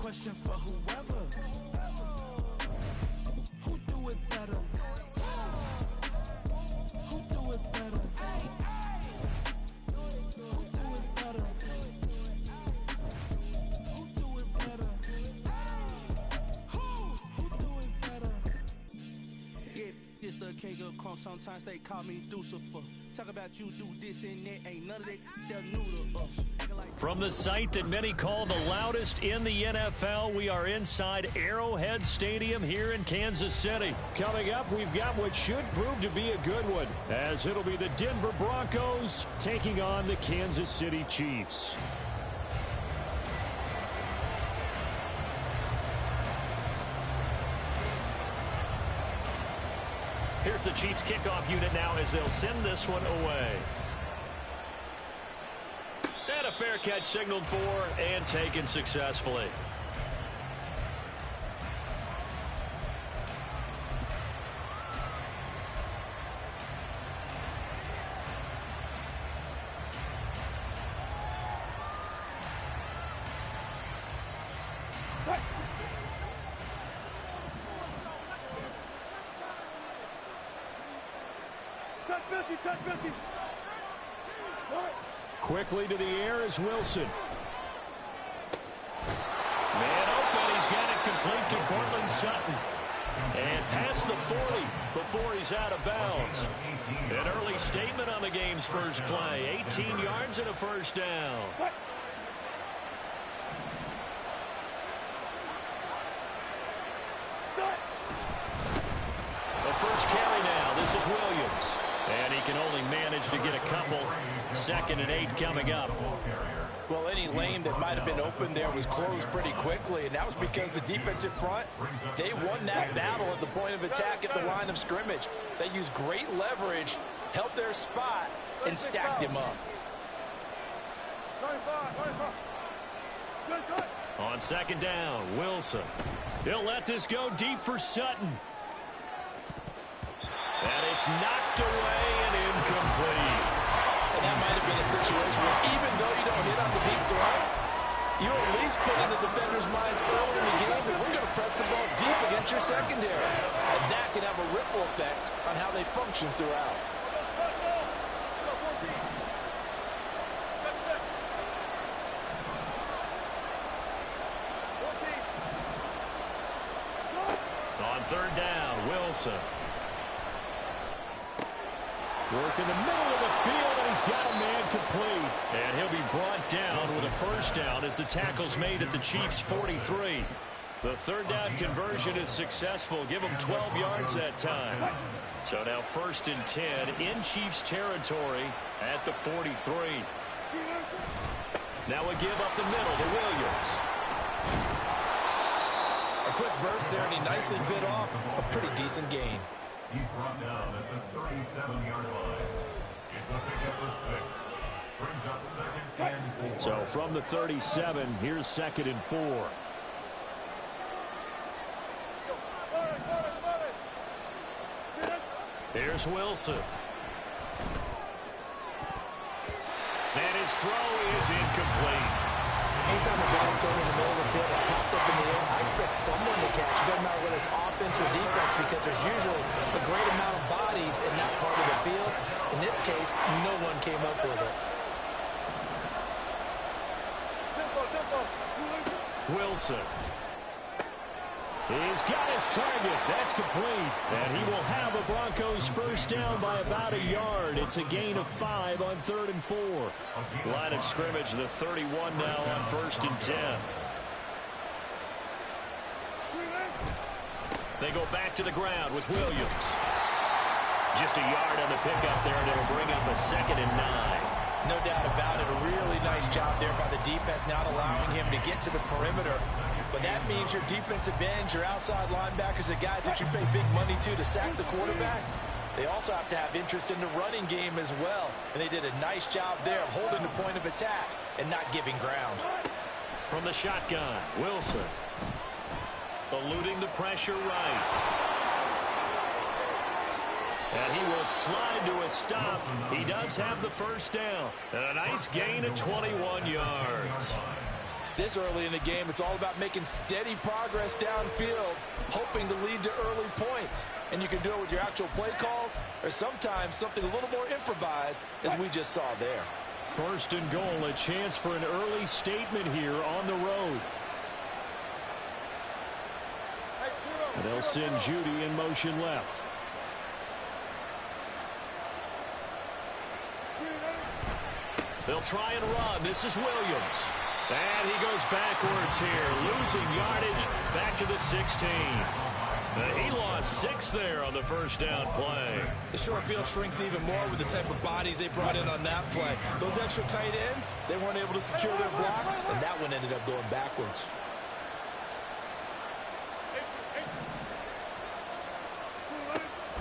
question for whoever. Who do it better? Who do it better? Who do it better? Who do it better? Who do it better? Yeah, this the king of crunk. Sometimes they call me Lucifer. Talk about you do this and that. Ain't none of that. They're new to us. From the site that many call the loudest in the NFL, we are inside Arrowhead Stadium here in Kansas City. Coming up, we've got what should prove to be a good one, as it'll be the Denver Broncos taking on the Kansas City Chiefs. Here's the Chiefs kickoff unit now as they'll send this one away. And a fair catch signaled for and taken successfully. Touch 50. Quickly to the air is Wilson. Man open, he's got it complete to Courtland Sutton. And past the 40 before he's out of bounds. An early statement on the game's first play. 18 yards and a first down. The first carry now. This is Williams. And he can only manage to get a couple. 2nd and 8 coming up. Well, any lane that might have been open there was closed pretty quickly, and that was because the defensive front, they won that battle at the point of attack at the line of scrimmage. They used great leverage, held their spot, and stacked him up. On 2nd down, Wilson. He'll let this go deep for Sutton. And it's knocked away and incomplete. And that might have been a situation where even though you don't hit on the deep throw, you at least put in the defenders' minds early in the game that we're going to press the ball deep against your secondary. And that can have a ripple effect on how they function throughout. On 3rd down, Wilson. Work in the middle of the field, and he's got a man complete. And he'll be brought down with a first down as the tackle's made at the Chiefs' 43. The 3rd down conversion is successful. Give him 12 yards that time. So now 1st and 10 in Chiefs territory at the 43. Now a give up the middle to Williams. A quick burst there, and he nicely bit off a pretty decent gain. He's brought down at the 37-yard line. It's a pickup for 6. Brings up 2nd and 4. So from the 37, here's 2nd and 4. Here's Wilson. And his throw is incomplete. Anytime a ball's thrown in the middle of the field, it's popped up in the air, I expect someone to catch. It doesn't matter whether it's offense or defense, because there's usually a great amount of bodies in that part of the field. In this case, no one came up with it. Wilson. He's got his target. That's complete. And he will have the Broncos first down by about a yard. It's a gain of 5 on 3rd and 4. Line of scrimmage, the 31 now on 1st and 10. They go back to the ground with Williams. Just a yard on the pickup there, and it'll bring up a 2nd and 9. No doubt about it. A really nice job there by the defense, not allowing him to get to the perimeter. But that means your defensive ends, your outside linebackers, the guys that you pay big money to sack the quarterback, they also have to have interest in the running game as well. And they did a nice job there of holding the point of attack and not giving ground. From the shotgun, Wilson. Eluding the pressure right. And he will slide to a stop. He does have the first down. And a nice gain of 21 yards. This early in the game, it's all about making steady progress downfield, hoping to lead to early points. And you can do it with your actual play calls, or sometimes something a little more improvised, as we just saw there. First and goal, a chance for an early statement here on the road. And they'll send Judy in motion left. They'll try and run. This is Williams. And he goes backwards here, losing yardage back to the 16. He lost 6 there on the first down play. The short field shrinks even more with the type of bodies they brought in on that play. Those extra tight ends, they weren't able to secure their blocks, and that one ended up going backwards.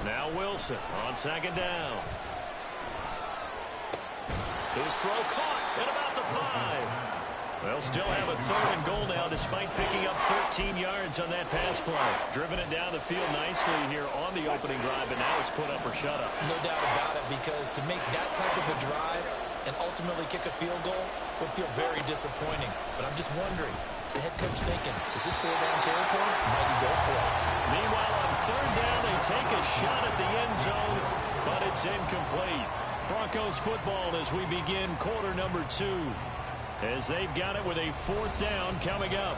Now Wilson on second down. His throw caught at about the 5. They'll still have a third and goal now despite picking up 13 yards on that pass play. Driven it down the field nicely here on the opening drive, and now it's put up or shut up. No doubt about it, because to make that type of a drive and ultimately kick a field goal would feel very disappointing. But I'm just wondering, is the head coach thinking, is this 4-down territory? Might he go for it? Meanwhile, on third down, they take a shot at the end zone, but it's incomplete. Broncos football as we begin quarter number 2. As they've got it with a 4th down coming up.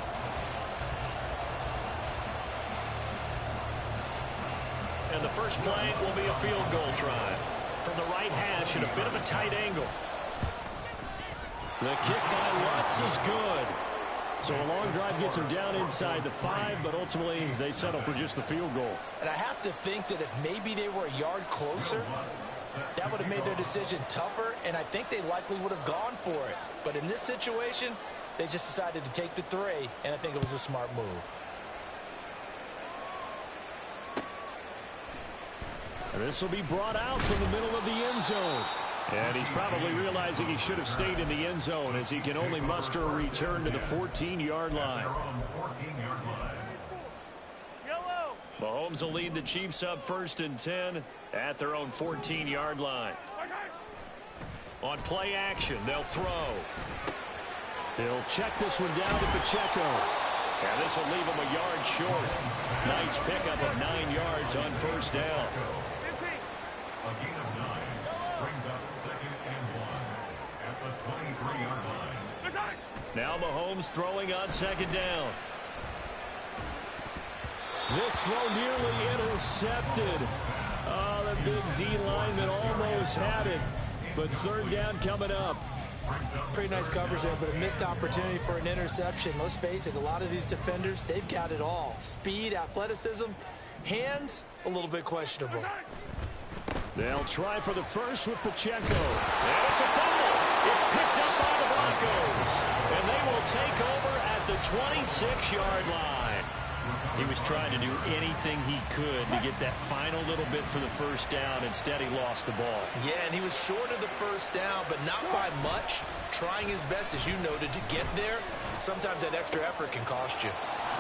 And the first play will be a field goal try. From the right hash at a bit of a tight angle. The kick by Lutz is good. So a long drive gets them down inside the 5, but ultimately they settle for just the field goal. And I have to think that if maybe they were a yard closer, that would have made their decision tougher, and I think they likely would have gone for it. But in this situation, they just decided to take the 3, and I think it was a smart move. And this will be brought out from the middle of the end zone. And he's probably realizing he should have stayed in the end zone as he can only muster a return to the 14-yard line. Mahomes will lead the Chiefs up 1st and 10 at their own 14-yard line. On play action, they'll throw. He'll check this one down to Pacheco. And this will leave him a yard short. Nice pickup of 9 yards on first down. A gain of 9 brings up 2nd and 1 at the 23-yard line. Now Mahomes throwing on second down. This throw nearly intercepted. Oh, the big D lineman almost had it. But third down coming up. Pretty nice coverage there, but a missed opportunity for an interception. Let's face it, a lot of these defenders, they've got it all. Speed, athleticism, hands, a little bit questionable. They'll try for the first with Pacheco. And it's a fumble. It's picked up by the Broncos. And they will take over at the 26-yard line. He was trying to do anything he could to get that final little bit for the first down. Instead, he lost the ball. Yeah, and he was short of the first down, but not by much. Trying his best, as you noted, to get there. Sometimes that extra effort can cost you.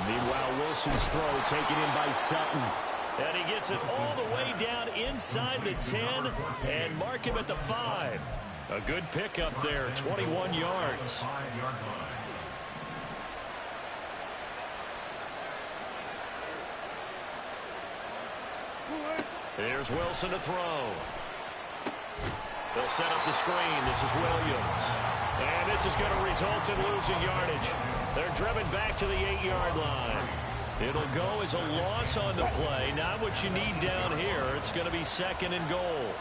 Meanwhile, Wilson's throw taken in by Sutton. And he gets it all the way down inside the 10 and mark him at the 5. A good pickup there, 21 yards. Here's Wilson to throw. They'll set up the screen. This is Williams. And this is going to result in losing yardage. They're driven back to the 8-yard line. It'll go as a loss on the play. Not what you need down here. It's going to be 2nd and goal.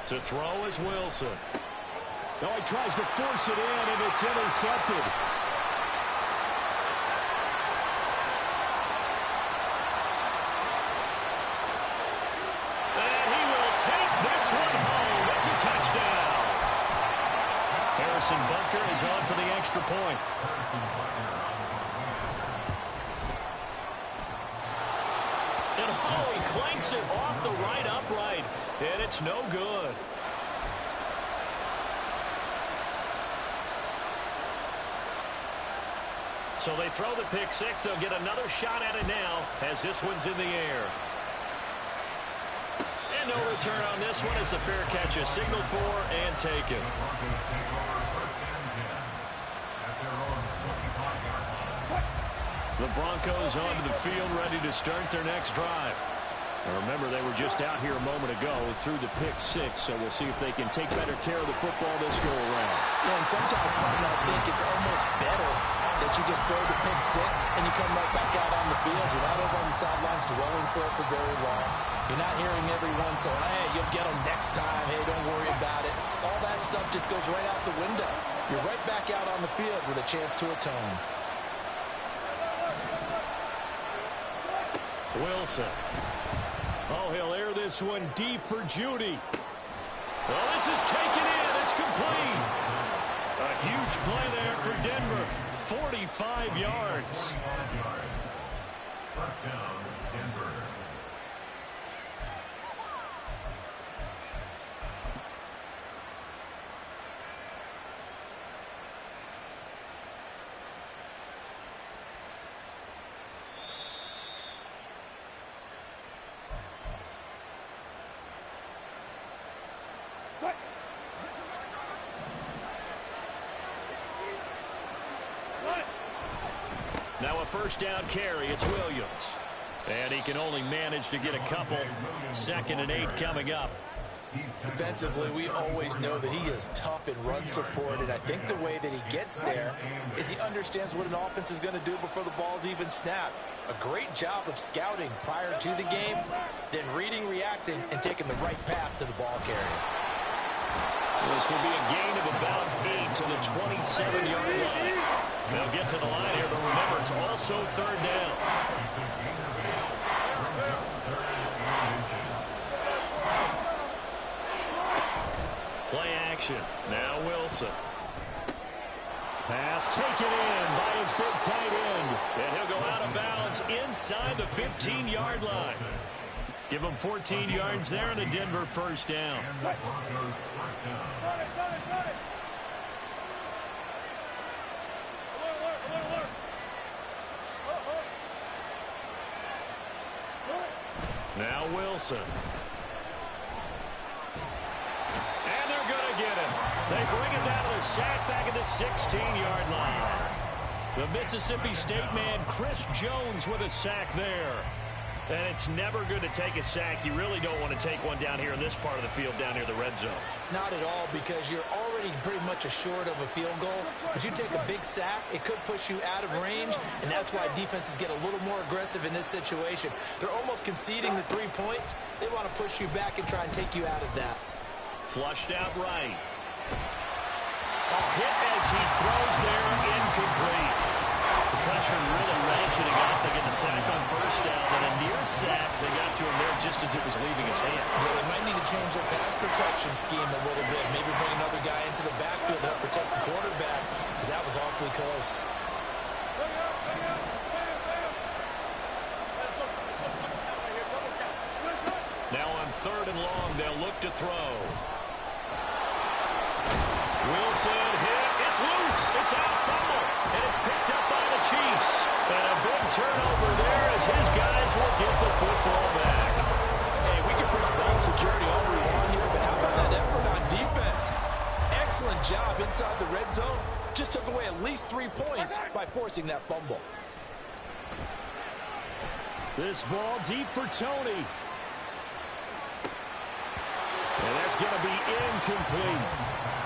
To throw is Wilson. No, he tries to force it in, and it's intercepted. And he will take this one home. It's a touchdown. Harrison Butker is on for the extra point. And he clanks it off the right upright. And it's no good. So they throw the pick six. They'll get another shot at it now as this one's in the air. And no return on this one as the fair catch is signaled for and taken. The Broncos onto the field ready to start their next drive. And remember, they were just out here a moment ago through the pick six, so we'll see if they can take better care of the football this go-around. Yeah, and sometimes, partner, I think it's almost better that you just throw the pick six and you come right back out on the field. You're not over on the sidelines dwelling for it for very long. You're not hearing everyone say, hey, you'll get them next time. Hey, don't worry about it. All that stuff just goes right out the window. You're right back out on the field with a chance to atone. Wilson. Oh, he'll air this one deep for Judy. Well, this is taken in. It's complete. A huge play there for Denver. 45 yards. First down, Denver. Now a first down carry. It's Williams. And he can only manage to get a couple. 2nd and 8 coming up. Defensively, we always know that he is tough in run support, and I think the way that he gets there is he understands what an offense is going to do before the ball's even snapped. A great job of scouting prior to the game, then reading, reacting, and taking the right path to the ball carrier. This will be a gain of about 8 to the 27-yard line. They'll get to the line here, but remember, it's also 3rd down. Play action. Now Wilson. Pass taken in by his big tight end. And he'll go out of bounds inside the 15-yard line. Give him 14 yards there and a Denver first down. Now Wilson. And they're going to get him. They bring him down to the sack back at the 16-yard line. The Mississippi State man, Chris Jones, with a sack there. And it's never good to take a sack. You really don't want to take one down here in this part of the field, down near the red zone. Not at all, because you're already pretty much assured of a field goal. But you take a big sack, it could push you out of range, and that's why defenses get a little more aggressive in this situation. They're almost conceding the 3 points. They want to push you back and try and take you out of that. Flushed out right. A hit as he throws there, incomplete. The pressure really ratcheting up. They get the sack on first down, and a near sack. They got to him there just as it was leaving his hand. Yeah, they might need to change their pass protection scheme a little bit. Maybe bring another guy into the backfield to help protect the quarterback, because that was awfully close. Now on 3rd and long, they'll look to throw. Wilson hit. It's loose. It's out, fumble. And it's picked up by the Chiefs. And a big turnover there as his guys will get the football back. Hey, we can preach ball security all we want here, but how about that effort on defense? Excellent job inside the red zone. Just took away at least 3 points by forcing that fumble. This ball deep for Tony. And that's going to be incomplete.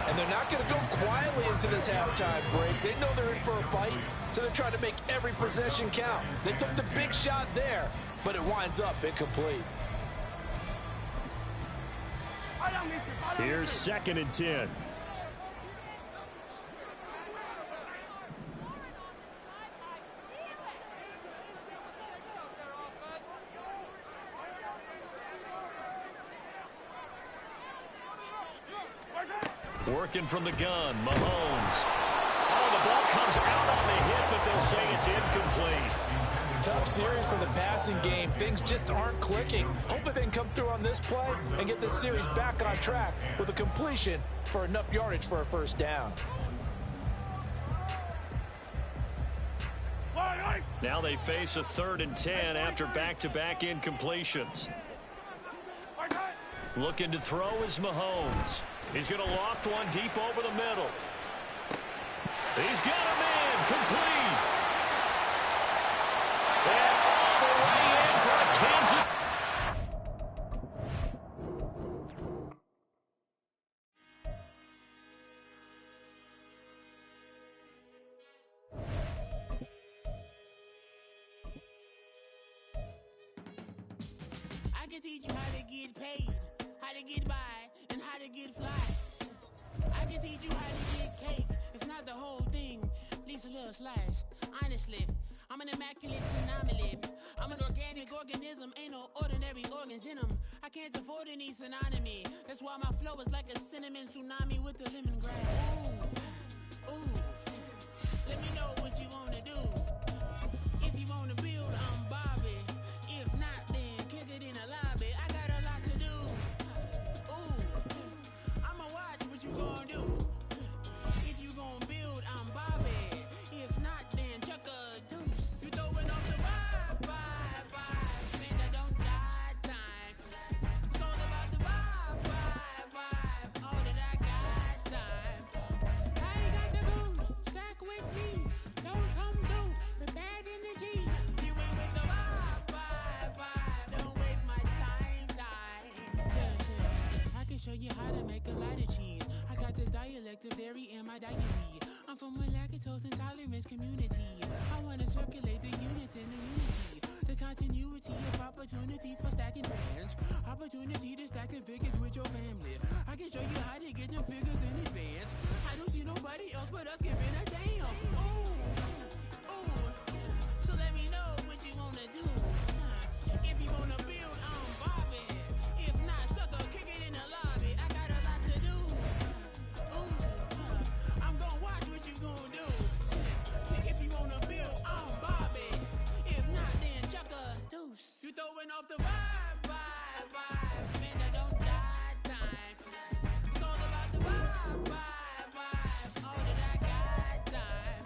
And they're not going to go quietly into this halftime break. They know they're in for a fight, so they're trying to make every possession count. They took the big shot there, but it winds up incomplete. Here's 2nd and 10. Working from the gun, Mahomes. Oh, the ball comes out on the hit, but they'll say it's incomplete. Tough series for the passing game. Things just aren't clicking. Hopefully they can come through on this play and get this series back on track with a completion for enough yardage for a first down. Now they face a 3rd and 10 after back-to-back incompletions. Looking to throw is Mahomes. He's going to loft one deep over the middle. He's got a man complete. And all the way in for a Kansas. I can teach you how to get paid, how to get by, and how to get fly. I can teach you how to get cake, if not the whole thing, at least a little slice. Honestly, I'm an immaculate anomaly. I'm an organic organism, ain't no ordinary organs in them. I can't afford any synonymy. That's why my flow is like a cinnamon tsunami with the lemongrass. Ooh, ooh. Let me know what you wanna do. If you wanna build, I'm Bobby. If not, then kick it in the lobby. I got a lot to do. Ooh, I'ma watch what you gonna do. If you gonna build, I'm Bobby. If not, then chuck a deuce. You throwing off the vibe. Man, I don't got time. It's all about the vibe. All that I got time. I ain't got the goose. Stack with me. Don't come through with bad energy. You ain't with the vibe. Don't waste my time. Yeah. I can show you how to make a lot of cheese. I got the dialect of dairy in my diary. I'm from a lactose intolerance community. I wanna circulate the units in the unity. The continuity of opportunity for stacking bands. Opportunity to stack the figures with your family. I can show you how to get them figures in advance. I don't see nobody else but us giving a damn. Ooh. So let me know what you wanna do. If you wanna build, I'm Bobby. If not, sucker, kick it in the lobby. I got a lot to do. Ooh, I'm gonna watch what you gonna do. If you wanna build, I'm Bobby. If not, then chuck a deuce. You throwing off the vibe. Man, I don't got time. It's all about the vibe. All that I got time.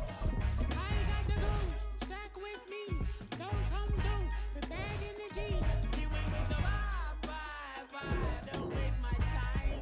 I ain't got the goose. Stack with me. Don't come through with bad energy. You ain't with the vibe. Don't waste my time.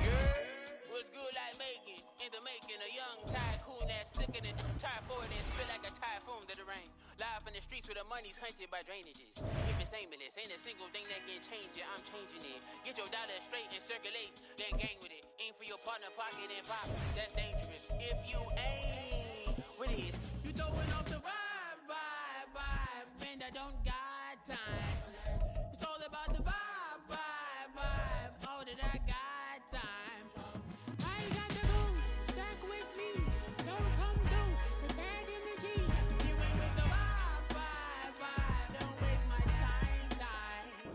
Yeah, what's good like making? In the making, a young tycoon that's sickening. Tie forward and spit like a typhoon to the rain. Live in the streets where the money's hunted by drainages. If it's aimless, ain't a single thing that can change it. I'm changing it. Get your dollar straight and circulate, then gang with it. Aim for your partner, pocket and pop. That's dangerous. If you aim with it, you throwing off the vibe. Man, I don't got time. It's all about the vibe. All that I got time. I ain't got the goose. Stack with me. Don't come through with bad energy. You ain't with the vibe. Don't waste my time.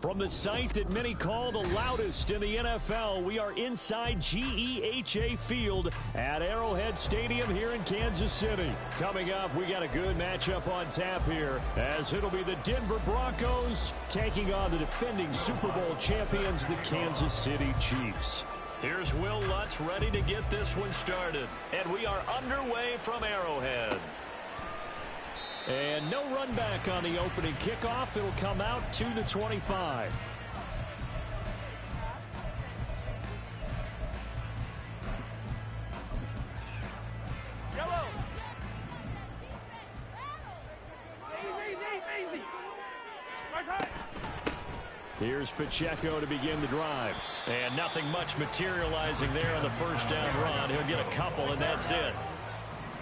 From the site that many call the loudest in the NFL, we are inside GEHA Field at Arrowhead Stadium here in Kansas City. Coming up, we got a good matchup on tap here, as it'll be the Denver Broncos taking on the defending Super Bowl champions, the Kansas City Chiefs. Here's Will Lutz ready to get this one started, and we are underway from Arrowhead. And no run back on the opening kickoff. It'll come out to the 25. Here's Pacheco to begin the drive. And nothing much materializing there on the first down run. He'll get a couple, and that's it.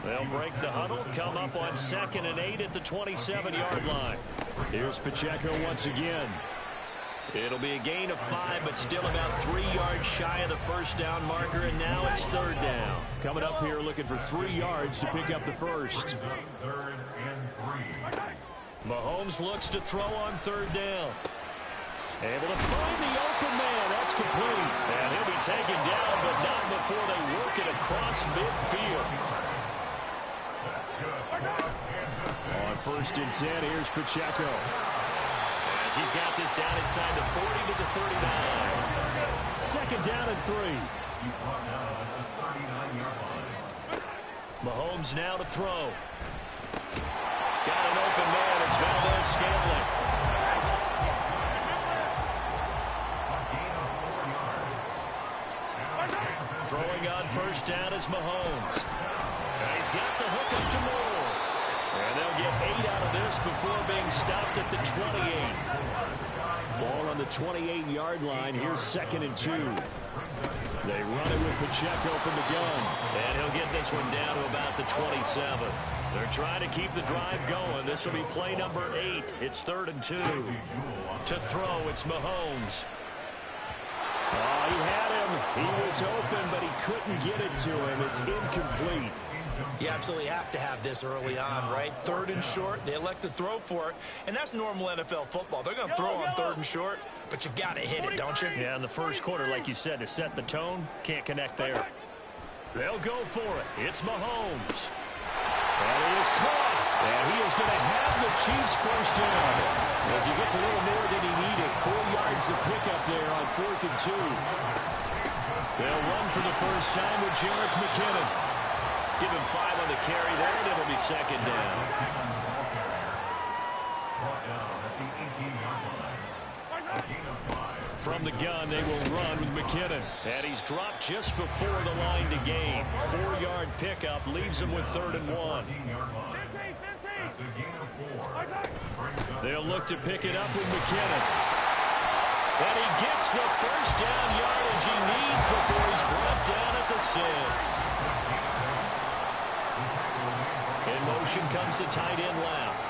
They'll break the huddle, come up on 2nd and 8 at the 27-yard line. Here's Pacheco once again. It'll be a gain of 5, but still about 3 yards shy of the first down marker, and now it's 3rd down. Coming up here looking for 3 yards to pick up the first. Mahomes looks to throw on 3rd down. Able to find the open man. That's complete. And he'll be taken down, but not before they work it across midfield. On 1st and 10, here's Pacheco. As he's got this down inside the 40 to the 39. 2nd down and 3. Mahomes now to throw. Got an open man. It's Valdez-Scantling. Throwing on first down is Mahomes. And he's got the hook up to Moore. And they'll get 8 out of this before being stopped at the 28. Ball on the 28-yard line. Here's 2nd and 2. They run it with Pacheco from the gun. And he'll get this one down to about the 27. They're trying to keep the drive going. This will be play number 8. It's 3rd and 2. To throw, it's Mahomes. Oh, he had him. He was open, but he couldn't get it to him. It's incomplete. You absolutely have to have this early on, right? 3rd and short. They elect to throw for it, and that's normal NFL football. They're going to throw on 3rd and short, but you've got to hit it, don't you? Yeah, in the first quarter, like you said, to set the tone, can't connect there. They'll go for it. It's Mahomes. And he is caught. And he is going to have the Chiefs first down as he gets a little more than he needed. 4 yards to pick up there on 4th and 2. They'll run for the first time with Jerick McKinnon. Give him 5 on the carry there, and it'll be 2nd down. From the gun, they will run with McKinnon. And he's dropped just before the line to gain. 4-yard pickup leaves him with 3rd and 1. They'll look to pick it up with McKinnon. And he gets the first down yardage he needs before he's brought down at the 6. In motion comes the tight end left.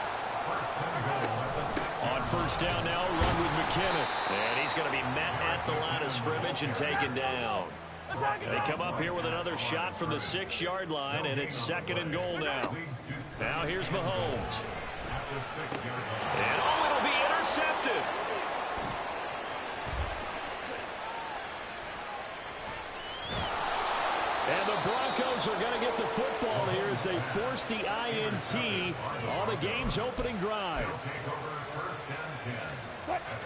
On first down now, run with McKinnon. And he's going to be met at the line of scrimmage and taken down. They come up here with another shot from the 6-yard line, and it's 2nd and goal now. Now here's Mahomes. And it'll be intercepted. And the Broncos are going to get the football here as they force the INT on the game's opening drive.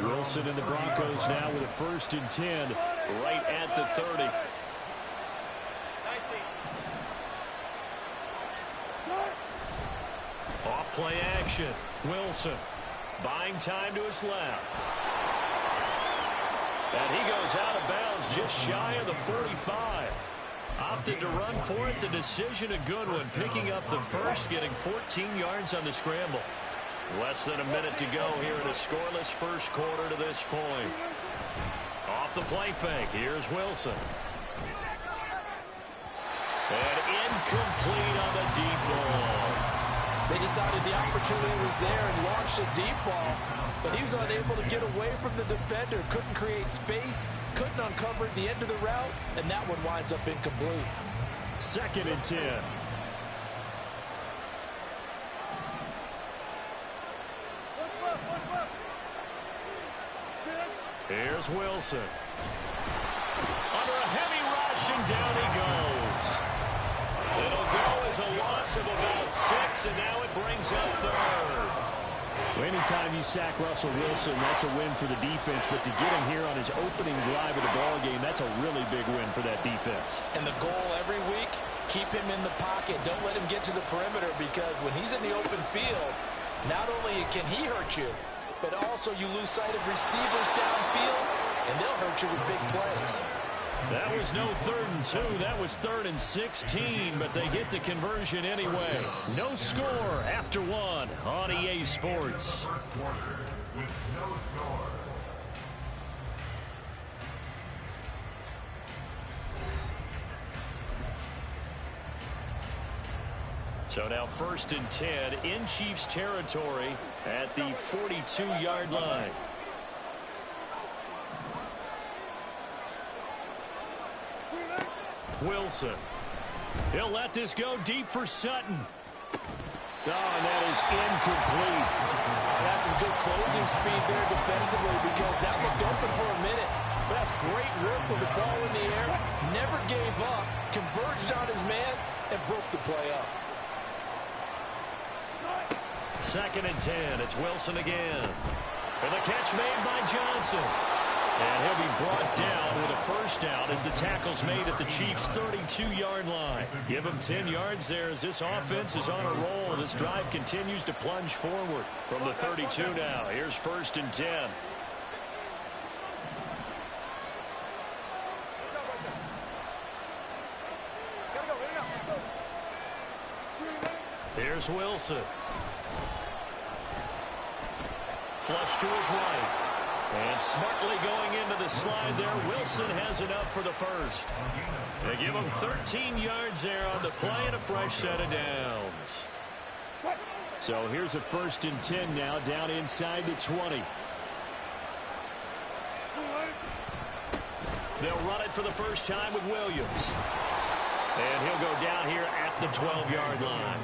Wilson and the Broncos now with a 1st and 10 right at the 30. Off play action. Wilson buying time to his left. And he goes out of bounds just shy of the 45. Opted to run for it. The decision a good one. Picking up the first, getting 14 yards on the scramble. Less than a minute to go here in a scoreless first quarter to this point. Off the play fake. Here's Wilson. And incomplete on the deep ball. They decided the opportunity was there and launched a deep ball, but he was unable to get away from the defender. Couldn't create space, couldn't uncover at the end of the route, and that one winds up incomplete. 2nd and 10. Here's Wilson. Under a heavy rush, and down he goes. It'll go as a loss of about 6, and now it brings up 3rd. Well, anytime you sack Russell Wilson, that's a win for the defense. But to get him here on his opening drive of the ballgame, that's a really big win for that defense. And the goal every week, keep him in the pocket. Don't let him get to the perimeter, because when he's in the open field, not only can he hurt you, but also you lose sight of receivers downfield, and they'll hurt you with big plays. That was no 3rd and 2. That was 3rd and 16, but they get the conversion anyway. No score after 1 on EA Sports. So now 1st and 10 in Chiefs territory at the 42-yard line. Wilson. He'll let this go deep for Sutton. Oh, and that is incomplete. That's some good closing speed there defensively, because that looked open for a minute. But that's great work with the ball in the air. Never gave up. Converged on his man and broke the play up. 2nd and 10. It's Wilson again. And the catch made by Johnson. And he'll be brought down with a first down as the tackle's made at the Chiefs' 32-yard line. Give him 10 yards there as this offense is on a roll. This drive continues to plunge forward from the 32 now. Here's 1st and 10. Here's Wilson. Flush to his right. And smartly going into the slide there, Wilson has enough for the first. They give him 13 yards there on the play and a fresh set of downs. So here's a 1st and 10 now, down inside the 20. They'll run it for the first time with Williams. And he'll go down here at the 12-yard line.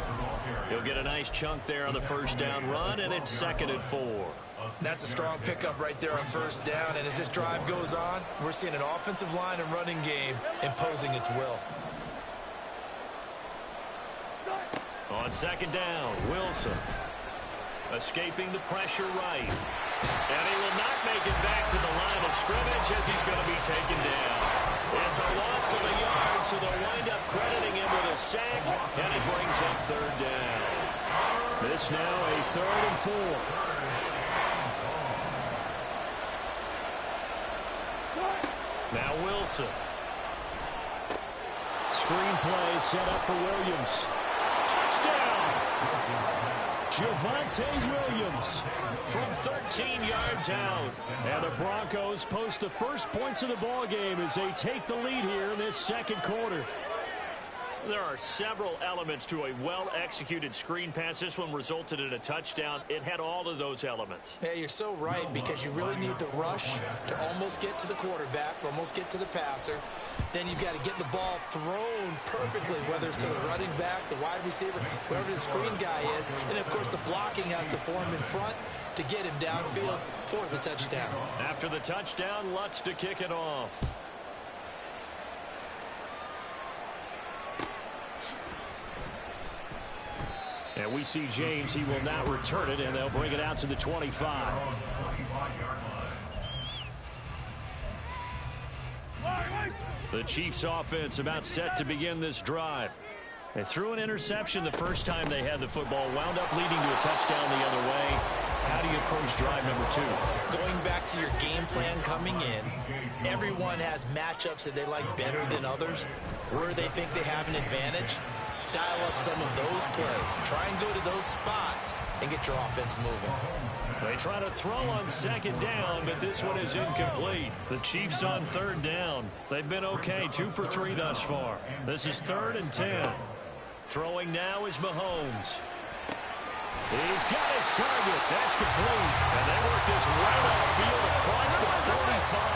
He'll get a nice chunk there on the first down run, and it's 2nd and 4. That's a strong pickup right there on first down, and as this drive goes on, we're seeing an offensive line and running game imposing its will. On 2nd down, Wilson escaping the pressure right. And he will not make it back to the line of scrimmage as he's going to be taken down. It's a loss of a yard, so they'll wind up crediting him with a sack, and he brings up 3rd down. This now a 3rd and 4. Now Wilson. Screen play set up for Williams. Touchdown! Javonte Williams from 13 yards out. And the Broncos post the first points of the ball game as they take the lead here in this 2nd quarter. There are several elements to a well-executed screen pass. This one resulted in a touchdown. It had all of those elements. Yeah, you're so right, because you really need the rush to almost get to the quarterback, almost get to the passer. Then you've got to get the ball thrown perfectly, whether it's to the running back, the wide receiver, whoever the screen guy is. And, of course, the blocking has to form in front to get him downfield for the touchdown. After the touchdown, Lutz to kick it off. And we see James. He will not return it, and they'll bring it out to the 25. The Chiefs offense about set to begin this drive. They threw an interception the first time they had the football, wound up leading to a touchdown the other way. How do you approach drive number 2? Going back to your game plan coming in, everyone has matchups that they like better than others, where they think they have an advantage. Dial up some of those plays. Try and go to those spots and get your offense moving. They try to throw on 2nd down, but this one is incomplete. The Chiefs on 3rd down. They've been okay, 2 for 3 thus far. This is 3rd and 10. Throwing now is Mahomes. He's got his target. That's complete. And they work this right upfield across the 45.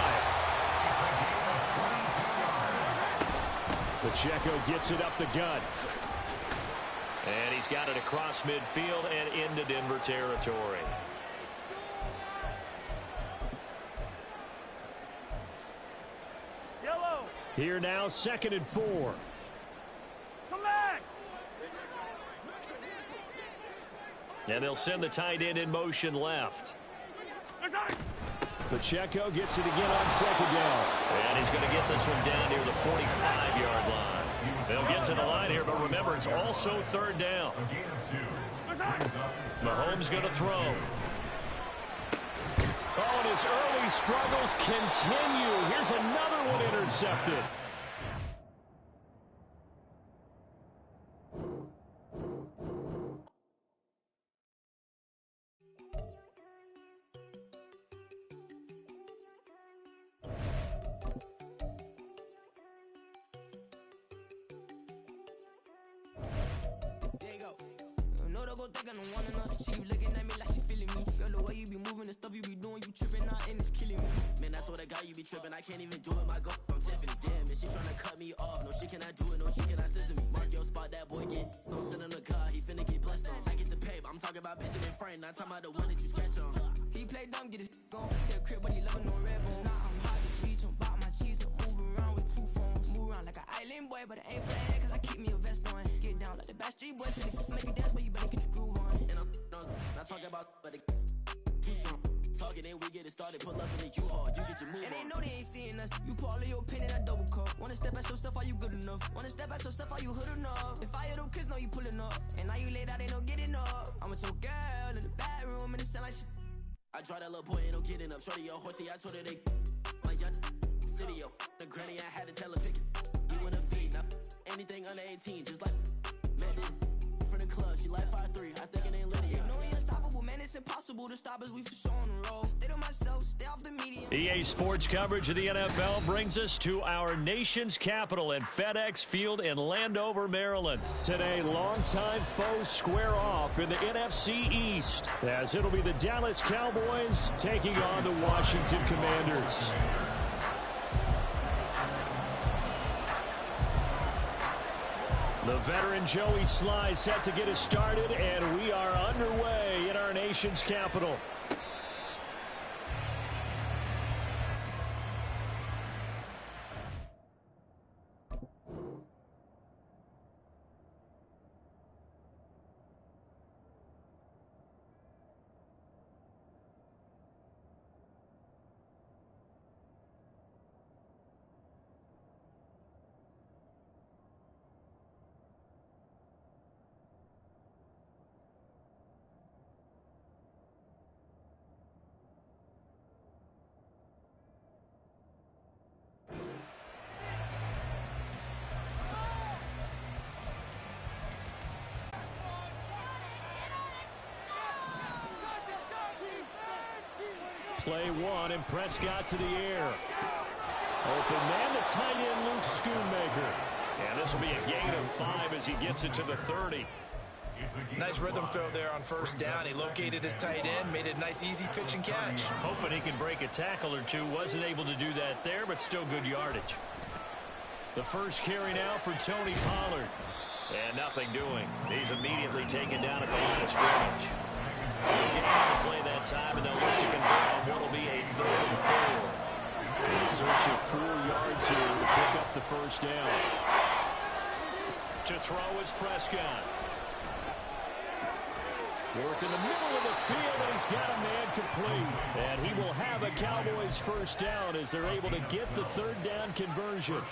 Pacheco gets it up the gut. And he's got it across midfield and into Denver territory. Yellow. Here now, 2nd and 4. Come back. And they'll send the tight end in motion left. Pacheco gets it again on 2nd down. And he's going to get this one down near the 45-yard line. They'll get to the line here, but remember, it's also 3rd down. Mahomes going to throw. Oh, and his early struggles continue. Here's another one intercepted. She keep looking at me like she feeling me. Girl, the way you be moving, the stuff you be doing, you tripping out and it's killing me. Man, that's what I got, you be tripping. I can't even do it, my girl. I'm Tiffany, damn, and she tryna cut me off. No, she cannot do it, no, she cannot scissor me. Mark your spot, that boy get. Don't sit in the car, he finna get blessed on. I get the pay, but I'm talking about Benjamin Frank, not talking about the one that you sketch on. He play dumb, get his gone. Get a crib, but he loving no red bone. Nah, I'm hot to beach, I'm bout my cheese, I'm moving around with 2 phones. Move around like an island boy, but it ain't for the head, cause I keep me a vest on. Get down like the Backstreet Boys, cause they make you dance, but you better get your groove on. And I'm not talking about, but it too strong. Talking, then we get it. it started, pull up in the U-Haul, you get your move on. And they know they ain't seeing us. You pull all of your pen in that double cup. Wanna step at yourself, are you good enough? Wanna step at yourself, are you hood enough? If I hear them kids know you pulling up, and now you laid out, they don't get enough. I'm with your girl in the bedroom, and it sound like shit. I draw that little boy, ain't no getting up. Shorty, your horsey, I told her they my young city, yo. The granny, I had to tell her pick it. You wanna feed now? Anything under 18, just like man, this from the club, she like 5'3". I think it ain't Lydia. You know we unstoppable, man. It's impossible to stop us. We for sure on the road. Stay to myself, stay off the media. EA Sports coverage of the NFL brings us to our nation's capital at FedEx Field in Landover, Maryland. Today, longtime foes square off in the NFC East, as it'll be the Dallas Cowboys taking on the Washington Commanders. The veteran Joey Sly set to get us started, and we are underway in our nation's capital. Play one, and Prescott to the air. Open man, the tight end, Luke Schoonmaker. And this will be a gain of 5 as he gets it to the 30. Nice rhythm throw there on first down. He located his tight end, made it a nice easy pitch and catch. Hoping he can break a tackle or two. Wasn't able to do that there, but still good yardage. The first carry now for Tony Pollard. And nothing doing. He's immediately taken down at the line of scrimmage. They'll get out of play that time, and they'll look to convert on what will be a 3rd and 4. In search of 4 yards here to pick up the first down. To throw is Prescott. Work in the middle of the field, and he's got a man complete. And he will have a Cowboys first down as they're able to get the 3rd down conversion.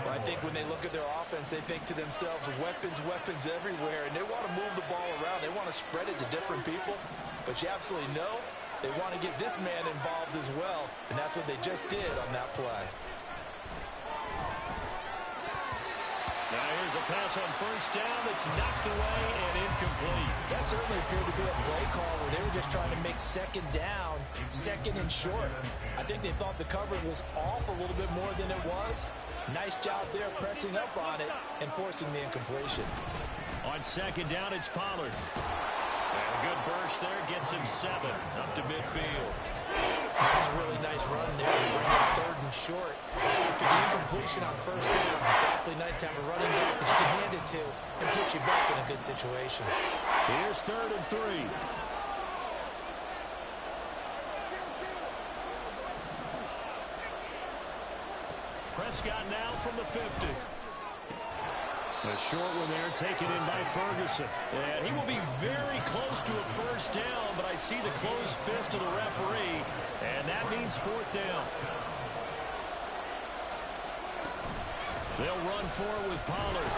Well, I think when they look at their offense, they think to themselves, weapons, weapons everywhere, and they want to move the ball around. They want to spread it to different people, but you absolutely know they want to get this man involved as well, and that's what they just did on that play. Now here's a pass on first down that's knocked away and incomplete. That certainly appeared to be a play call where they were just trying to make second down, second and short. I think they thought the coverage was off a little bit more than it was. Nice job there pressing up on it and forcing the incompletion. On second down, it's Pollard. And a good burst there gets him 7 up to midfield. That's a really nice run there to bring up 3rd and short. After the incompletion on first down, it's awfully nice to have a running back that you can hand it to and put you back in a good situation. Here's 3rd and 3. Prescott now from the 50. A short one there taken in by Ferguson. And he will be very close to a first down, but I see the closed fist of the referee, and that means 4th down. They'll run forward with Pollard.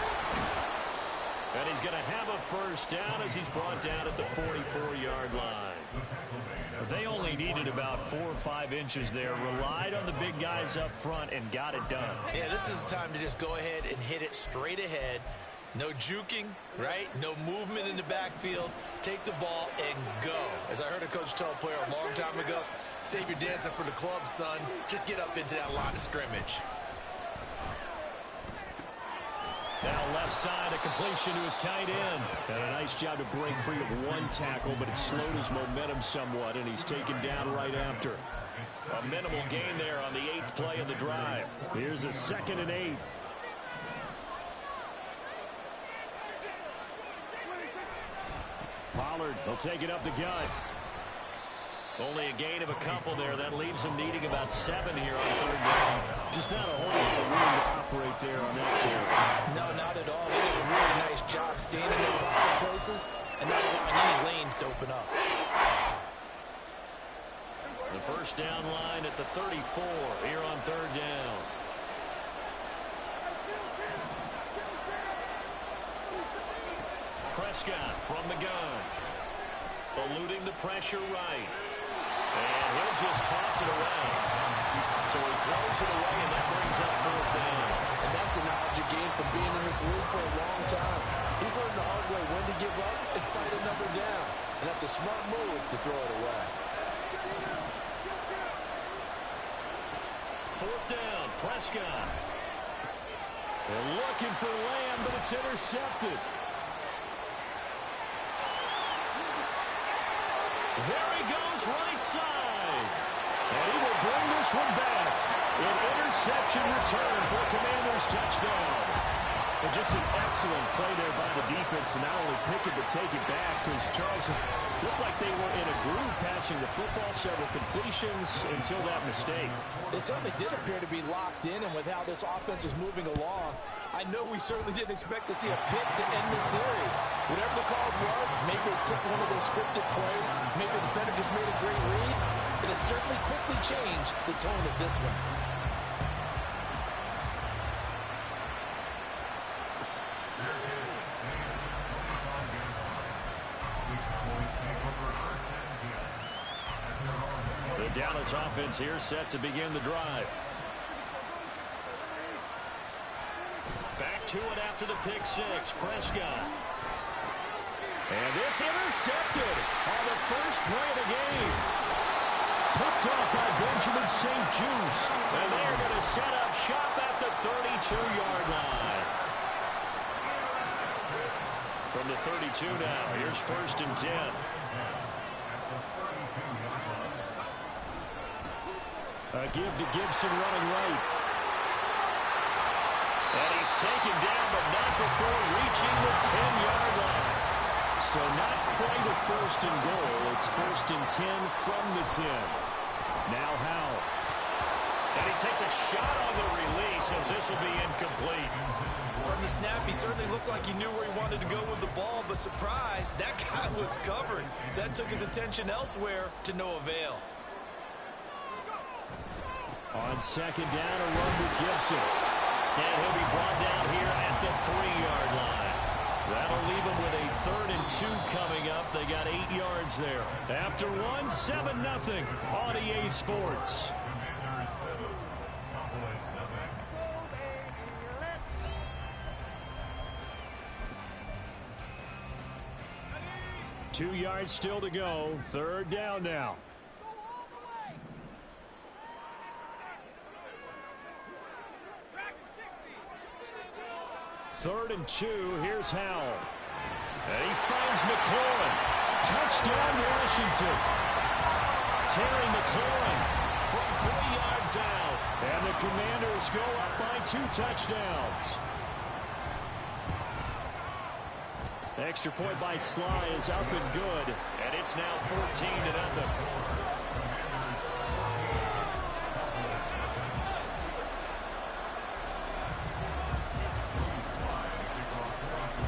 And he's going to have a first down as he's brought down at the 44-yard line. They only needed about 4 or 5 inches there, relied on the big guys up front, and got it done. Yeah, this is the time to just go ahead and hit it straight ahead. No juking, right? No movement in the backfield. Take the ball and go. As I heard a coach tell a player a long time ago, save your dancing for the club, son. Just get up into that line of scrimmage. Now left side, a completion to his tight end. And a nice job to break free of 1 tackle, but it slowed his momentum somewhat, and he's taken down right after. A minimal gain there on the 8th play of the drive. Here's a 2nd and 8. Pollard will take it up the gut. Only a gain of a couple there. That leaves him needing about 7 here on 3rd down. Just not a whole lot of room to operate there on that carry. No, not at all. They did a really nice job standing in proper places and not allowing any lanes to open up. The first down line at the 34 here on third down. Prescott from the gun. Eluding the pressure right. And he'll just toss it around. So he throws it away, and that brings up fourth down. And that's the knowledge you gain from being in this league for a long time. He's learned the hard way when to give up and fight another down. And that's a smart move to throw it away. Fourth down, Prescott. They're looking for Lamb, but it's intercepted. There he goes, right side. And he will bring this one back. An interception return for a Commanders touchdown. And just an excellent play there by the defense to not only pick it, but take it back, because Charles looked like they were in a groove passing the football, several completions until that mistake. They certainly did appear to be locked in, and with how this offense was moving along, I know we certainly didn't expect to see a pick to end this series. Whatever the cause was, maybe they took one of those scripted plays, maybe the defender just made a great read. It has certainly quickly changed the tone of this one. The Dallas offense here set to begin the drive. Back to it after the pick six. Prescott. And this intercepted on the first play of the game. Picked off by Benjamin St. Juste. And they are going to set up shop at the 32-yard line. From the 32 now, here's first and 10. A give to Gibson running right. And he's taken down, but not before reaching the 10-yard line. So not quite a first and goal. It's first and 10 from the 10. Now Howell. And he takes a shot on the release as this will be incomplete. From the snap, he certainly looked like he knew where he wanted to go with the ball, but surprise, that guy was covered. So that took his attention elsewhere to no avail. On second down, a run with Gibson. And he'll be brought down here at the 3-yard line. That'll leave him with a 3rd and 2 coming up. They got 8 yards there. After one, 7-0 on EA Sports. 2 yards still to go. 3rd down now. Third and 2. Here's Howell. And he finds McLaurin. Touchdown, Washington. Terry McLaurin from 3 yards out. And the Commanders go up by 2 touchdowns. The extra point by Sly is up and good. And it's now 14-0.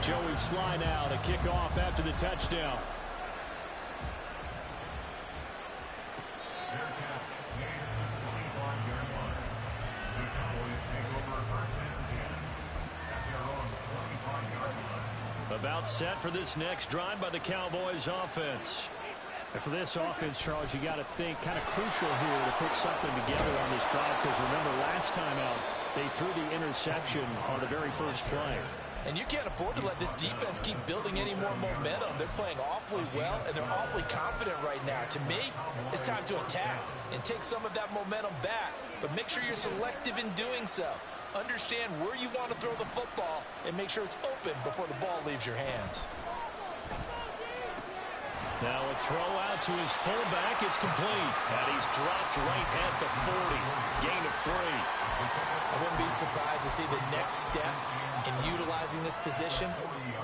Joey Sly now to kick off after the touchdown. About set for this next drive by the Cowboys offense. And for this offense, Charles, you got to think kind of crucial here to put something together on this drive, because remember last time out they threw the interception on the very first play. And you can't afford to let this defense keep building any more momentum. They're playing awfully well, and they're awfully confident right now. To me, it's time to attack and take some of that momentum back. But make sure you're selective in doing so. Understand where you want to throw the football and make sure it's open before the ball leaves your hands. Now a throw out to his fullback is complete. And he's dropped right at the 40. Gain of 3. I wouldn't be surprised to see the next step in utilizing this position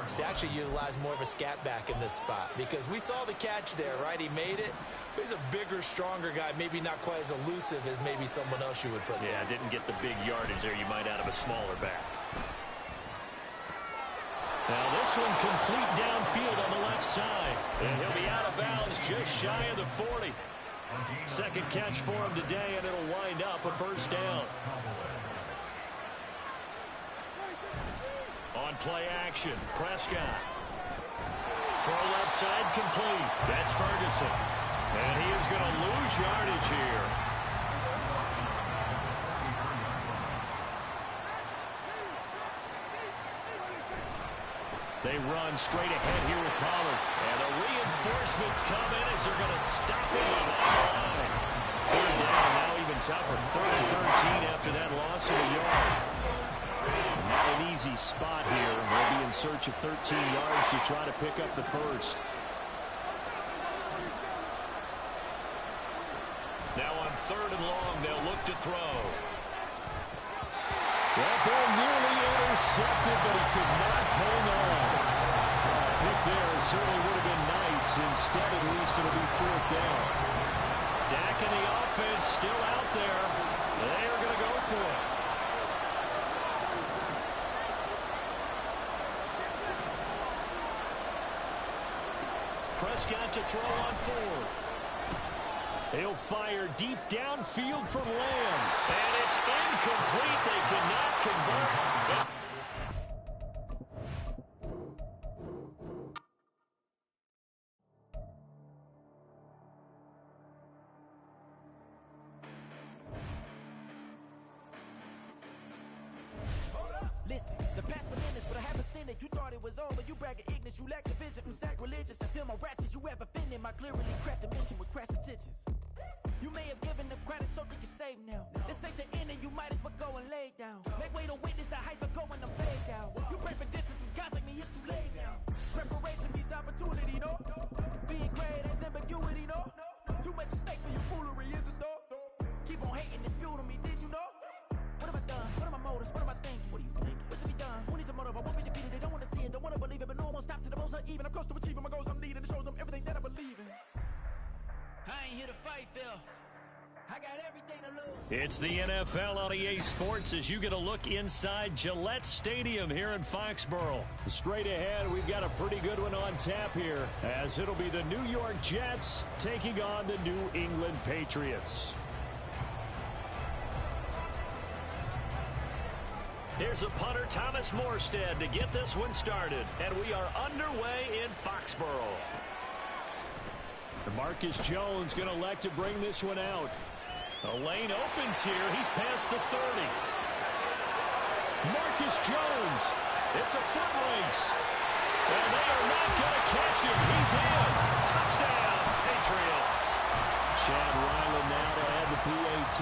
is to actually utilize more of a scat back in this spot, because we saw the catch there, right? He made it. But he's a bigger, stronger guy, maybe not quite as elusive as maybe someone else you would put there. Yeah, didn't get the big yardage there you might out of a smaller back. Now this one complete downfield on the left side. And he'll be out of bounds just shy of the 40. Second catch for him today, and it'll wind up a first down. On play action, Prescott. Throw left side complete. That's Ferguson. And he is going to lose yardage here. They run straight ahead here with Pollard. And the reinforcements come in as they're going to stop him behind the line. Third down, now even tougher. 3rd and 13 after that loss of a yard. Not an easy spot here. They'll be in search of 13 yards to try to pick up the first. Now on 3rd and long, they'll look to throw. That ball nearly intercepted, but he could not hang on. Pick there certainly would have been nice. Instead, at least, it'll be 4th down. Dak and the offense still out there. They are going to go for it. Prescott to throw on 4th. He'll fire deep downfield from Lamb. And it's incomplete. They cannot convert. Listen, the past bananas, but I haven't seen it. You thought it was over. You bragging ignorance. You lack the vision. I'm sacrilegious. I feel my raptors. You ever offended my clearly crafted mission with crass intentions. You may have given them credit so they can save now. This ain't the end and you might as well go and lay down. Make way to witness the heights are going, I'm laid down. You pray for distance from guys like me, it's too late now. Preparation means opportunity, no? Being great is ambiguity, no? Too much at stake for your foolery, is it though? Keep on hating, it's fuel to me, did you know? What have I done? What are my motives? What am I thinking? What are you thinking? What's to be done? Who needs a motive? I won't be defeated. They don't want to see it, don't want to believe it, but no one won't stop to the most uneven. I'm close to achieving my goals. I'm leading to show them everything that I believe in. I ain't here to fight, Phil. I got everything to lose. It's the NFL on EA Sports as you get a look inside Gillette Stadium here in Foxborough. Straight ahead, we've got a pretty good one on tap here, as it'll be the New York Jets taking on the New England Patriots. Here's a punter, Thomas Morstead, to get this one started. And we are underway in Foxborough. Marcus Jones going to elect to bring this one out. The lane opens here. He's past the 30. Marcus Jones. It's a foot race. And they are not going to catch him. He's in. Touchdown, Patriots. Chad Ryland now to add the PAT.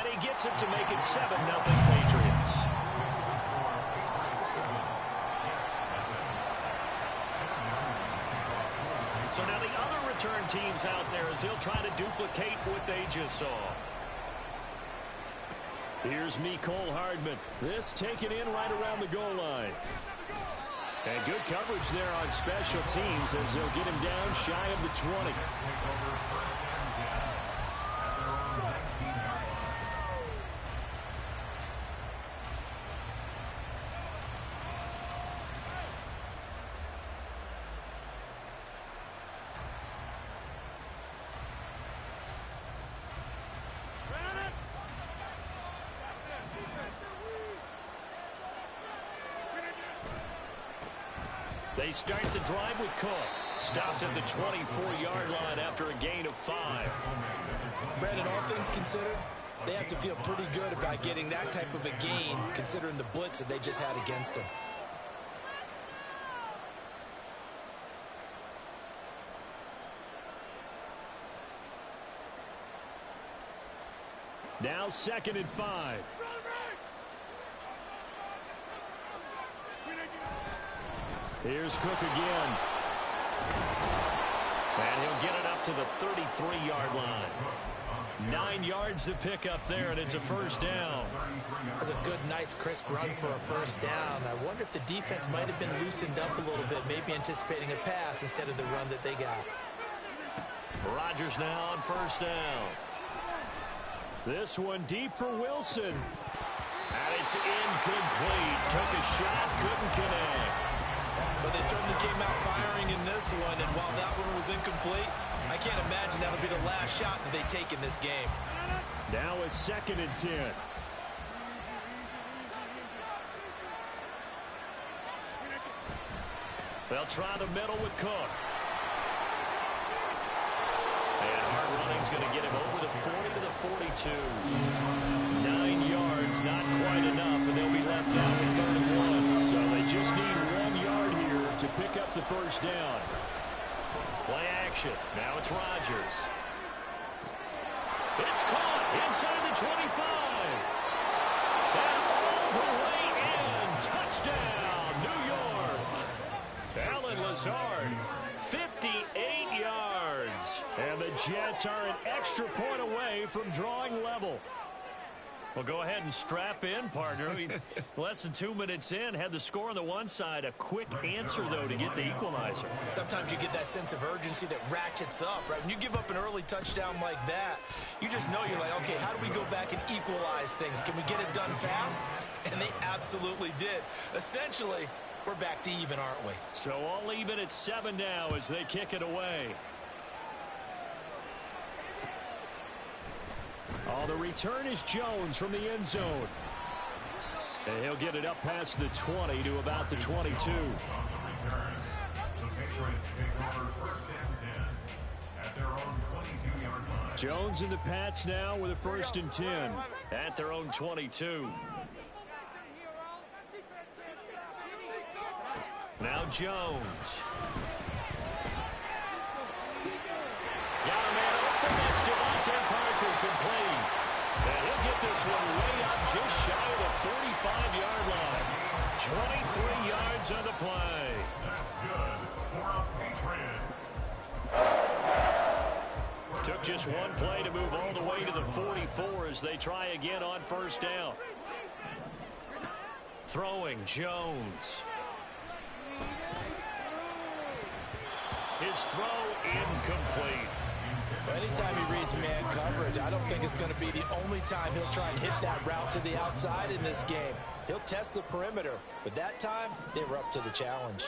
And he gets it to make it 7-0 Patriots. So now the other return teams out there as they'll try to duplicate what they just saw. Here's Mecole Hardman. This taken in right around the goal line. And good coverage there on special teams as they'll get him down shy of the 20. They start the drive with Cook. Stopped at the 24-yard line after a gain of 5. Brandon, all things considered, they have to feel pretty good about getting that type of a gain, considering the blitz that they just had against them. Now 2nd and 5. Here's Cook again. And he'll get it up to the 33-yard line. 9 yards to pick up there, and it's a first down. That's a good, nice, crisp run for a first down. I wonder if the defense might have been loosened up a little bit, maybe anticipating a pass instead of the run that they got. Rodgers now on first down. This one deep for Wilson. And it's incomplete. Took a shot, couldn't connect. But Well, they certainly came out firing in this one, and while that one was incomplete, I can't imagine that'll be the last shot that they take in this game. Now it's 2nd and 10. They'll try the middle with Cook. And hard running's going to get him over the 40 to the 42. 9 yards, not quite enough, and they'll be left now with 3rd and 1. So they just need 1 yard here to pick up the first down. Play action. Now it's Rodgers. It's caught inside the 25. And all the way in. Touchdown, New York. Alan Lazard, 58 yards. And the Jets are an extra point away from drawing level. Well, go ahead and strap in, partner. Less than 2 minutes in, had the score on the one side. A quick answer, though, to get the equalizer. Sometimes you get that sense of urgency that ratchets up, right? When you give up an early touchdown like that, you just know you're like, okay, how do we go back and equalize things? Can we get it done fast? And they absolutely did. Essentially, we're back to even, aren't we? So all even at 7 now as they kick it away. Oh, the return is Jones from the end zone. And he'll get it up past the 20 to about the 22. The Patriots take over 1st and 10 at their own 22-yard line. Jones and the Pats now with a 1st and 10 at their own 22. Now Jones. Got a man open. That's Devontae Parker complete. And he'll get this one way up just shy of the 45-yard line. 23 yards on the play. That's good for our Patriots. Took just one play to move all the way to the 44 as they try again on 1st down. Throwing Jones. His throw incomplete. Anytime he reads man coverage, I don't think it's going to be the only time he'll try and hit that route to the outside in this game. He'll test the perimeter, but that time they were up to the challenge.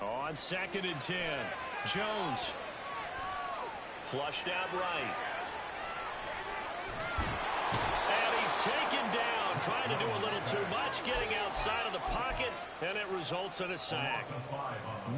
On 2nd and 10, Jones flushed out right. And he's taken down, trying to do a little too much, getting outside of the pocket, and it results in a sack.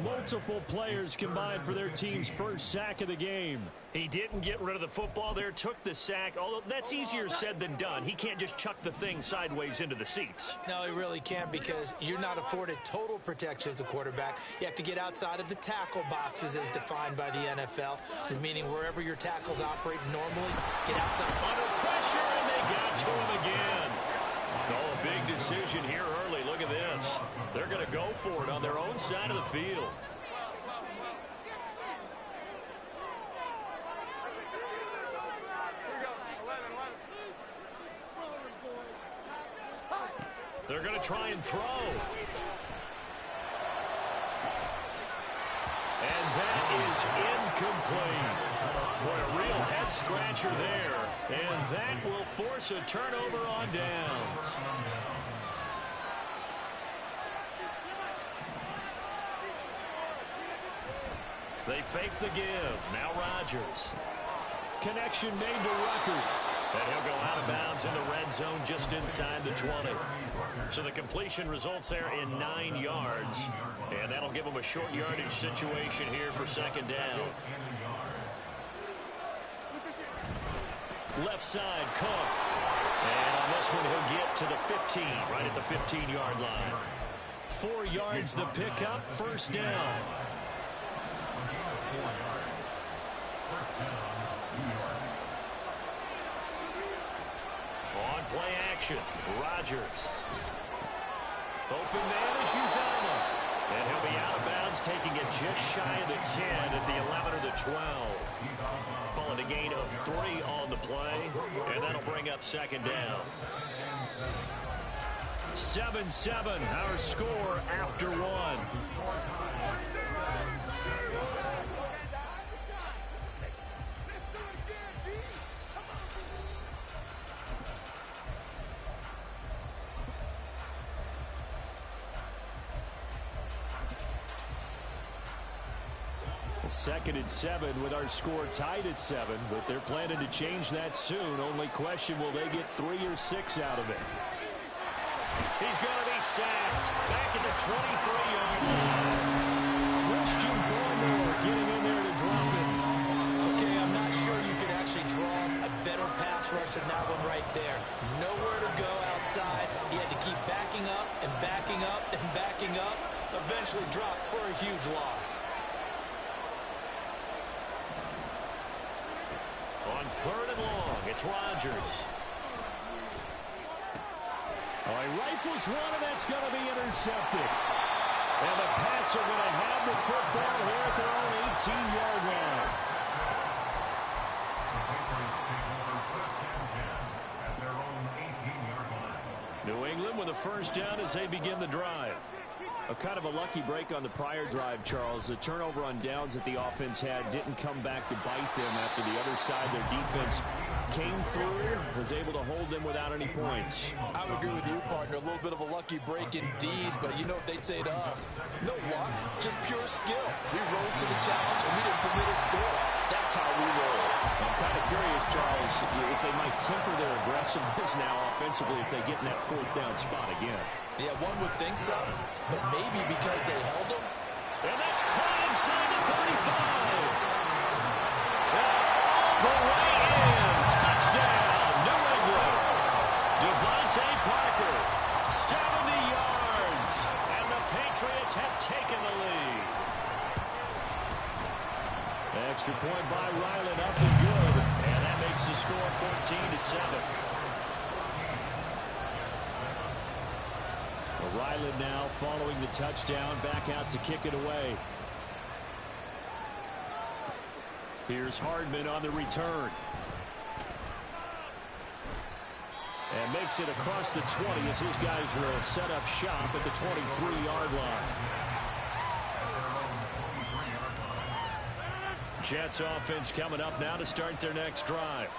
Multiple players combined for their team's first sack of the game. He didn't get rid of the football there, took the sack, although that's easier said than done. He can't just chuck the thing sideways into the seats. No, he really can't, because you're not afforded total protection as a quarterback. You have to get outside of the tackle boxes as defined by the NFL, meaning wherever your tackles operate normally, get outside. Under pressure, and they got to him again. Oh, a big decision here early. Look at this. They're going to go for it on their own side of the field. They're going to try and throw. And that is incomplete. Boy, a real head-scratcher there. And that will force a turnover on downs. They fake the give. Now Rodgers. Connection made to Rucker. And he'll go out of bounds in the red zone just inside the 20. So the completion results there in 9 yards. And that'll give him a short yardage situation here for 2nd down. Left side, Cook. And on this one, he'll get to the 15, right at the 15-yard line. 4 yards the pickup, 1st down. On play action, Rodgers. Open man is Uzomah. And he'll be out of bounds, taking it just shy of the 10 at the 11 or the 12. Calling a gain of 3 on the play, and that'll bring up 2nd down. 7-7, our score after 1. 2nd and 7 with our score tied at 7, but they're planning to change that soon. Only question, will they get 3 or 6 out of it? He's going to be sacked back at the 23-yard line. Christian Barmore getting in there to drop it. Okay, I'm not sure you could actually draw a better pass rush than that one right there. Nowhere to go outside. He had to keep backing up and backing up and backing up. Eventually dropped for a huge loss. On 3rd and long, it's Rodgers. Oh, he rifles one, and that's going to be intercepted. And the Pats are going to have the football here at their own 18-yard line. New England with a first down as they begin the drive. A kind of a lucky break on the prior drive, Charles. The turnover on downs that the offense had didn't come back to bite them after the other side. Their defense came through, was able to hold them without any points. I would agree with you, partner. A little bit of a lucky break indeed, but you know what they'd say to us? No luck, just pure skill. We rose to the challenge, and we didn't permit a score. That's how we roll. I'm kind of curious, Charles, if they might temper their aggressiveness now offensively if they get in that 4th down spot again. Yeah, one would think so, but maybe because they held them. And that's caught inside the 35. All the way in. Touchdown, New England. Devontae Parker, 70 yards. And the Patriots have taken the lead. Extra point by Ryland, up and good. And that makes the score 14-7. Ryland now following the touchdown, back out to kick it away. Here's Hardman on the return. And makes it across the 20 as his guys will set up shop at the 23-yard line. Jets offense coming up now to start their next drive.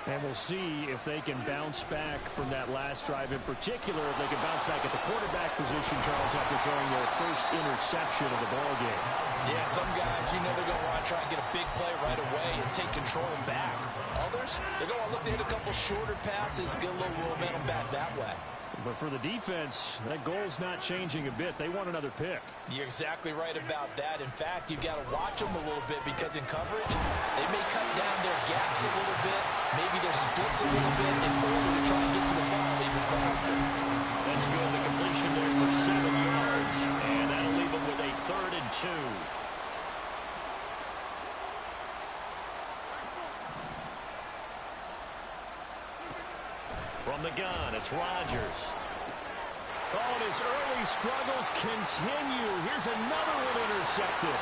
And we'll see if they can bounce back from that last drive. In particular, if they can bounce back at the quarterback position, Charles, after throwing their first interception of the ballgame. Yeah, some guys, you know they're going to want to try and get a big play right away and take control back. Others, they're going to look to hit a couple shorter passes, get a little momentum back that way. But for the defense, that goal's not changing a bit. They want another pick. You're exactly right about that. In fact, you've got to watch them a little bit because in coverage, they may cut down their gaps a little bit, maybe their splits a little bit in order to try and get to the ball even faster. That's good. The completion there for 7 yards. And that'll leave them with a 3rd and 2. From the gun, it's Rodgers. Oh, and his early struggles continue. Here's another one intercepted.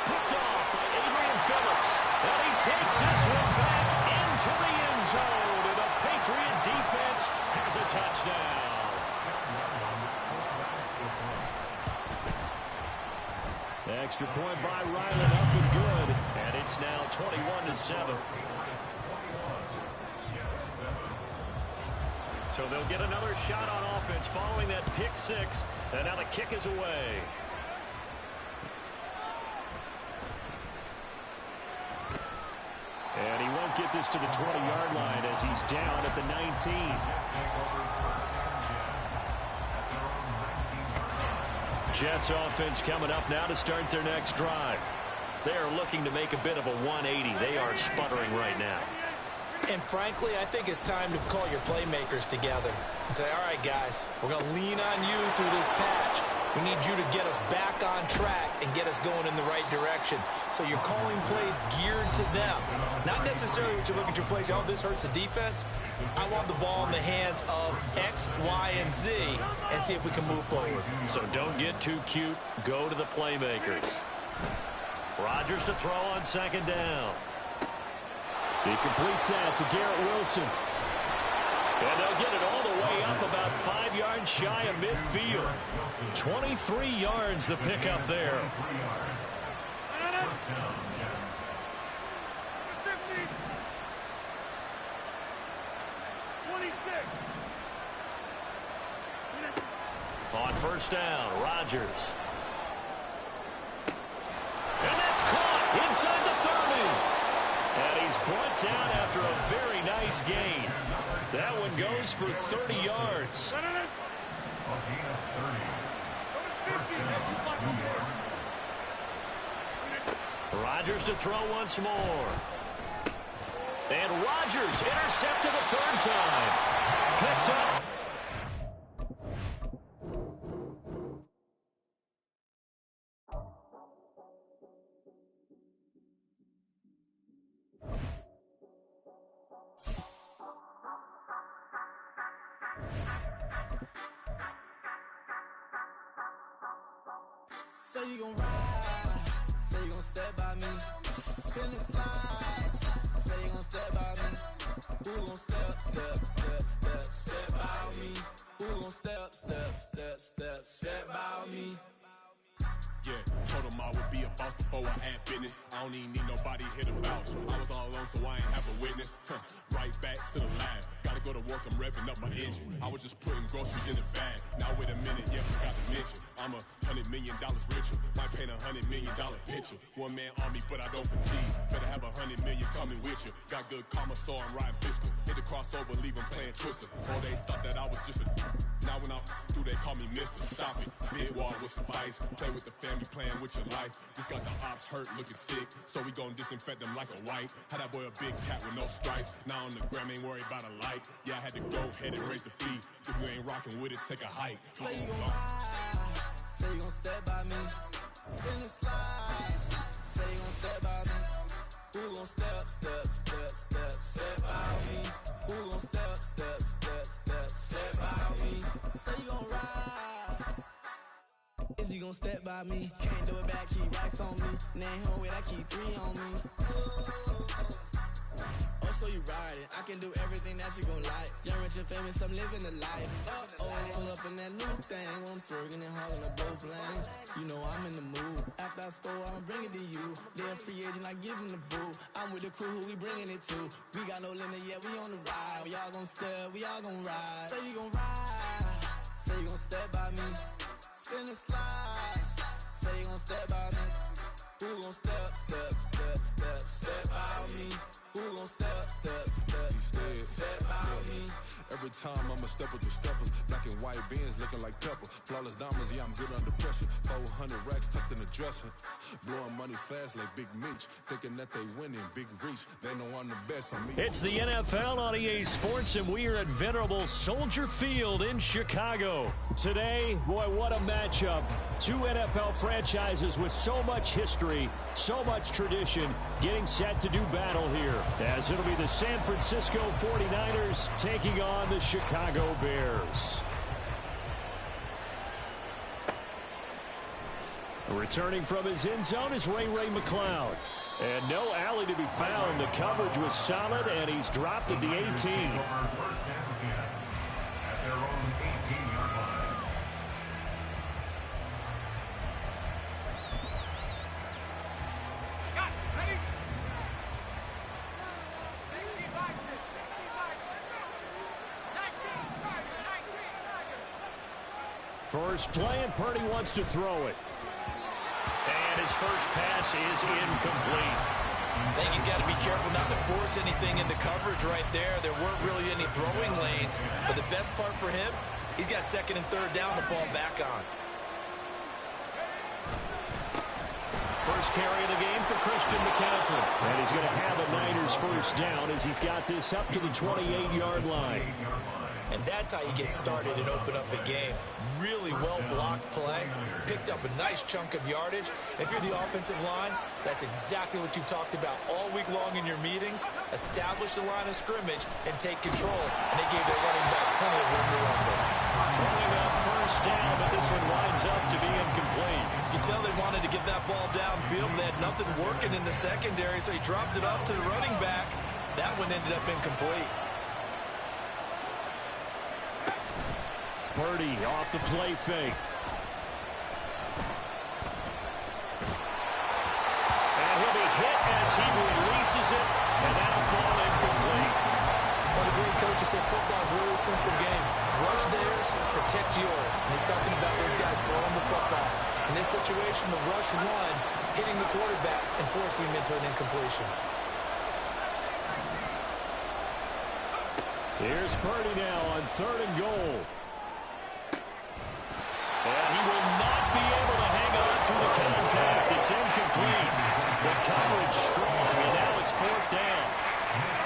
Picked off by Adrian Phillips. And he takes this one back into the end zone. And the Patriot defense has a touchdown. Extra point by Ryland, up and good. And it's now 21-7. So they'll get another shot on offense following that pick 6. And now the kick is away. And he won't get this to the 20-yard line as he's down at the 19. Jets offense coming up now to start their next drive. They are looking to make a bit of a 180. They are sputtering right now. And frankly, I think it's time to call your playmakers together and say, all right, guys, we're going to lean on you through this patch. We need you to get us back on track and get us going in the right direction. So you're calling plays geared to them. Not necessarily what you look at your plays, oh, this hurts the defense. I want the ball in the hands of X, Y, and Z and see if we can move forward. So don't get too cute. Go to the playmakers. Rodgers to throw on 2nd down. He completes that to Garrett Wilson. And they'll get it all the way up about 5 yards shy of midfield. 23 yards the pickup there. On 1st down, Rodgers. And that's caught Brought down after a very nice gain. That one goes for 30 yards. A gain of 30. First down, New York. Rodgers to throw once more. And Rodgers intercepted a third time. Picked up. Say you gon' ride, say you gon' step by me, spin the slide, say you gon' step by me, who gon' step by me, who gon' step by me. Yeah, told him I would be a boss before I had business. I don't even need nobody here to vouch. I was all alone, so I ain't have a witness. Right back to the lab. Gotta go to work, I'm revving up my engine. I was just putting groceries in the bag. Now wait a minute, yeah, forgot to mention. I'm $100 million richer. Might paint $100 million picture. One man army, but I don't fatigue. Better have $100 million coming with you. Got good karma, so I'm riding fiscal. Hit the crossover, leave them playing Twister. Or they thought that I was just a. Now when I do, they call me Mister. Stop it. Big wall with some vice. Play with the family, playing with your life. Just got the ops hurt, looking sick. So we gon' disinfect them like a wipe. Had that boy a big cat with no stripes. Now on the gram, ain't worried about a light. Yeah, I had to go ahead and raise the fee. If you ain't rocking with it, take a hike. Say you gon' ride, say you gon' step by me, spin the slide, say you gon' step by me, who gon' step by me, who gon' step by me, say you gon' ride, is you gon' step by me, can't do it back, keep racks on me, name home with I keep 3 on me. Oh, so you riding, I can do everything that you gon' like. Young, rich, and famous, I'm living the life. Pull up in that new thing, I'm swerving and hogging up both lanes. You know I'm in the mood, after I score, I'ma bring it to you. They're a free agent, I give them the boo. I'm with the crew, who we bringing it to. We got no limit, yeah, we on the ride. We all gon' step, we all gon' ride. Say you gon' ride, say you gon' step by me. Spin the slide, say you gon' step by me. Who gon' step by me? Who gon' step by me? Every time I'ma step with the steppers. Black and white beans looking like pepper. Flawless diamonds, yeah, I'm good under pressure. 400 racks tucked in the dresser. Blowing money fast like Big Meech. Thinking that they winning, big reach. They know I'm the best, I'm me. It's the NFL on EA Sports, and we are at venerable Soldier Field in Chicago. Today, boy, what a matchup. 2 NFL franchises with so much history, so much tradition, getting set to do battle here, as it'll be the San Francisco 49ers taking on the Chicago Bears. Returning from his end zone is Ray McCloud. And no alley to be found. The coverage was solid, and he's dropped at the 18. First and 10 at their own 18-yard line. First play, and Purdy wants to throw it. And his first pass is incomplete. I think he's got to be careful not to force anything into coverage right there. There weren't really any throwing lanes. But the best part for him, he's got 2nd and 3rd down to fall back on. First carry of the game for Christian McCaffrey. And he's going to have a Niners first down as he's got this up to the 28-yard line. And that's how you get started and open up a game. Really well-blocked play. Picked up a nice chunk of yardage. If you're the offensive line, that's exactly what you've talked about all week long in your meetings. Establish the line of scrimmage and take control. And they gave their running back plenty of room to run with. Throwing up first down, but this one winds up to be incomplete. You can tell they wanted to get that ball downfield, but they had nothing working in the secondary, so he dropped it off to the running back. That one ended up incomplete. Purdy off the play fake. And he'll be hit as he releases it, and that'll fall incomplete. One of the great coaches said football is a really simple game. Rush theirs, protect yours. And he's talking about those guys throwing the football. In this situation, the rush one, hitting the quarterback and forcing him into an incompletion. Here's Purdy now on 3rd and goal. And he will not be able to hang on through the contact. It's incomplete. The coverage strong, and now it's 4th down.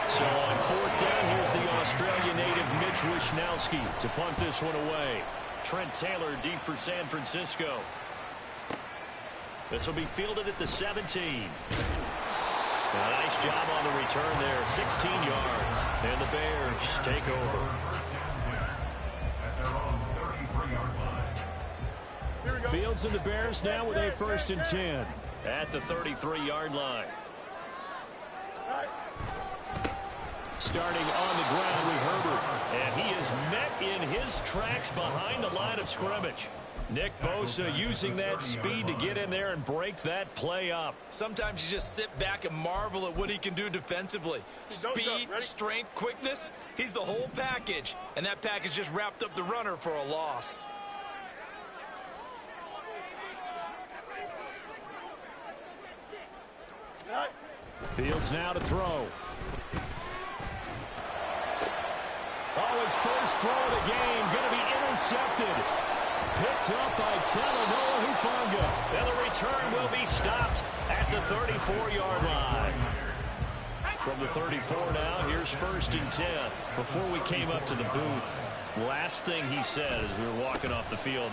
So on 4th down, here's the Australia native Mitch Wishnowsky to punt this one away. Trent Taylor deep for San Francisco. This will be fielded at the 17. A nice job on the return there. 16 yards. And the Bears take over. Fields and the Bears now with a 1st and 10 at the 33-yard line. Starting on the ground with Herbert. And he is met in his tracks behind the line of scrimmage. Nick Bosa using that speed to get in there and break that play up. Sometimes you just sit back and marvel at what he can do defensively. Speed, strength, quickness, he's the whole package. And that package just wrapped up the runner for a loss. Fields now to throw. Oh, his first throw of the game going to be intercepted. Picked up by Talanoa Hufanga. And the return will be stopped at the 34-yard line. From the 34 now, here's 1st and 10. Before we came up to the booth, last thing he said as we were walking off the field,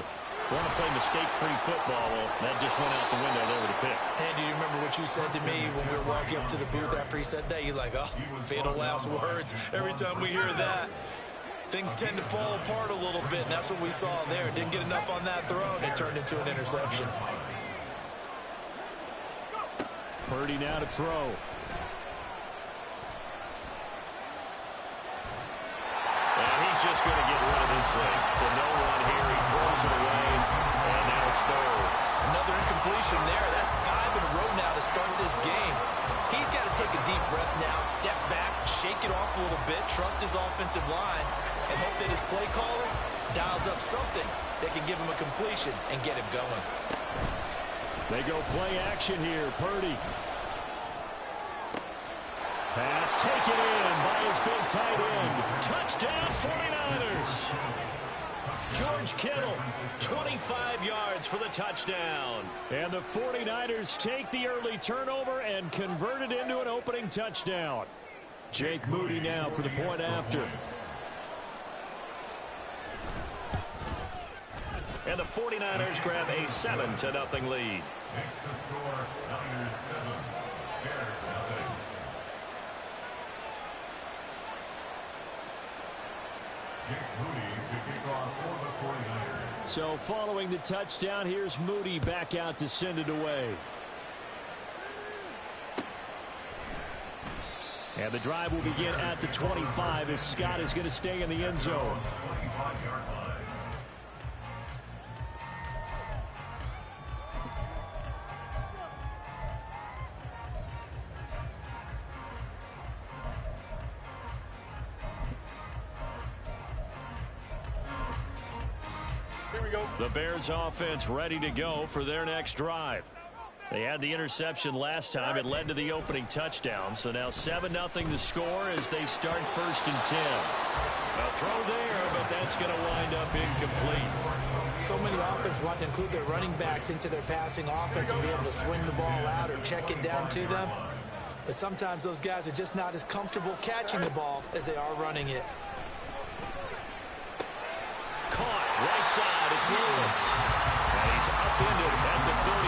we want to play mistake-free football. Well, that just went out the window there with a pick. Andy, do you remember what you said to me when we were walking up to the booth after he said that? You're like, oh, fatal last words. Every time we hear that, things tend to fall apart a little bit, and that's what we saw there. Didn't get enough on that throw, and it turned into an interception. Purdy now to throw. And he's just going to get rid of this thing. To no one here. He throws it away, and now it's 3rd. Another incompletion there. That's 5 in a row now to start this game. He's got to take a deep breath now, step back, shake it off a little bit, trust his offensive line, and hope that his play caller dials up something that can give him a completion and get him going. They go play action here. Purdy. Pass taken in by his big tight end. Touchdown 49ers. George Kittle, 25 yards for the touchdown. And the 49ers take the early turnover and convert it into an opening touchdown. Jake Moody now for the point after. And the 49ers grab a 7-0 lead. Next to score, Niners 7, Bears 0. Jake Moody to kick off for the 49ers. So following the touchdown, here's Moody back out to send it away. And the drive will begin at the 25 as Scott is going to stay in the end zone. 25-yard line. The Bears offense ready to go for their next drive. They had the interception last time. It led to the opening touchdown. So now 7-0 to score as they start 1st and 10. A throw there, but that's going to wind up incomplete. So many offenses want to include their running backs into their passing offense and be able to swing the ball out or check it down to them. But sometimes those guys are just not as comfortable catching the ball as they are running it. Caught right side. It's Lewis. And he's upended at the 33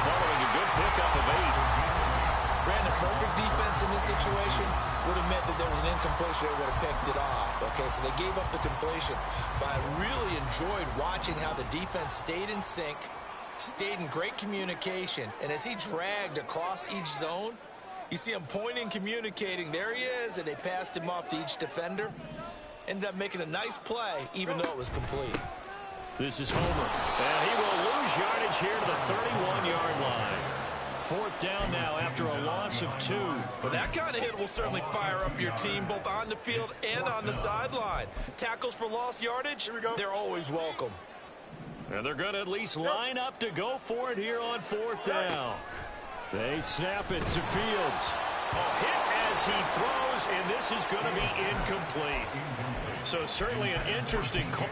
following a good pickup of 8. Brandon, perfect defense in this situation would have meant that there was an incompletion. They would have picked it off. Okay, so they gave up the completion. But I really enjoyed watching how the defense stayed in sync, stayed in great communication. And as he dragged across each zone, you see him pointing, communicating. There he is, and they passed him off to each defender. Ended up making a nice play, even though it was complete. This is Homer, and he will lose yardage here to the 31-yard line. 4th down now after a loss of 2. Well, that kind of hit will certainly fire up your team, both on the field and on the sideline. Tackles for lost yardage, they're always welcome. And they're going to at least line up to go for it here on 4th down. They snap it to Fields. Oh, hit as he throws, and this is going to be incomplete. So certainly an interesting call.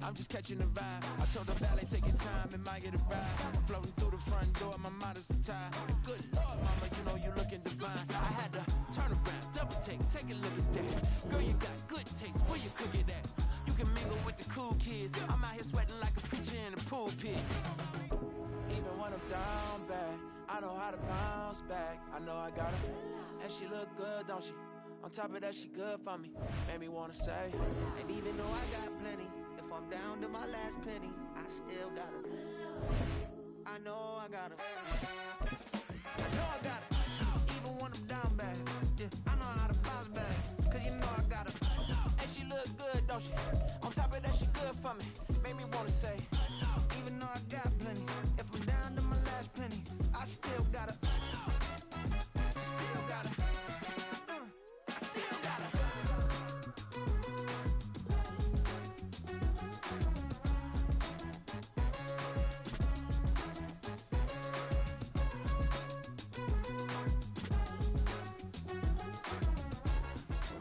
I'm just catching the vibe. I told the valet, take your time, it might get a ride. Floating through the front door, my modest attire. Good Lord, mama, you know you looking divine. I had to turn around, double take a look at that. Girl, you got good taste, where you cook it at? You can mingle with the cool kids. I'm out here sweating like a preacher in a pulpit. Even when I'm down bad, I know how to bounce back. I know I got her, and she look good, don't she? On top of that, she good for me. Made me wanna say, and even though I got plenty, if I'm down to my last penny, I still got her. I know I got her. I know I got her. Even when I'm down bad, yeah, I know how to bounce back. Cause you know I got her. And she look good, don't she? On top of that, she good for me. Made me wanna say, even though I got plenty, if I'm down to my last penny, I still got her. I still got her.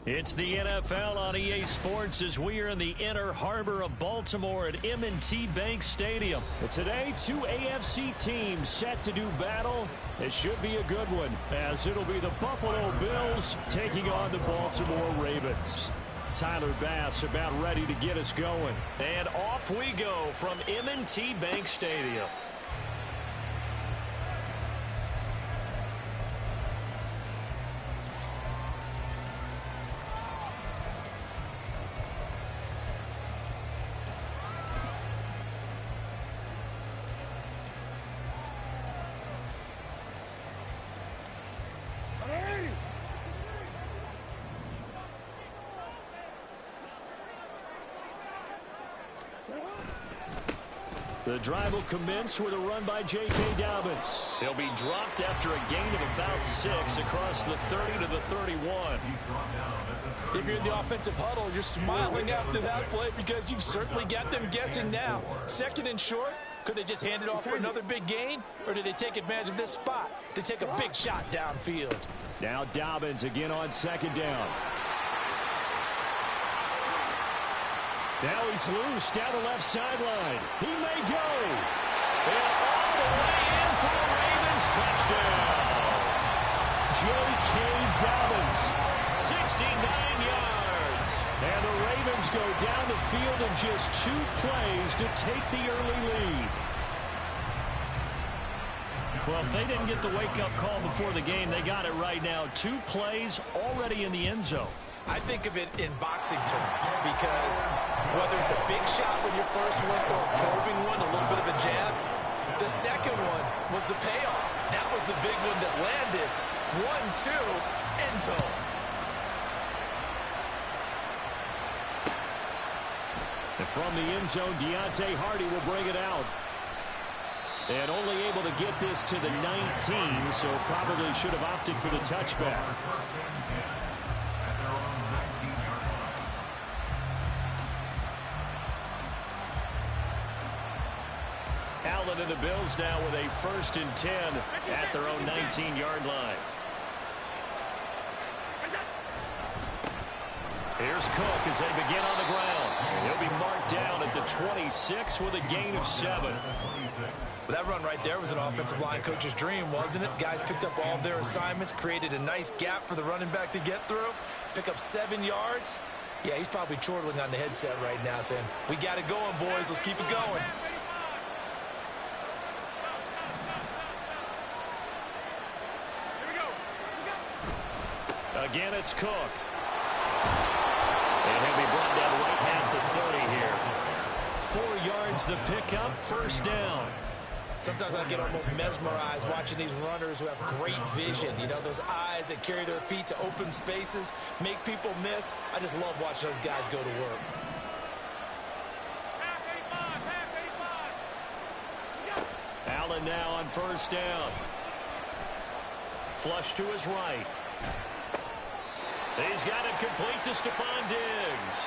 It's the NFL on EA Sports as we are in the inner harbor of Baltimore at M&T Bank Stadium. And today, two AFC teams set to do battle. It should be a good one, as it'll be the Buffalo Bills taking on the Baltimore Ravens. Tyler Bass about ready to get us going. And off we go from M&T Bank Stadium. The drive will commence with a run by J.K. Dobbins. He'll be dropped after a gain of about 6 across the 30 to the 31. If you're in the offensive huddle, you're smiling after that play because you've certainly got them guessing now. Second and short, could they just hand it off for another big gain? Or did they take advantage of this spot to take a big shot downfield? Now Dobbins again on second down. Now he's loose down the left sideline. He may go. And all the way in for the Ravens touchdown. J.K. Dobbins, 69 yards. And the Ravens go down the field in just 2 plays to take the early lead. Well, if they didn't get the wake-up call before the game, they got it right now. 2 plays already in the end zone. I think of it in boxing terms because whether it's a big shot with your first one or a probing one, a little bit of a jab, the second one was the payoff. That was the big one that landed. 1-2, end zone. And from the end zone, Deontay Hardy will bring it out. And only able to get this to the 19, so probably should have opted for the touchback. Allen and the Bills now with a 1st and 10 at their own 19-yard line. Here's Cook as they begin on the ground. He'll be marked down at the 26 with a gain of 7. Well, that run right there was an offensive line coach's dream, wasn't it? Guys picked up all of their assignments, created a nice gap for the running back to get through, pick up 7 yards. Yeah, he's probably chortling on the headset right now saying, we got it going, boys. Let's keep it going. Again, it's Cook. And he'll be brought down right at the 30 here. 4 yards the pickup, 1st down. Sometimes I get almost mesmerized watching these runners who have great vision. You know, those eyes that carry their feet to open spaces, make people miss. I just love watching those guys go to work. Allen now on 1st down. Flush to his right. He's got it complete to Stephon Diggs.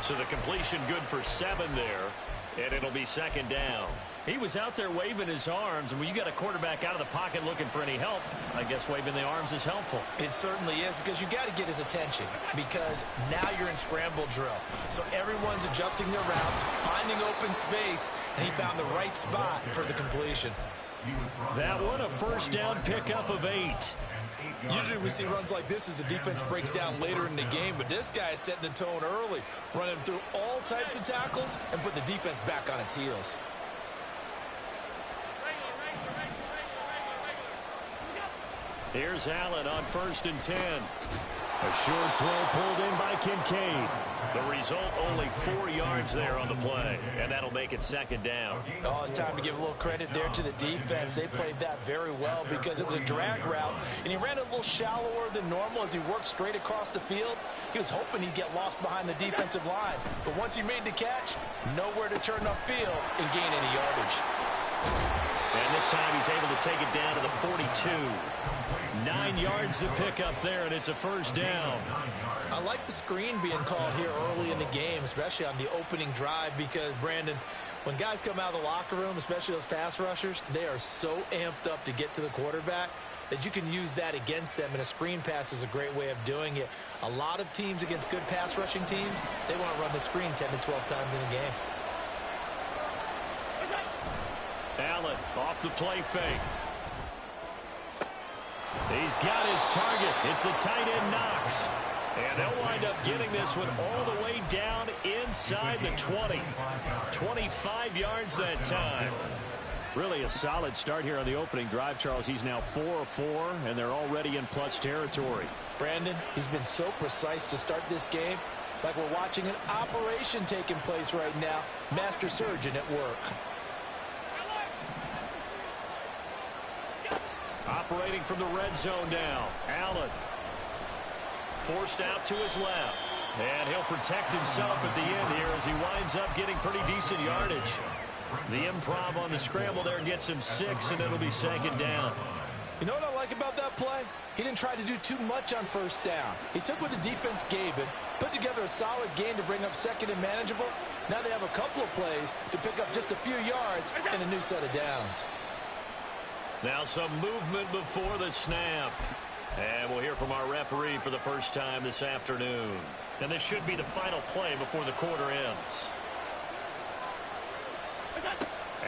So the completion good for 7 there, and it'll be 2nd down. He was out there waving his arms, and when you got a quarterback out of the pocket looking for any help, I guess waving the arms is helpful. It certainly is, because you got to get his attention, because now you're in scramble drill. So everyone's adjusting their routes, finding open space, and he found the right spot for the completion. That one, a 1st down pickup of 8. Usually we see runs like this as the defense breaks down later in the game, but this guy is setting the tone early, running through all types of tackles and put the defense back on its heels. Here's Allen on 1st and 10. A short throw pulled in by Kincaid. The result, only 4 yards there on the play, and that'll make it 2nd down. Oh, it's time to give a little credit there to the defense. They played that very well because it was a drag route, and he ran a little shallower than normal as he worked straight across the field. He was hoping he'd get lost behind the defensive line, but once he made the catch, nowhere to turn upfield and gain any yardage. And this time he's able to take it down to the 42. 9 yards to pick up there, and it's a 1st down. I like the screen being called here early in the game, especially on the opening drive, because, Brandon, when guys come out of the locker room, especially those pass rushers, they are so amped up to get to the quarterback that you can use that against them, and a screen pass is a great way of doing it. A lot of teams against good pass rushing teams, they want to run the screen 10 to 12 times in a game. Allen off the play fake. He's got his target. It's the tight end Knox. And they'll wind up getting this one all the way down inside the 20. 25 yards that time. Really a solid start here on the opening drive, Charles. He's now 4 of 4, and they're already in plus territory. Brandon, he's been so precise to start this game, like we're watching an operation taking place right now. Master surgeon at work. Operating from the red zone now. Allen forced out to his left. And he'll protect himself at the end here as he winds up getting pretty decent yardage. The improv on the scramble there gets him 6, and it'll be 2nd down. You know what I like about that play? He didn't try to do too much on 1st down. He took what the defense gave him, put together a solid gain to bring up 2nd and manageable. Now they have a couple of plays to pick up just a few yards and a new set of downs. Now some movement before the snap. And we'll hear from our referee for the first time this afternoon. And this should be the final play before the quarter ends.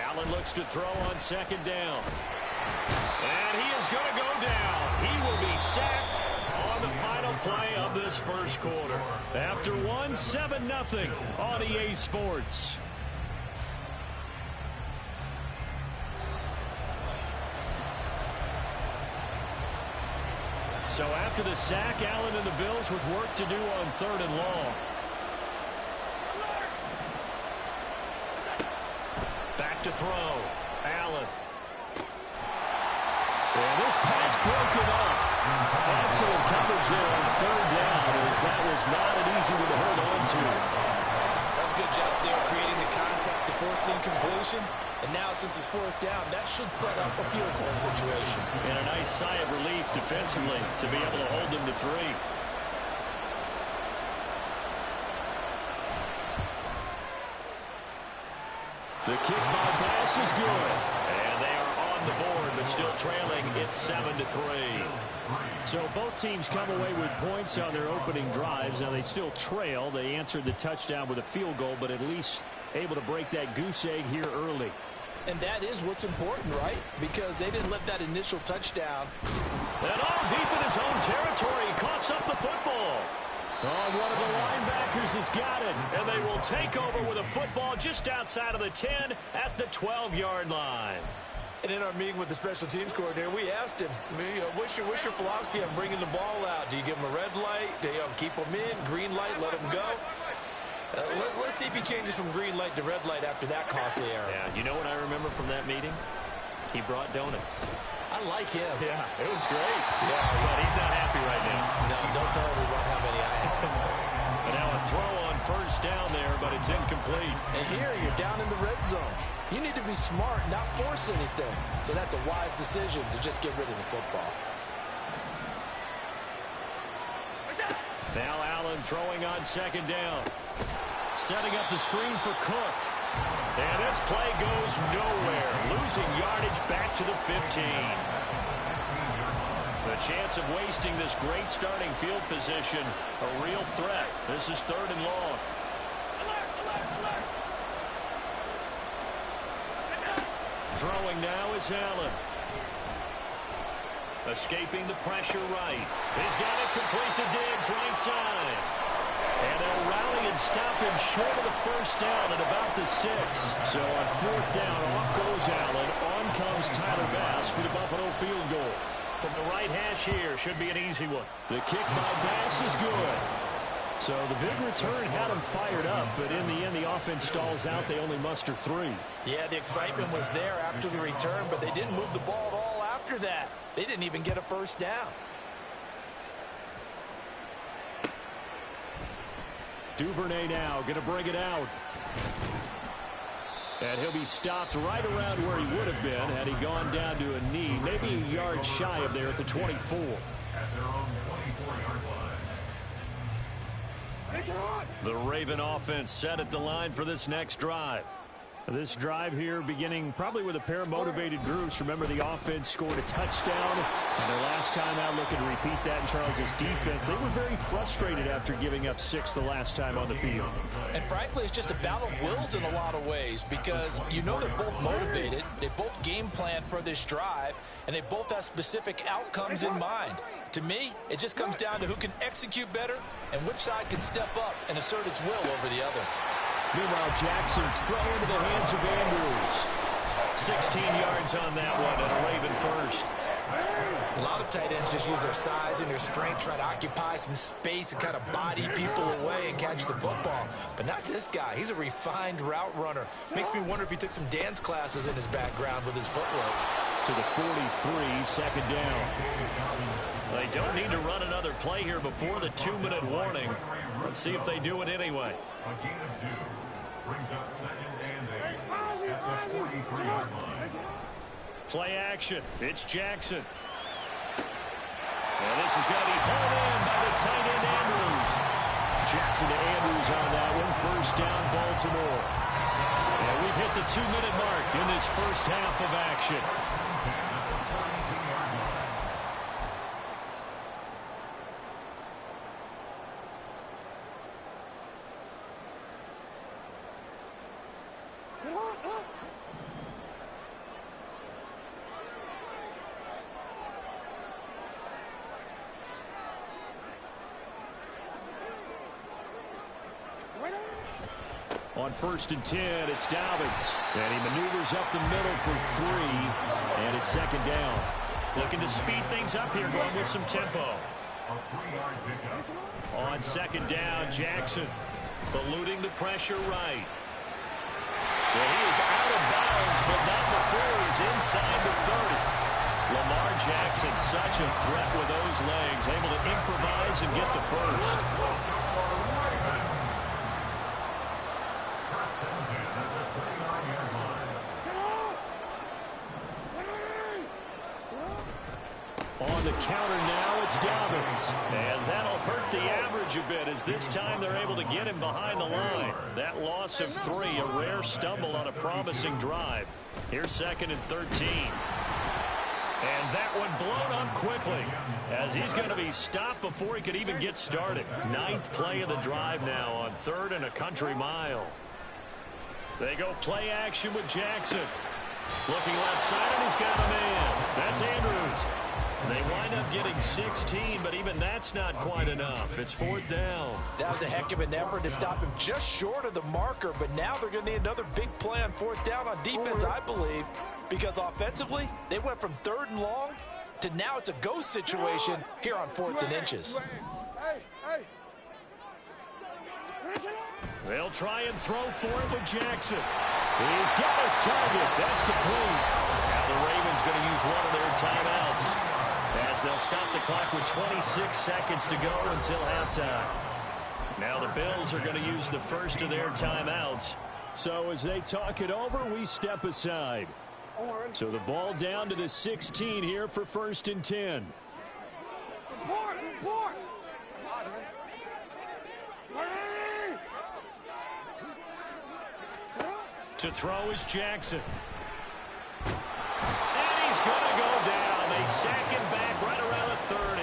Allen looks to throw on 2nd down. And he is going to go down. He will be sacked on the final play of this first quarter. After 7-0 on EA Sports. So after the sack, Allen and the Bills with work to do on 3rd and long. Back to throw. Allen. And this pass broken up. Excellent coverage there on 3rd down, as that was not an easy one to hold on to. That's a good job there, creating the contact to force the incompletion. And now, since it's 4th down, that should set up a field goal situation. And a nice sigh of relief defensively to be able to hold them to 3. The kick by Bass is good. And they are on the board, but still trailing. It's 7-3. So both teams come away with points on their opening drives. Now they still trail. They answered the touchdown with a field goal, but at least able to break that goose egg here early. And that is what's important, right? Because they didn't let that initial touchdown. And all deep in his own territory, he coughs up the football. Oh, one of the linebackers has got it. And they will take over with a football just outside of the 10 at the 12-yard line. And in our meeting with the special teams coordinator, we asked him, what's your philosophy on bringing the ball out? Do you give him a red light? Do you keep him in? Green light, let him go? Let's see if he changes from green light to red light after that costly error. Yeah, you know what I remember from that meeting? He brought donuts. I like him. Yeah, it was great. Yeah, but he's not happy right now. No, don't tell everyone how many I have. But now a throw on 1st down there, but it's incomplete. And here you're down in the red zone. You need to be smart, not force anything. So that's a wise decision to just get rid of the football. Now Allen throwing on 2nd down. Setting up the screen for Cook. And this play goes nowhere. Losing yardage back to the 15. The chance of wasting this great starting field position, a real threat. This is 3rd and long. Throwing now is Allen. Escaping the pressure right. He's got it complete to Diggs, right side. And they'll rally and stop him short of the 1st down at about the 6. So on 4th down, off goes Allen. On comes Tyler Bass for the Buffalo field goal. From the right hash here, should be an easy one. The kick by Bass is good. So the big return had him fired up, but in the end, the offense stalls out. They only muster 3. Yeah, the excitement was there after the return, but they didn't move the ball at all after that. They didn't even get a 1st down. Duvernay now going to bring it out. And he'll be stopped right around where he would have been had he gone down to a knee, maybe a yard shy of there at the 24. At their own 24-yard line. The Raven offense set at the line for this next drive. This drive here beginning probably with a pair of motivated groups. Remember, the offense scored a touchdown. And their last time out, looking to repeat that in Charles's defense. They were very frustrated after giving up 6 the last time on the field. And frankly, it's just a battle of wills in a lot of ways because you know they're both motivated. They both game plan for this drive, and they both have specific outcomes in mind. To me, it just comes down to who can execute better and which side can step up and assert its will over the other. Meanwhile, Jackson's throw into the hands of Andrews. 16 yards on that one, and a Raven first. A lot of tight ends just use their size and their strength, try to occupy some space and kind of body people away and catch the football. But not this guy. He's a refined route runner. Makes me wonder if he took some dance classes in his background with his footwork. To the 43, 2nd down. They don't need to run another play here before the 2-minute warning. Let's see if they do it anyway. A gain of 2 brings up 2nd and 8 at the 43-yard line. Play action. It's Jackson. And this is going to be hauled in by the tight end Andrews. Jackson to Andrews on that one. 1st down, Baltimore. And we've hit the 2-minute mark in this first half of action. On 1st and 10, it's Dobbins. And he maneuvers up the middle for 3. And it's 2nd down. Looking to speed things up here, going with some tempo. On second down, Jackson eluding the pressure right. Well, he is out of bounds, but not before he's inside the 30. Lamar Jackson, such a threat with those legs, able to improvise and get the first. On the counter now, it's Dobbins. And that'll hurt the average a bit as this time they're able to get him behind the line. That loss of 3, a rare stumble on a promising drive. Here's 2nd and 13. And that one blown up quickly as he's going to be stopped before he could even get started. 9th play of the drive now on 3rd and a country mile. They go play action with Jackson. Looking left side, and he's got a man. That's Andrews. They wind up getting 16, but even that's not quite enough. It's 4th down. That was a heck of an effort to stop him just short of the marker, but now they're going to need another big play on 4th down on defense, I believe, because offensively, they went from 3rd and long to now it's a go situation here on 4th and inches. They'll try and throw for it with Jackson. He's got his target. That's complete. Now the Ravens going to use one of their timeouts as they'll stop the clock with 26 seconds to go until halftime. Now the Bills are going to use the first of their timeouts. So as they talk it over, we step aside. So the ball down to the 16 here for 1st and 10. To throw is Jackson. And he's going to go down. They sack him back right around the 30.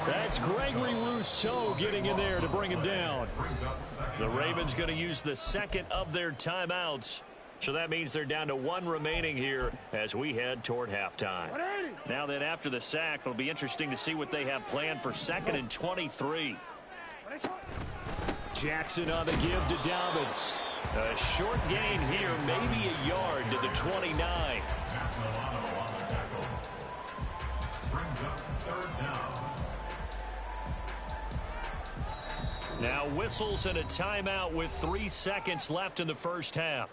That's Gregory Rousseau getting in there to bring him down. The Ravens going to use the 2nd of their timeouts. So that means they're down to 1 remaining here as we head toward halftime. Now then, after the sack, it'll be interesting to see what they have planned for 2nd and 23. Jackson on the give to Dobbins. A short gain here, maybe a yard to the 29. Now whistles and a timeout with 3 seconds left in the first half.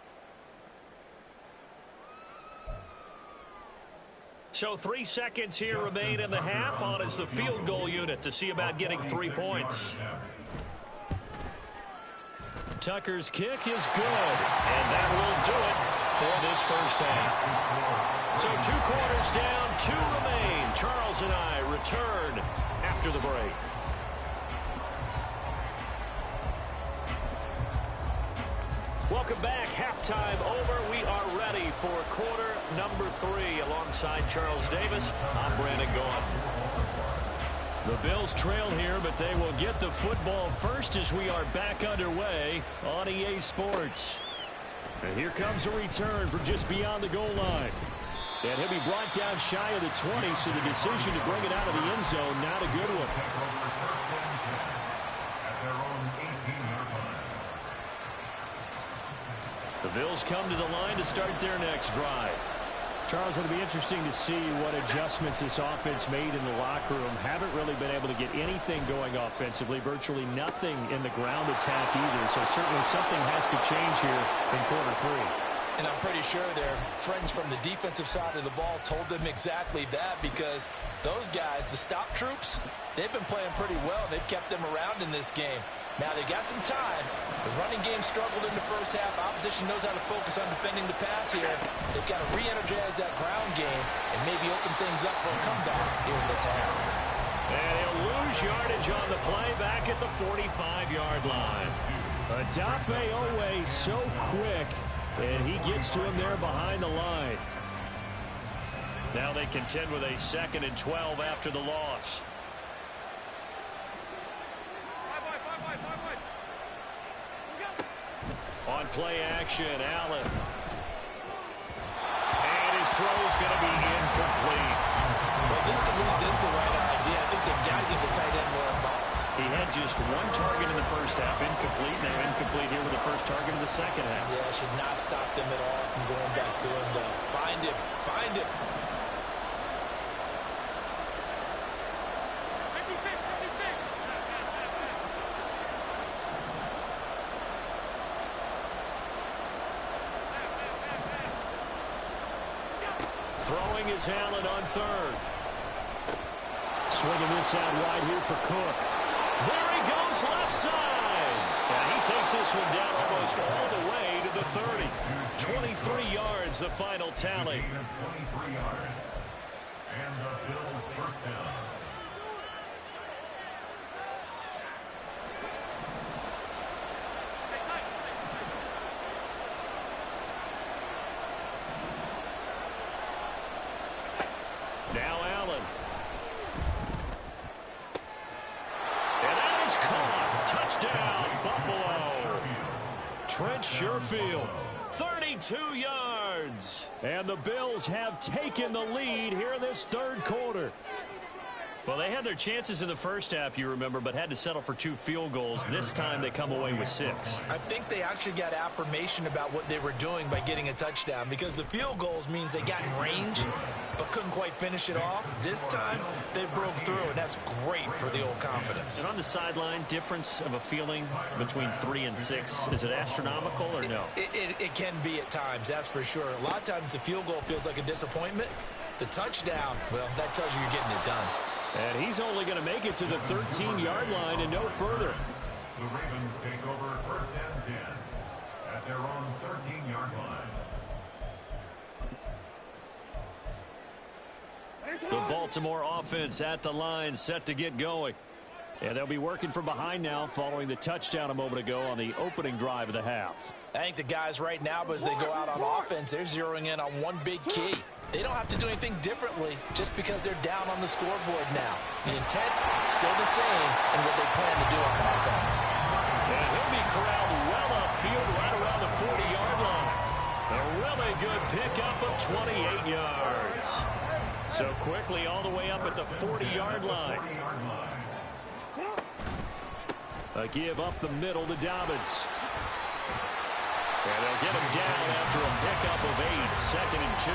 So 3 seconds here remain in the half. On is the field goal unit to see about getting 3 points. Tucker's kick is good, and that will do it for this first half. So 2 quarters down, 2 remain. Charles and I return after the break. Welcome back. Halftime over. We are ready for quarter number 3 alongside Charles Davis. I'm Brandon Gaughan. The Bills trail here, but they will get the football first as we are back underway on EA Sports. And here comes a return from just beyond the goal line. And he'll be brought down shy of the 20, so the decision to bring it out of the end zone, not a good one. The Bills come to the line to start their next drive. Charles, it'll be interesting to see what adjustments this offense made in the locker room. Haven't really been able to get anything going offensively, virtually nothing in the ground attack either. So certainly something has to change here in quarter 3. And I'm pretty sure their friends from the defensive side of the ball told them exactly that, because those guys, the stop troops, they've been playing pretty well. They've kept them around in this game. Now they got some time. The running game struggled in the first half. Opposition knows how to focus on defending the pass here. They've got to re-energize that ground game and maybe open things up for a comeback here in this half. And he'll lose yardage on the play back at the 45-yard line. Adafe Owe so quick, and he gets to him there behind the line. Now they contend with a 2nd and 12 after the loss. On play action, Allen. And his throw's going to be incomplete. Well, this at least is the right idea. I think they've got to get the tight end more involved. He had just 1 target in the first half, incomplete. Now incomplete here with the first target in the second half. Yeah, should not stop them at all from going back to him, though. Find him. Find him. Throwing is Allen on third. Swinging this out wide here for Cook. There he goes, left side. And he takes this one down almost all the way to the 30. 23 yards, the final tally. 23 yards. And the Bills first down. Now Allen. And that is caught. Touchdown, Buffalo. Trent Sherfield, 32 yards. And the Bills have taken the lead here in this third quarter. Well, they had their chances in the first half, you remember, but had to settle for 2 field goals. This time they come away with 6. I think they actually got affirmation about what they were doing by getting a touchdown, because the field goals means they got in range but couldn't quite finish it off. This time they broke through, and that's great for the old confidence. And on the sideline, difference of a feeling between 3 and 6, is it astronomical or no? It can be at times, that's for sure. A lot of times the field goal feels like a disappointment. The touchdown, well, that tells you you're getting it done. And he's only going to make it to the 13-yard line and no further. The Ravens take over first and 10 at their own 13-yard line. The Baltimore offense at the line, set to get going. And they'll be working from behind now following the touchdown a moment ago on the opening drive of the half. I think the guys right now, as they go out on offense, they're zeroing in on one big key. They don't have to do anything differently just because they're down on the scoreboard now. The intent still the same in what they plan to do on offense. And he'll be corralled well upfield right around the 40-yard line. A really good pickup of 28 yards. So quickly all the way up at the 40-yard line. A give up the middle to Dobbins. And they'll get him down after a pickup of 8, second and 2.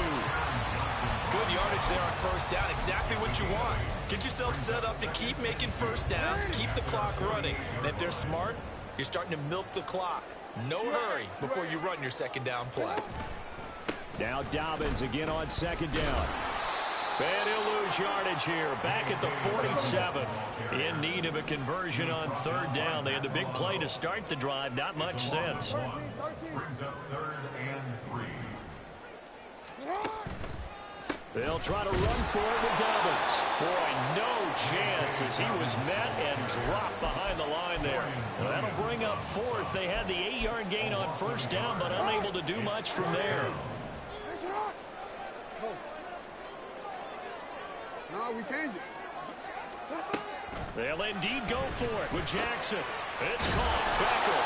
Good yardage there on first down, exactly what you want. Get yourself set up to keep making first downs, keep the clock running. And if they're smart, you're starting to milk the clock. No hurry before you run your second down play. Now Dobbins again on second down. And he'll lose yardage here, back at the 47. In need of a conversion on third down. They had the big play to start the drive, not much sense. Brings up third and 3. They'll try to run for it with Dobbins. Boy, no chance as he was met and dropped behind the line there. Well, that'll bring up fourth. They had the 8-yard gain on first down, but unable to do much from there. No, we changed it. They'll indeed go for it with Jackson. It's caught. Becker.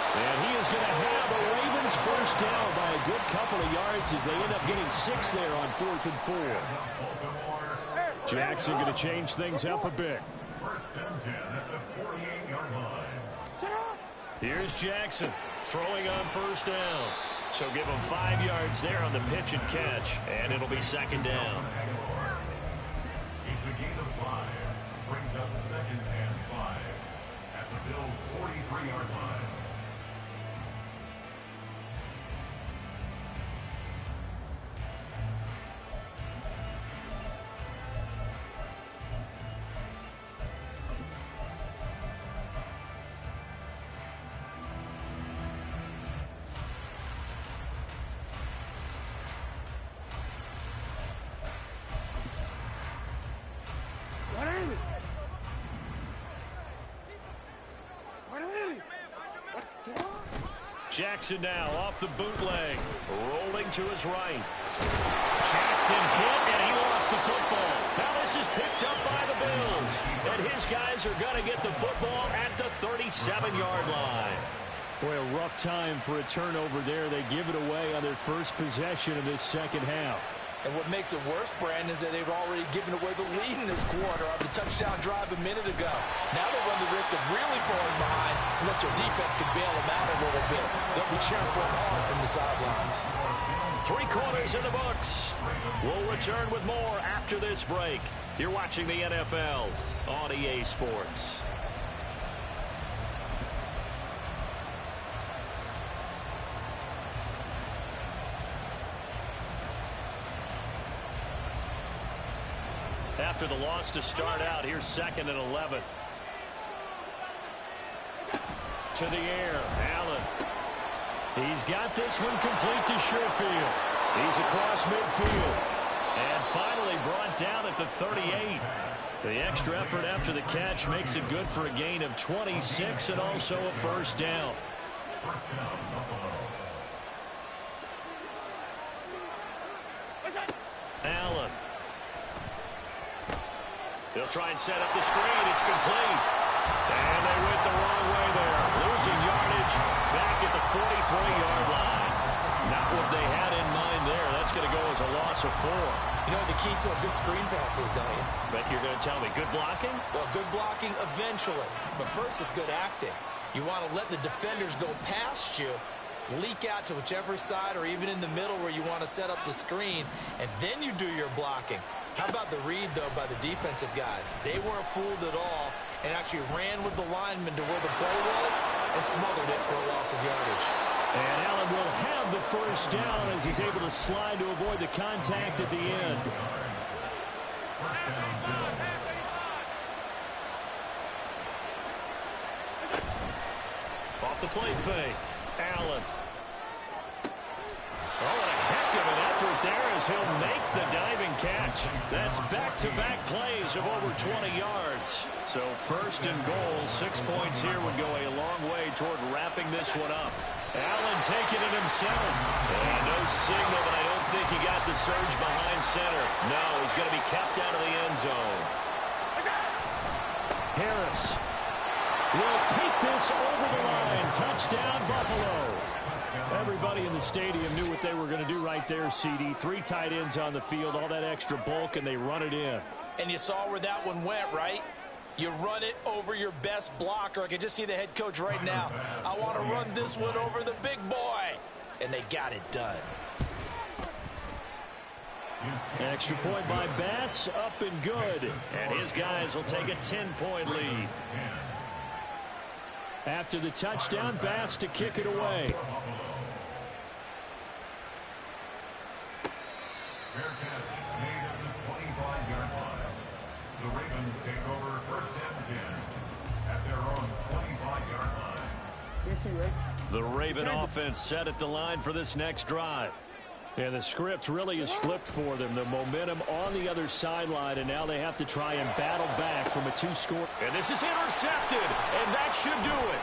And he is going to have the Ravens first down by a good couple of yards as they end up getting 6 there on 4th and 4. Jackson going to change things up a bit. First and 10 at the 48-yard line. Here's Jackson throwing on first down. So give him 5 yards there on the pitch and catch, and it'll be second down. It's a gain of 5. Brings up second and 5 at the Bills' 43-yard line. Jackson now off the bootleg, rolling to his right. Jackson hit, and he lost the football. Now this is picked up by the Bills, and his guys are going to get the football at the 37-yard line. Boy, a rough time for a turnover there. They give it away on their first possession of this second half. And what makes it worse, Brandon, is that they've already given away the lead in this quarter on the touchdown drive a minute ago. Now they run the risk of really falling behind unless their defense can bail them out a little bit. They'll be cheering for them hard from the sidelines. 3 quarters in the books. We'll return with more after this break. You're watching the NFL on EA Sports. after the loss to start out. Here's 2nd and 11. To the air, Allen. He's got this one complete to Sherfield. He's across midfield. And finally brought down at the 38. The extra effort after the catch makes it good for a gain of 26 and also a first down. Allen. He'll try and set up the screen. It's complete. And they went the wrong way there. Losing yardage back at the 43-yard line. Not what they had in mind there. That's going to go as a loss of 4. You know the key to a good screen pass is, don't you? But you're going to tell me good blocking? Well, good blocking eventually. But first is good acting. You want to let the defenders go past you, leak out to whichever side or even in the middle where you want to set up the screen, and then you do your blocking. How about the read, though, by the defensive guys? They weren't fooled at all and actually ran with the lineman to where the play was and smothered it for a loss of yardage. And Allen will have the first down as he's able to slide to avoid the contact at the end. Off the play fake. Allen. Oh, what a heck of an effort there as he'll make the diving catch. That's back-to-back plays of over 20 yards. So 1st and goal, 6 points here would go a long way toward wrapping this one up. Allen taking it himself. And no signal, but I don't think he got the surge behind center. No, he's going to be kept out of the end zone. Harris will take this over the line. Touchdown, Buffalo. Everybody in the stadium knew what they were going to do right there, CD. 3 tight ends on the field, all that extra bulk, and they run it in. And you saw where that one went, right? You run it over your best blocker. I can just see the head coach right now. I want to run this one over the big boy. And they got it done. Extra point by Bass, up and good. And his guys will take a 10-point lead. After the touchdown, Bass to kick it away. Fair catch made at the 25-yard line. The Ravens take over 1st and 10 at their own 25-yard line. The Raven offense set at the line for this next drive. And the script really is flipped for them. The momentum on the other sideline, and now they have to try and battle back from a 2-score. And this is intercepted, and that should do it.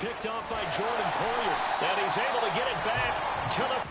Picked off by Jordan Poyer, and he's able to get it back to the...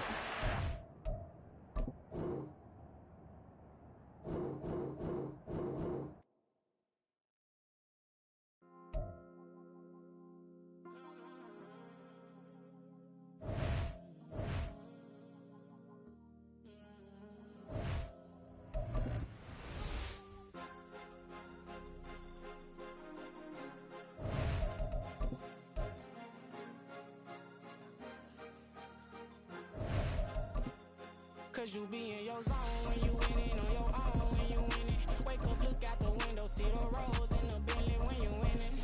Cause you be in your zone when you winning on your own when you winning. Wake up, look out the window, see the rose in the Bentley when you winning.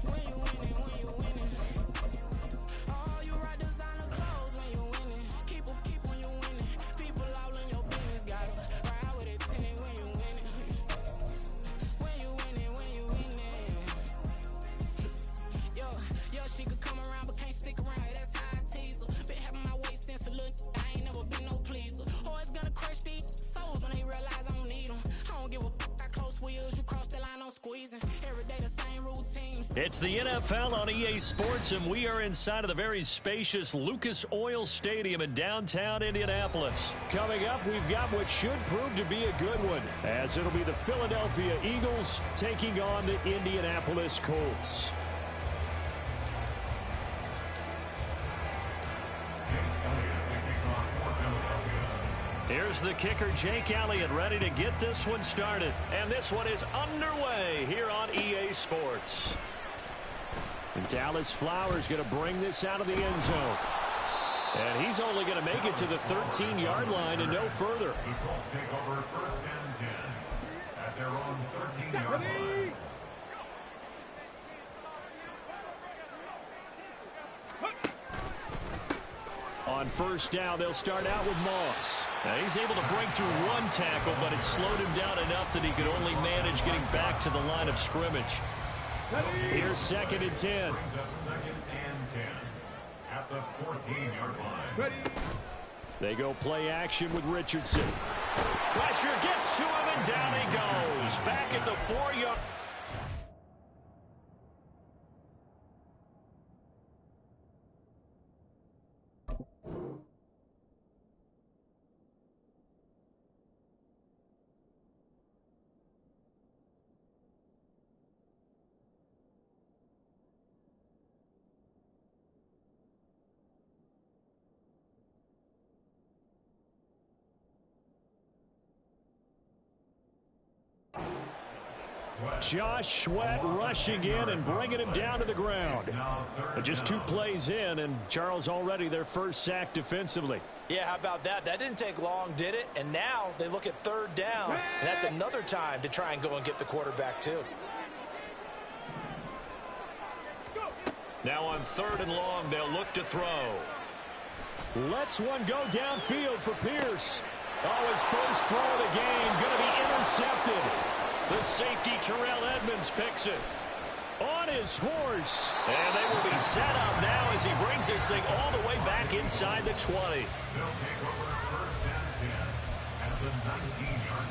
When you winning. Oh, you ride designer clothes when you winning. Keep when you winning. People all in your business, gotta ride with it tinted when you winning. When you winning. Yo, she could come around but can't stick around. That's how I tease her. Been having my waist since a little. I ain't never been no pleaser. Always gonna crush these souls when they realize I don't need them. I don't give a f*** how close we is. You cross the line, I'm squeezing. Every day the same routine. It's the NFL on EA Sports, and we are inside of the very spacious Lucas Oil Stadium in downtown Indianapolis. Coming up, we've got what should prove to be a good one, as it'll be the Philadelphia Eagles taking on the Indianapolis Colts. Here's the kicker, Jake Elliott, ready to get this one started. And this one is underway here on EA Sports. And Dallas Flowers going to bring this out of the end zone. And he's only going to make it to the 13-yard line and no further. The Colts take over 1st and 10 at their own 13-yard line. On first down, they'll start out with Moss. Now, he's able to break through one tackle, but it slowed him down enough that he could only manage getting back to the line of scrimmage. Here's 2nd and 10. Brings up 2nd and 10 at the 14-yard line. They go play action with Richardson. Pressure gets to him, and down he goes. Back at the 4-yard. Josh Sweat rushing in and bringing him down to the ground. Just 2 plays in, and Charles already their first sack defensively. Yeah, how about that? That didn't take long, did it? And now they look at 3rd down, and that's another time to try and go and get the quarterback too. Now on 3rd and long, they'll look to throw. Lets one go downfield for Pierce. Oh, his first throw of the game going to be intercepted. The safety, Terrell Edmonds, picks it. On his horse. And they will be set up now as he brings this thing all the way back inside the 20. They'll take over 1st and 10 at the 19-yard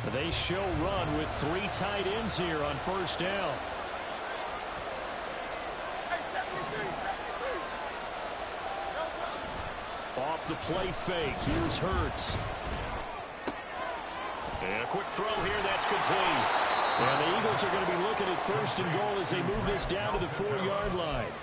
line. They show run with 3 tight ends here on first down. Off the play fake. Here's Hurts. And a quick throw here. That's complete. And the Eagles are going to be looking at 1st and goal as they move this down to the 4-yard line.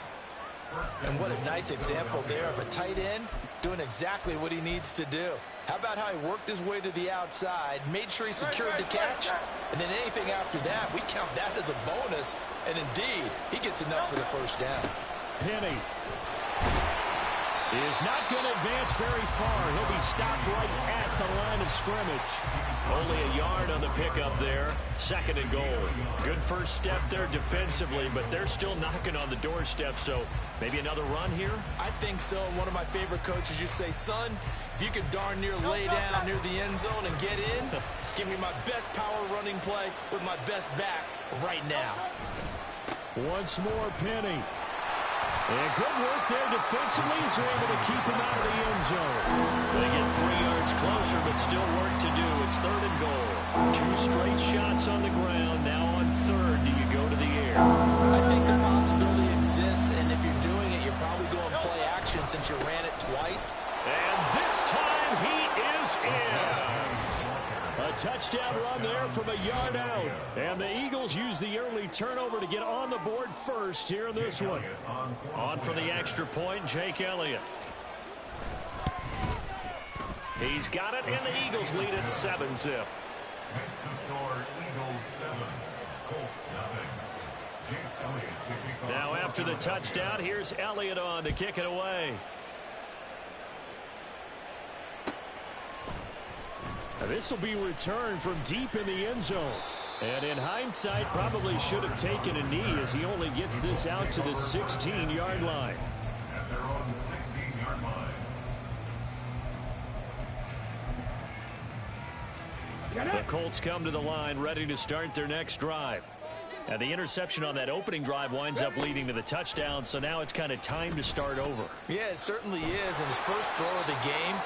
And what a nice example there of a tight end doing exactly what he needs to do. How about how he worked his way to the outside, made sure he secured the catch, and then anything after that, we count that as a bonus. And indeed, he gets enough for the first down. Penny is not going to advance very far. He'll be stopped right at the line of scrimmage. Only a yard on the pickup there. 2nd and goal. Good first step there defensively, but they're still knocking on the doorstep, so maybe another run here? I think so. One of my favorite coaches used to say, son, if you could darn near lay down near the end zone and get in, give me my best power running play with my best back right now. Once more, Penny. And good work there defensively as they're able to keep him out of the end zone. They get 3 yards closer, but still work to do. It's 3rd and goal. 2 straight shots on the ground. Now on 3rd, do you go to the air? I think the possibility exists, and if you're doing it, you're probably going play action since you ran it twice. And this time he is in. A touchdown run there from a yard out. And the Eagles use the early turnover to get on the board first here in this one. On for the extra point, Jake Elliott. He's got it, and the Eagles lead at 7-zip. Makes the score Eagles 7, Colts nothing. Jake Elliott to kick off. Now after the touchdown, here's Elliott on to kick it away. This will be returned from deep in the end zone. And in hindsight, probably should have taken a knee as he only gets this out to the 16-yard line. At their own 16-yard line. The Colts come to the line ready to start their next drive. And the interception on that opening drive winds up leading to the touchdown, so now it's kind of time to start over. Yeah, it certainly is in his first throw of the game.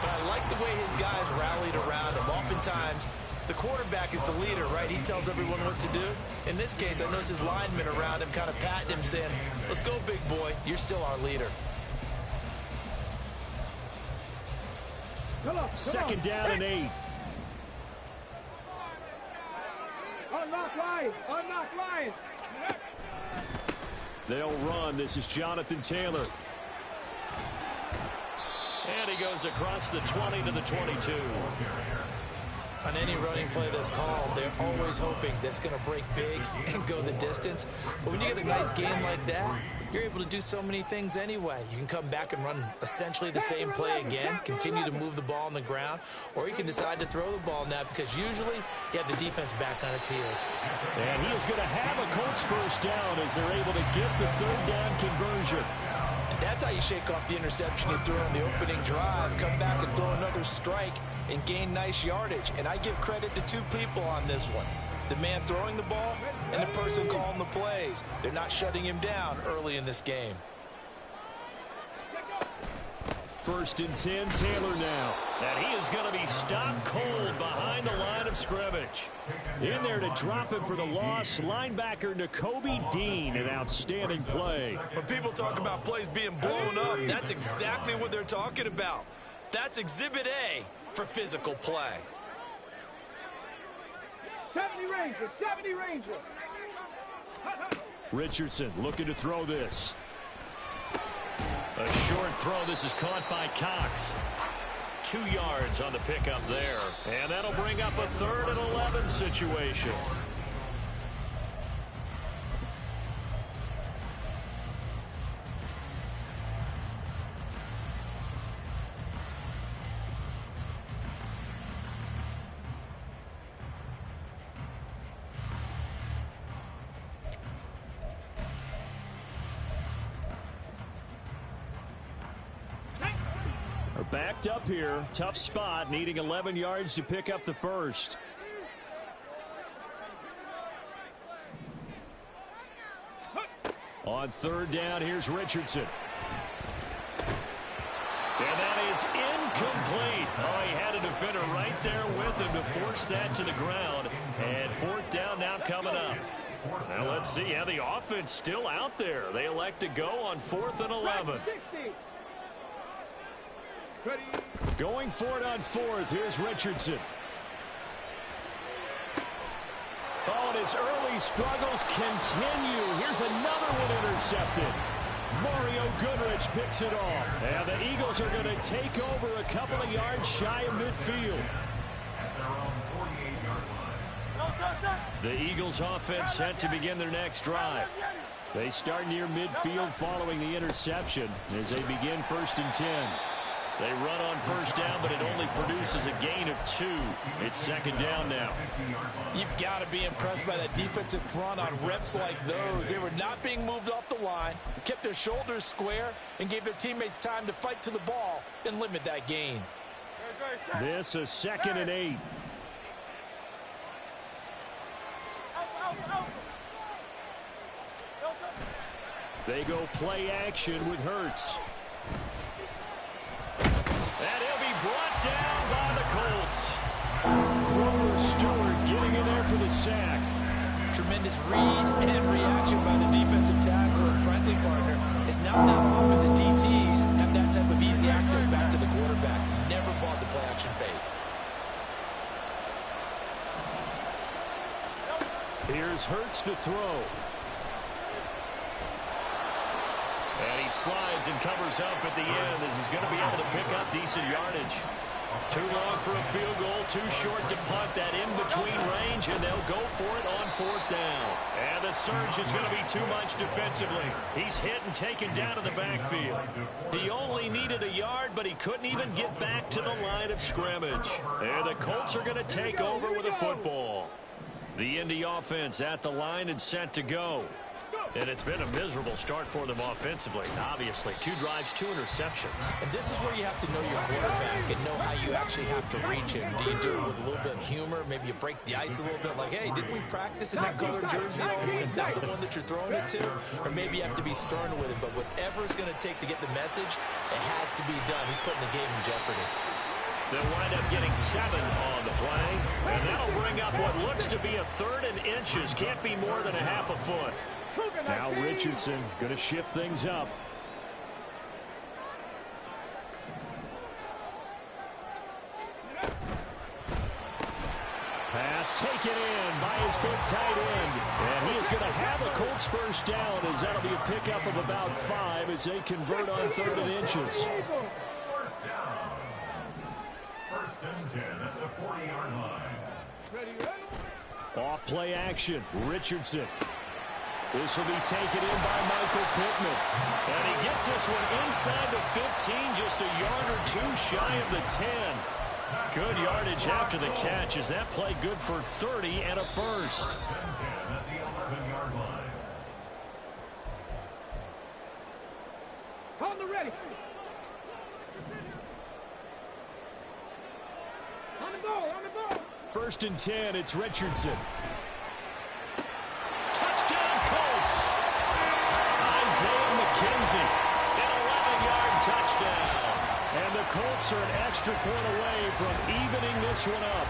But I like the way his guys rallied around him. Oftentimes, the quarterback is the leader, right? He tells everyone what to do. In this case, I noticed his linemen around him kind of patting him, saying, let's go, big boy. You're still our leader. 2nd down and 8. Unlock line! Unlock line! They'll run. This is Jonathan Taylor. And he goes across the 20 to the 22. On any running play that's called, they're always hoping that it's going to break big and go the distance. But when you get a nice game like that, you're able to do so many things anyway. You can come back and run essentially the same play again, continue to move the ball on the ground, or you can decide to throw the ball now because usually you have the defense back on its heels. And he is going to have a Colts first down as they're able to get the third down conversion. And that's how you shake off the interception you threw on the opening drive, come back and throw another strike and gain nice yardage. And I give credit to two people on this one. The man throwing the ball and the person calling the plays. They're not shutting him down early in this game. 1st and 10, Taylor now. And he is going to be stopped cold behind the line of scrimmage. In there to drop him for the loss, linebacker Nakobe Dean, an outstanding play. When people talk about plays being blown up, that's exactly what they're talking about. That's Exhibit A for physical play. 70 Ranger, 70 Ranger. Richardson looking to throw this. A short throw. This is caught by Cox. 2 yards on the pickup there. And that'll bring up a 3rd and 11 situation. Backed up here. Tough spot. Needing 11 yards to pick up the first. On 3rd down, here's Richardson. And that is incomplete. Oh, he had a defender right there with him to force that to the ground. And 4th down now coming up. Now let's see how the offense still out there. They elect to go on 4th and 11. Going for it on 4th. Here's Richardson. Oh, and his early struggles continue. Here's another one intercepted. Mario Goodrich picks it off. And the Eagles are going to take over a couple of yards shy of midfield. The Eagles offense set to begin their next drive. They start near midfield following the interception as they begin 1st and 10. They run on 1st down, but it only produces a gain of 2. It's 2nd down now. You've got to be impressed by that defensive front on reps like those. They were not being moved off the line, kept their shoulders square, and gave their teammates time to fight to the ball and limit that gain. This is 2nd and 8. They go play action with Hurts. And he'll be brought down by the Colts. Grover Stewart getting in there for the sack. Tremendous read and reaction by the defensive tackle. And frankly, partner, it's not that often the DTs have that type of easy access back to the quarterback. Never bought the play action fade. Here's Hurts to throw. And he slides and covers up at the end as he's going to be able to pick up decent yardage. Too long for a field goal, too short to punt. That in-between range, and they'll go for it on 4th down. And the surge is going to be too much defensively. He's hit and taken down in the backfield. He only needed a yard, but he couldn't even get back to the line of scrimmage. And the Colts are going to take over with a football. The Indy offense at the line and set to go. And it's been a miserable start for them offensively. Obviously, 2 drives, 2 interceptions. And this is where you have to know your quarterback and know how you actually have to reach him. Do you do it with a little bit of humor? Maybe you break the ice a little bit like, hey, didn't we practice in that colored jersey all week? Not the one that you're throwing it to? Or maybe you have to be stern with him. But whatever it's going to take to get the message, it has to be done. He's putting the game in jeopardy. They'll wind up getting 7 on the play. And that'll bring up what looks to be a 3rd and inches. Can't be more than a half a foot. Now Richardson going to shift things up. Pass taken in by his big tight end. And he is going to have a Colts first down as that'll be a pickup of about 5 as they convert on 3rd and inches. 1st down. 1st and 10 at the 40-yard line. Off play action. Richardson. This will be taken in by Michael Pittman. And he gets this one inside the 15, just a yard or two shy of the 10. Good yardage after the catch. Is that play good for 30 and a first? At the 11-yard line. On the ready. On the ball. First and 10, it's Richardson. Touchdown, Colts. Isaiah McKenzie, an 11-yard touchdown. And the Colts are an extra point away from evening this one up.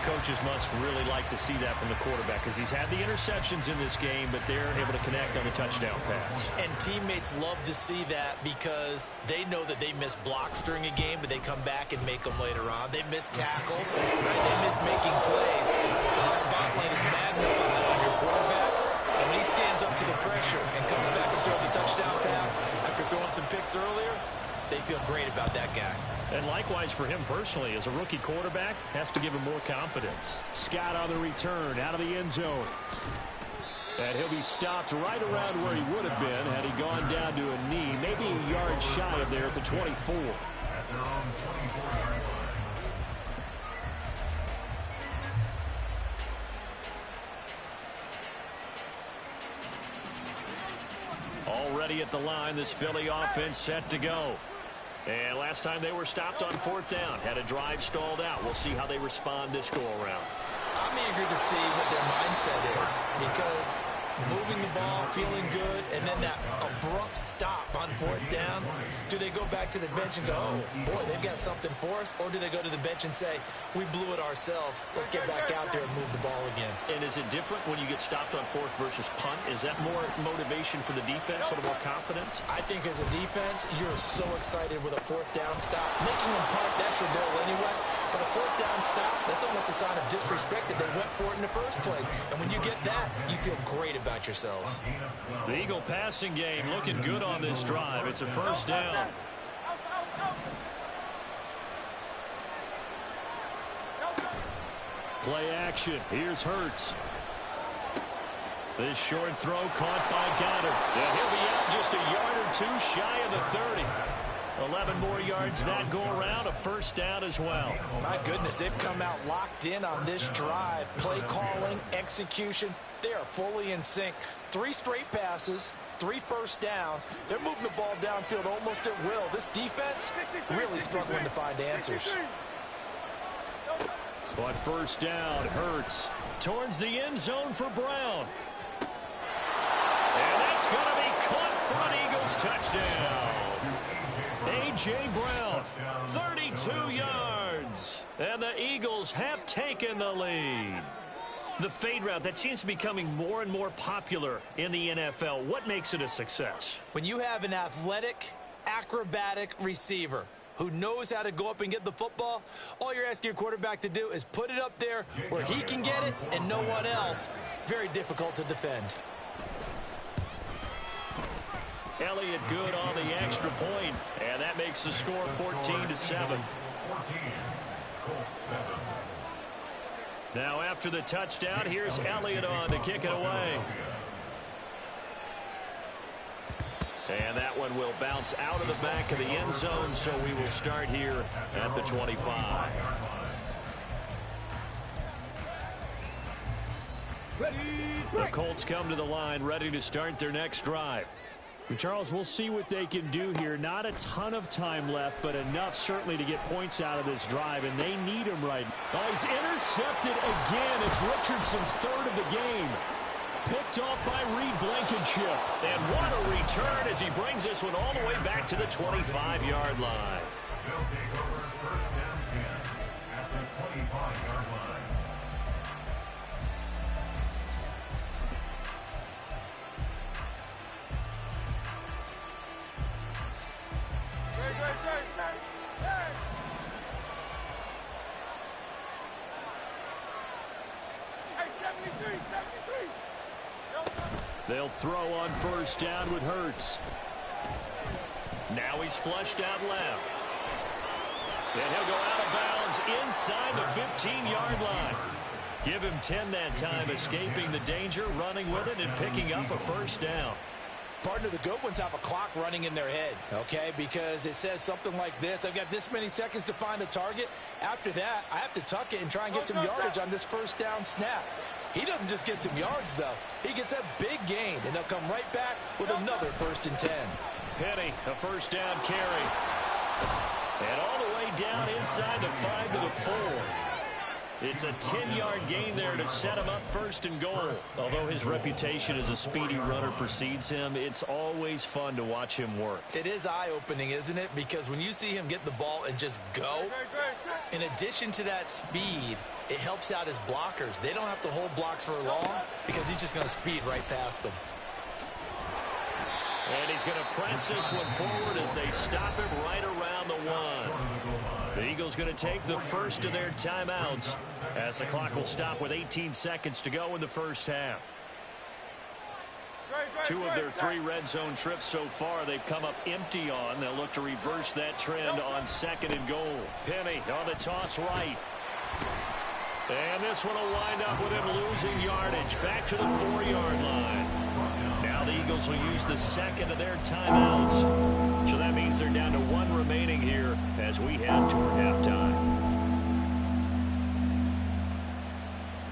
Coaches must really like to see that from the quarterback because he's had the interceptions in this game, but they're able to connect on the touchdown pass. And teammates love to see that because they know that they miss blocks during a game, but they come back and make them later on. They miss tackles, right? They miss making plays. But the spotlight is magnified on your quarterback. And when he stands up to the pressure and comes back and throws a touchdown pass after throwing some picks earlier, they feel great about that guy. And likewise for him personally, as a rookie quarterback, has to give him more confidence. Scott on the return out of the end zone. And he'll be stopped right around where he would have been had he gone down to a knee, maybe a yard shy of there at the 24. At their own 24-yard line. Already at the line, this Philly offense set to go. And last time they were stopped on fourth down, had a drive stalled out. We'll see how they respond this go-around. I'm eager to see what their mindset is because moving the ball, feeling good, and then that abrupt stop on fourth down, do they go back to the bench and go, oh, boy, they've got something for us? Or do they go to the bench and say, we blew it ourselves, let's get back out there and move the ball again? And is it different when you get stopped on fourth versus punt? Is that more motivation for the defense, a little more confidence? I think as a defense, you're so excited with a fourth down stop. Making them punt, that's your goal anyway. But a fourth down stop, that's almost a sign of disrespect that they went for it in the first place. And when you get that, you feel great about yourselves. The Eagle passing game looking good on this drive. It's a first down. Play action. Here's Hurts. This short throw caught by Goddard. And he'll be out just a yard or two shy of the 30. 11 more yards that go around, a first down as well. My goodness, they've come out locked in on this drive. Play calling, execution, they are fully in sync. 3 straight passes, 3 first downs. They're moving the ball downfield almost at will. This defense really struggling to find answers. On first down, Hurts towards the end zone for Brown. And that's going to be caught for an Eagles touchdown. A.J. Brown, 32 yards. And the Eagles have taken the lead. The fade route, that seems to be becoming more and more popular in the NFL. What makes it a success? When you have an athletic, acrobatic receiver who knows how to go up and get the football, all you're asking your quarterback to do is put it up there where he can get it and no one else. Very difficult to defend. Elliott good on the extra point, and that makes the score 14-7. Now after the touchdown, here's Elliott on to kick it away. And that one will bounce out of the back of the end zone, so we will start here at the 25. The Colts come to the line, ready to start their next drive. Charles, we'll see what they can do here. Not a ton of time left, but enough certainly to get points out of this drive, and they need him right now. Oh, he's intercepted again. It's Richardson's 3rd of the game. Picked off by Reed Blankenship. And what a return as he brings this one all the way back to the 25-yard line. They'll take over first down 10 at the 25-yard line. They'll throw on first down with Hurts. Now he's flushed out left. And he'll go out of bounds inside the 15-yard line. Give him 10 that time, escaping the danger, running with it, and picking up a first down. Partner, the good ones have a clock running in their head, okay? Because it says something like this. I've got this many seconds to find a target. After that, I have to tuck it and try and get some yardage on this first down snap. He doesn't just get some yards, though. He gets a big gain, and they'll come right back with another 1st and 10. Penny, a first down carry. And all the way down inside the 5 to the 4. It's a 10-yard gain there to set him up 1st and goal. Although his reputation as a speedy runner precedes him, it's always fun to watch him work. It is eye-opening, isn't it? Because when you see him get the ball and just go, in addition to that speed, it helps out his blockers. They don't have to hold blocks for long because he's just going to speed right past them. And he's going to press this one forward as they stop him right around the 1. The Eagles going to take the first of their timeouts as the clock will stop with 18 seconds to go in the first half. 2 of their 3 red zone trips so far they've come up empty on. They'll look to reverse that trend on 2nd and goal. Penny on the toss right. And this one will wind up with him losing yardage back to the 4-yard line. Now the Eagles will use the 2nd of their timeouts. So that means they're down to 1 remaining here as we head toward halftime.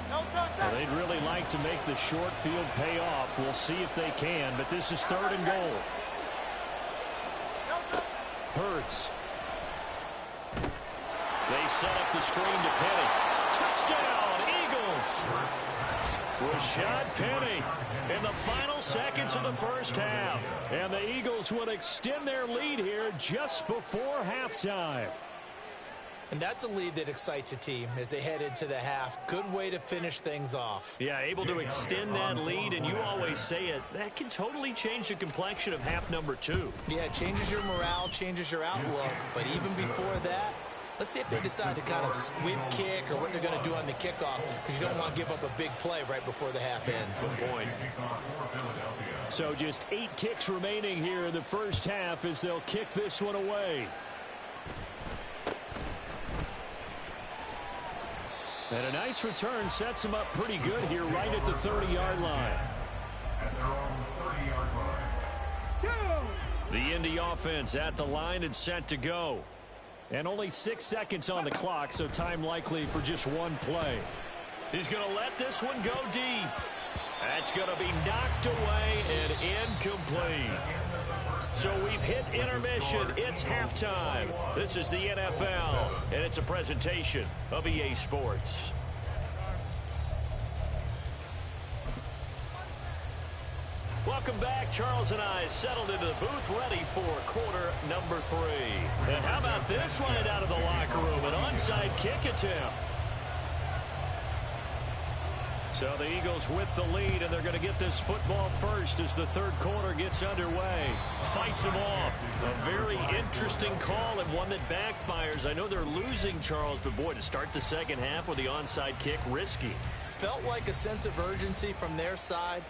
Well, they'd really like to make the short field pay off. We'll see if they can, but this is 3rd and goal. Hurts. They set up the screen to Penny. Touchdown, Eagles! Rashad Penny in the final seconds of the first half. And the Eagles would extend their lead here just before halftime. And that's a lead that excites a team as they head into the half. Good way to finish things off. Yeah, able to extend that lead, and you always say it, that can totally change the complexion of half number 2. Yeah, it changes your morale, changes your outlook. But even before that, let's see if they decide to kind of squib kick or what they're going to do on the kickoff, because you don't want to give up a big play right before the half ends. Good point. So just 8 ticks remaining here in the first half as they'll kick this one away. And a nice return sets them up pretty good here right at the 30-yard line. At their own 30-yard line. The Indy offense at the line and set to go. And only 6 seconds on the clock, so time likely for just 1 play. He's going to let this one go deep. That's going to be knocked away and incomplete. So we've hit intermission. It's halftime. This is the NFL, and it's a presentation of EA Sports. Welcome back. Charles and I settled into the booth, ready for quarter number 3. And how about this right out of the locker room? An onside kick attempt. So the Eagles with the lead, and they're going to get this football first as the 3rd quarter gets underway. Fights them off. A very interesting call and one that backfires. I know they're losing, Charles, but boy, to start the second half with the onside kick, risky. Felt like a sense of urgency from their side,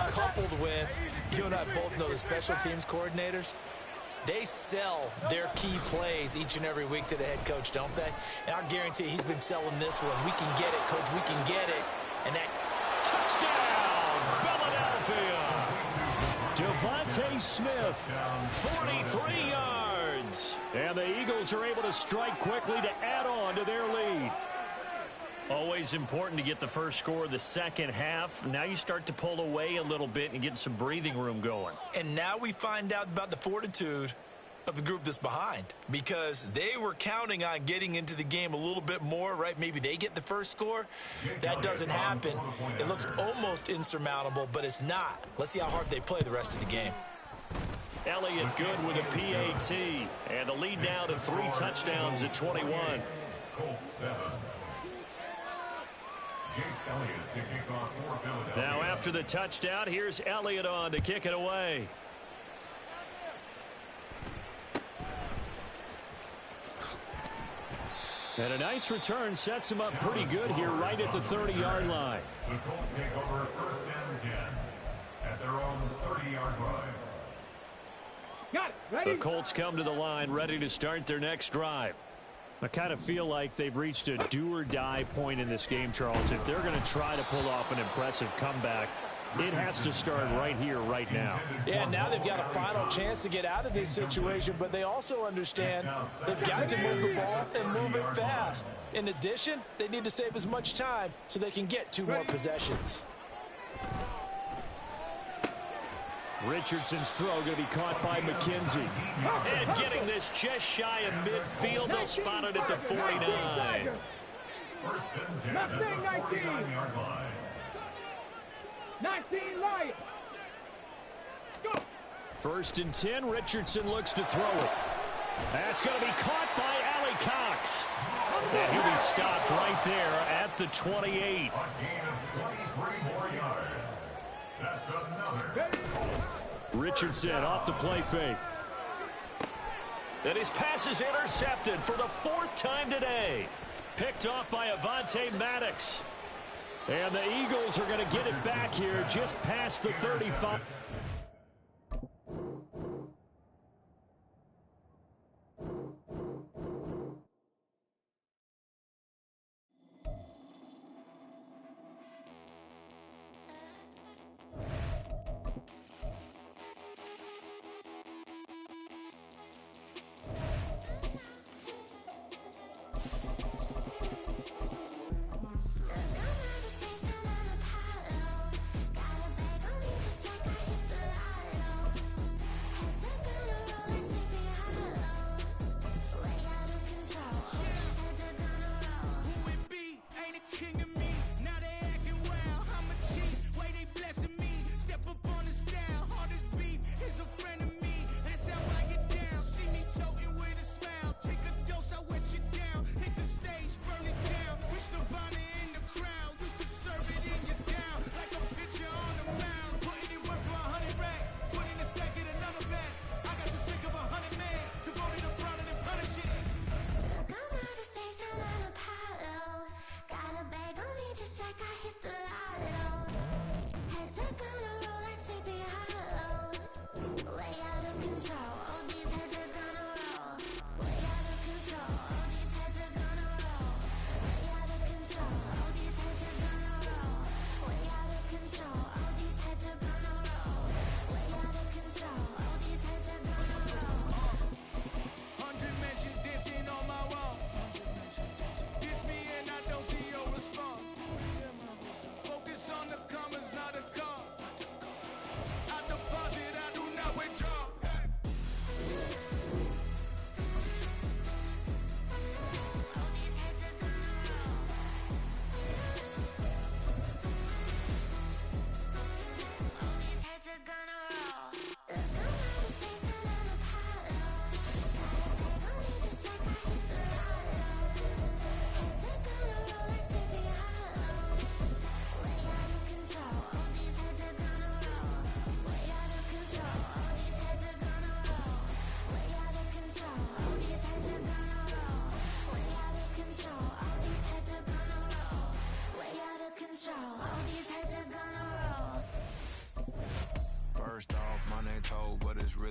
coupled with, you and I both know the special teams coordinators. They sell their key plays each and every week to the head coach, don't they? And I guarantee he's been selling this one. We can get it, coach, we can get it. And that touchdown, Philadelphia. Devontae Smith, 43 yards. And the Eagles are able to strike quickly to add on to their lead. Always important to get the first score of the second half. Now you start to pull away a little bit and get some breathing room going. And now we find out about the fortitude of the group that's behind, because they were counting on getting into the game a little bit more, right? Maybe they get the first score. That doesn't happen. It looks almost insurmountable, but it's not. Let's see how hard they play the rest of the game. Elliott good with a PAT, and the lead now to 3 touchdowns at 21. Now after the touchdown, here's Elliott on to kick it away. And a nice return sets him up pretty good here right at the 30-yard line. The Colts take over 1st and 10 at their own 30-yard line. Got it. Ready? The Colts come to the line ready to start their next drive. I kind of feel like they've reached a do-or-die point in this game, Charles. If they're going to try to pull off an impressive comeback, it has to start right here, right now. Yeah, now they've got a final chance to get out of this situation, but they also understand they've got to move the ball and move it fast. In addition, they need to save as much time so they can get 2 more possessions. Richardson's throw going to be caught by McKenzie. And getting this just shy of midfield, they'll spot it at the 49. First and 10 at the 49-yard line. 19 Lions. Go. First and 10, Richardson looks to throw it. That's going to be caught by Allie Cox. And he'll be stopped right there at the 28. A gain of 23 more yards. That's another. Richardson off the play fake. And his pass is intercepted for the 4th time today. Picked off by Avonte Maddox. And the Eagles are going to get it back here just past the 35.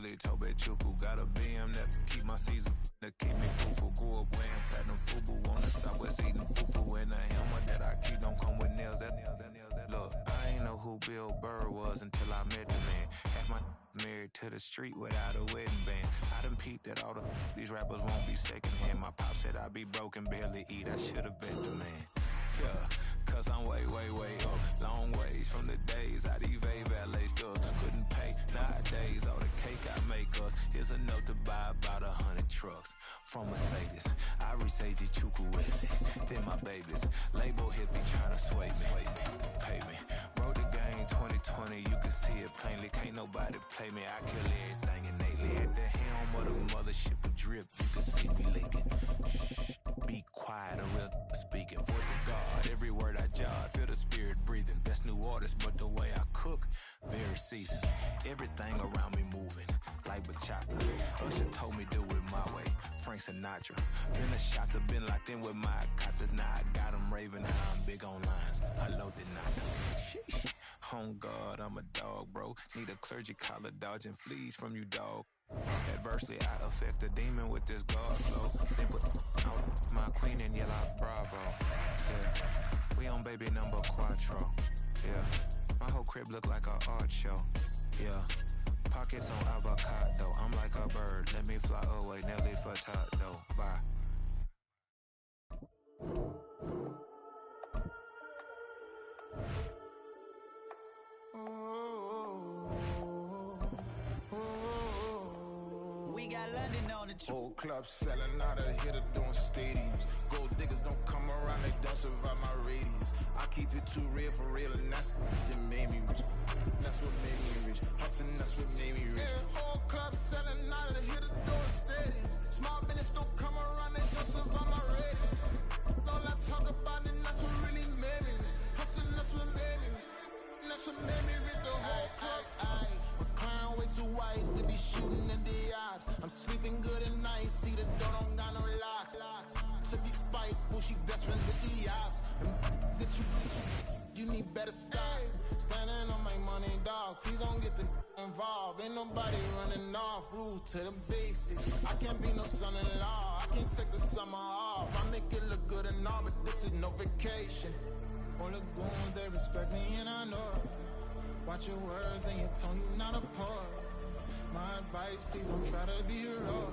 really Tobe Chuku. Got a BM that keep my season, that keep me fruitful. Grew up wearing platinum FUBU on the southwest eating fufu. And the hammer that I keep don't come with nails. That look, I ain't know who Bill Burr was until I met the man. Half my married to the street without a wedding band. I done peeped that all these rappers won't be secondhand. My pop said I'd be broke and barely eat. I should've bet the man. Yeah, cause I'm way up. Long ways from the days I evade valet stores. Couldn't pay nowadays. All the cake I make us is enough to buy about 100 trucks. From Mercedes, I resage Chuku with it. Then my babies, label hippies trying to sway me. Pay me. Wrote the game 2020, you can see it plainly. Can't nobody play me. I kill everything innately. At the helm of the mothership of drip, you can see me leaking. Shh, be quiet, a real speaking. Voice of God, every word I jot. Feel the spirit breathing. Best new artist, but the way I cook, very seasoned. Everything around me moving, like bachata. Usher told me do it my way. Frank Sinatra. Been a shotter, been locked in with my cotters. Now I got them raving how I'm big on lines. Hello, did not. Sheesh. On God, I'm a dog, bro. flow. Need a clergy collar dodging fleas from you, dog. Adversely, I affect a demon with this guard flow. Then put out my queen in yellow bravo. Yeah, we on baby number quattro. Yeah, my whole crib look like a art show. Yeah, pockets on avocado. I'm like a bird. Let me fly away, Nelly Furtado. Bye. We got London on the Whole club selling out of hitter doing stadiums. Gold diggers don't come around, they don't survive my radius. I keep it too real for real, and that's that made me rich. That's what made me rich. Hustling, that's what made me rich. Yeah, whole club selling out of hitter doing stadiums. Small business don't come around, they don't survive my radius. All I talk about it, that's what really made me rich. Hustling, that's what made me rich. That's what made me rich. The whole club. McLaren way too white to be shooting in the odds. I'm sleeping good at night, see the door don't got no locks. To be spiteful, she best friends with the ops. That you need better stocks. Standing on my money, dog. Please don't get the involved. Ain't nobody running off. Rules to the basics. I can't be no son-in-law. I can't take the summer off. I make it look good and all, but this is no vacation. All the goons, they respect me and I know it. Watch your words and your tone, you not a poet. My advice, please don't try to be heroic.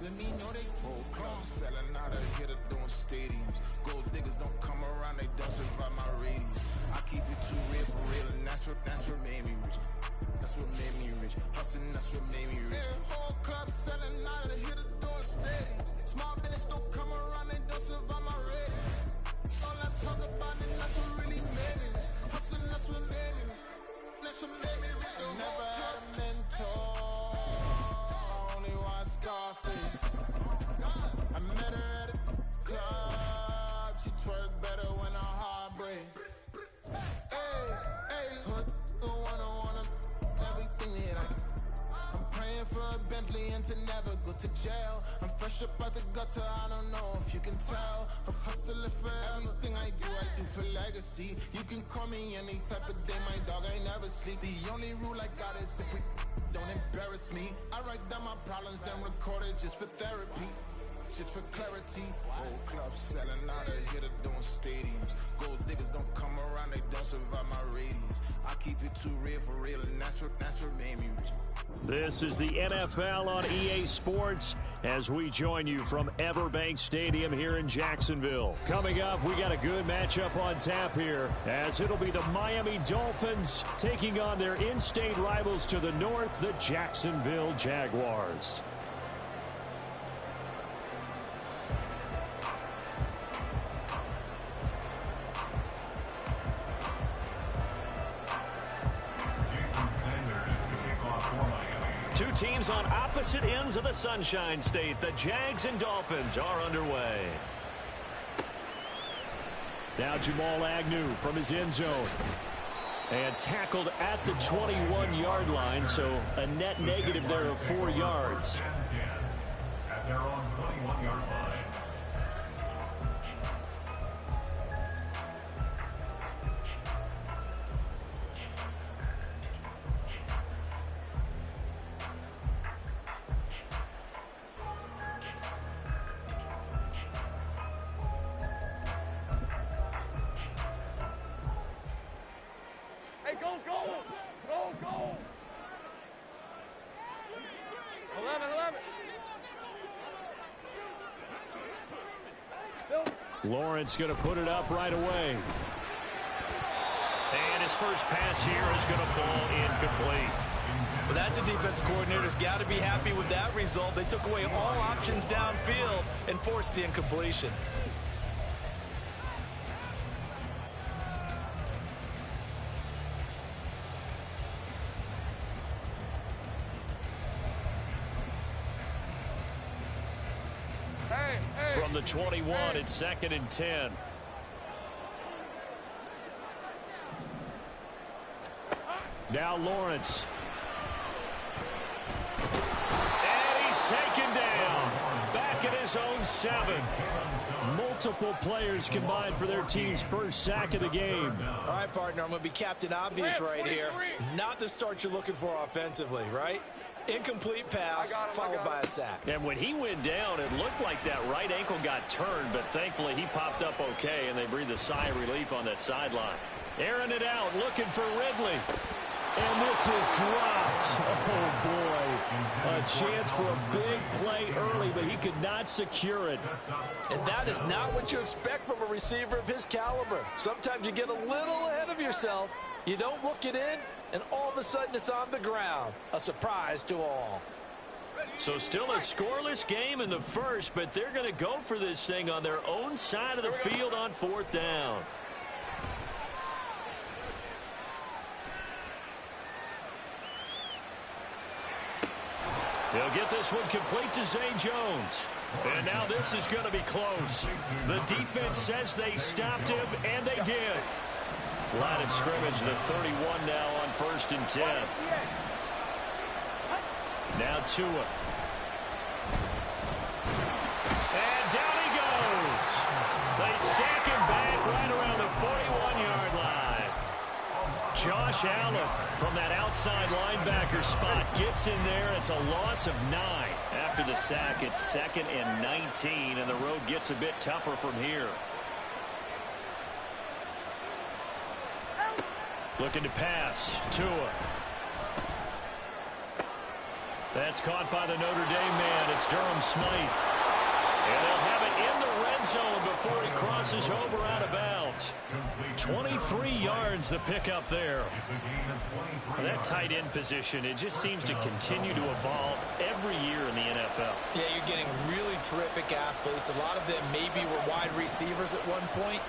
Let me know they whole club selling out of hitter doing stadiums. Gold diggers don't come around, they don't survive my radius. I keep it too real for real, and that's what made me rich. That's what made me rich. Hustling, that's what made me rich. Yeah, whole club selling out of hitter doing stadiums. Small business don't come around, they don't survive my radius. All I talk about it, that's what really made me rich. Hustling, that's what made me rich. That's what made me rich. I never had a mentor. I only watch Scarface. I met her at a club. She twerk better when her heart breaks. Hey, hood, wanna everything that I'm praying for a Bentley and to never go to jail. I'm fresh up out the gutter, I don't know if you can tell. I'm hustling for everything I do for legacy. You can call me any type of day, my dog, I never sleep. The only rule I got is if we don't embarrass me. I write down my problems, then record it just for therapy. Just for clarity. Whole club selling out of hitter doing stadiums. Gold diggers don't come around, they don't survive my radius. I keep it too real for real, and that's what made me rich. This is the NFL on EA Sports as we join you from Everbank Stadium here in Jacksonville. Coming up, we got a good matchup on tap here as it'll be the Miami Dolphins taking on their in-state rivals to the north, the Jacksonville Jaguars. Two teams on opposite ends of the Sunshine State. The Jags and Dolphins are underway. Now Jamal Agnew from his end zone. And tackled at the 21-yard line, so a net negative there of 4 yards. At their own 21-yard line. Go! 11. Lawrence going to put it up right away. And his first pass here is going to fall incomplete. Well, that's a defensive coordinator's got to be happy with that result. They took away all options downfield and forced the incompletion. From the 21, it's 2nd and 10. Now Lawrence. And he's taken down. Back at his own 7. Multiple players combined for their team's first sack of the game. All right, partner, I'm going to be Captain Obvious right here. Not the start you're looking for offensively, right? Incomplete pass, followed by a sack. And when he went down, it looked like that right ankle got turned, but thankfully he popped up okay, and they breathed a sigh of relief on that sideline. Airing it out, looking for Ridley. And this is dropped. Oh, boy. A chance for a big play early, but he could not secure it. And that is not what you expect from a receiver of his caliber. Sometimes you get a little ahead of yourself. You don't look it in, and all of a sudden it's on the ground. A surprise to all. So still a scoreless game in the first, but they're going to go for this thing on their own side of the field on 4th down. They'll get this one complete to Zay Jones. And now this is going to be close. The defense says they stopped him, and they did. Line of scrimmage, the 31 now on 1st and 10. Now Tua. And down he goes. They sack him back right around the 41-yard line. Josh Allen from that outside linebacker spot gets in there. It's a loss of 9. After the sack, it's 2nd and 19, and the road gets a bit tougher from here. Looking to pass. Tua. That's caught by the Notre Dame man. It's Durham Smythe. And they'll have it in the red zone before he crosses over out of bounds. 23 yards the pickup there. That tight end position, it just seems to continue to evolve every year in the NFL. Yeah, you're getting really terrific athletes. A lot of them maybe were wide receivers at one point.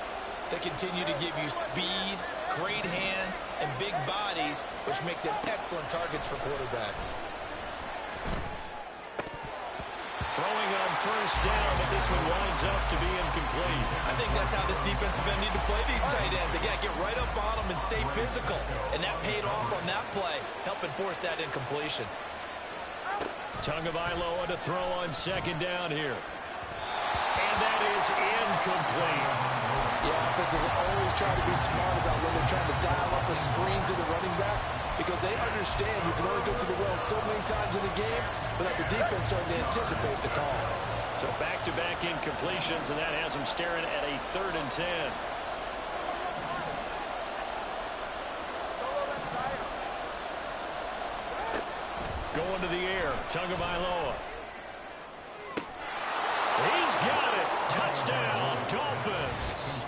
They continue to give you speed, great hands, and big bodies, which make them excellent targets for quarterbacks. Throwing on 1st down, but this one winds up to be incomplete. I think that's how this defense is going to need to play these tight ends. Again, get right up on them and stay physical. And that paid off on that play, helping force that incompletion. Tagovailoa to throw on 2nd down here. And that is incomplete. Yeah, offenses always try to be smart about when they're trying to dial up a screen to the running back, because they understand you can only go to the well so many times in the game without the defense starting to anticipate the call. So back-to-back incompletions, and that has them staring at a 3rd and 10. Going to the air, Tagovailoa. He's got it. Touchdown, Dolphins.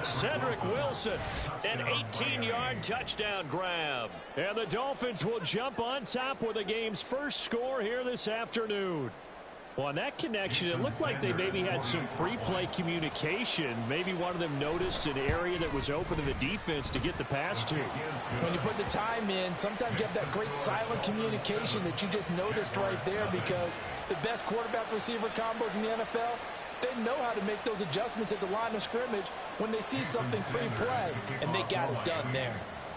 Cedric Wilson, an 18-yard touchdown grab. And the Dolphins will jump on top with the game's first score here this afternoon. Well, on that connection, it looked like they maybe had some pre-play communication. Maybe one of them noticed an area that was open to the defense to get the pass to. When you put the time in, sometimes you have that great silent communication that you just noticed right there, because the best quarterback-receiver combos in the NFL, they know how to make those adjustments at the line of scrimmage when they see something pre-play, and they got it done there.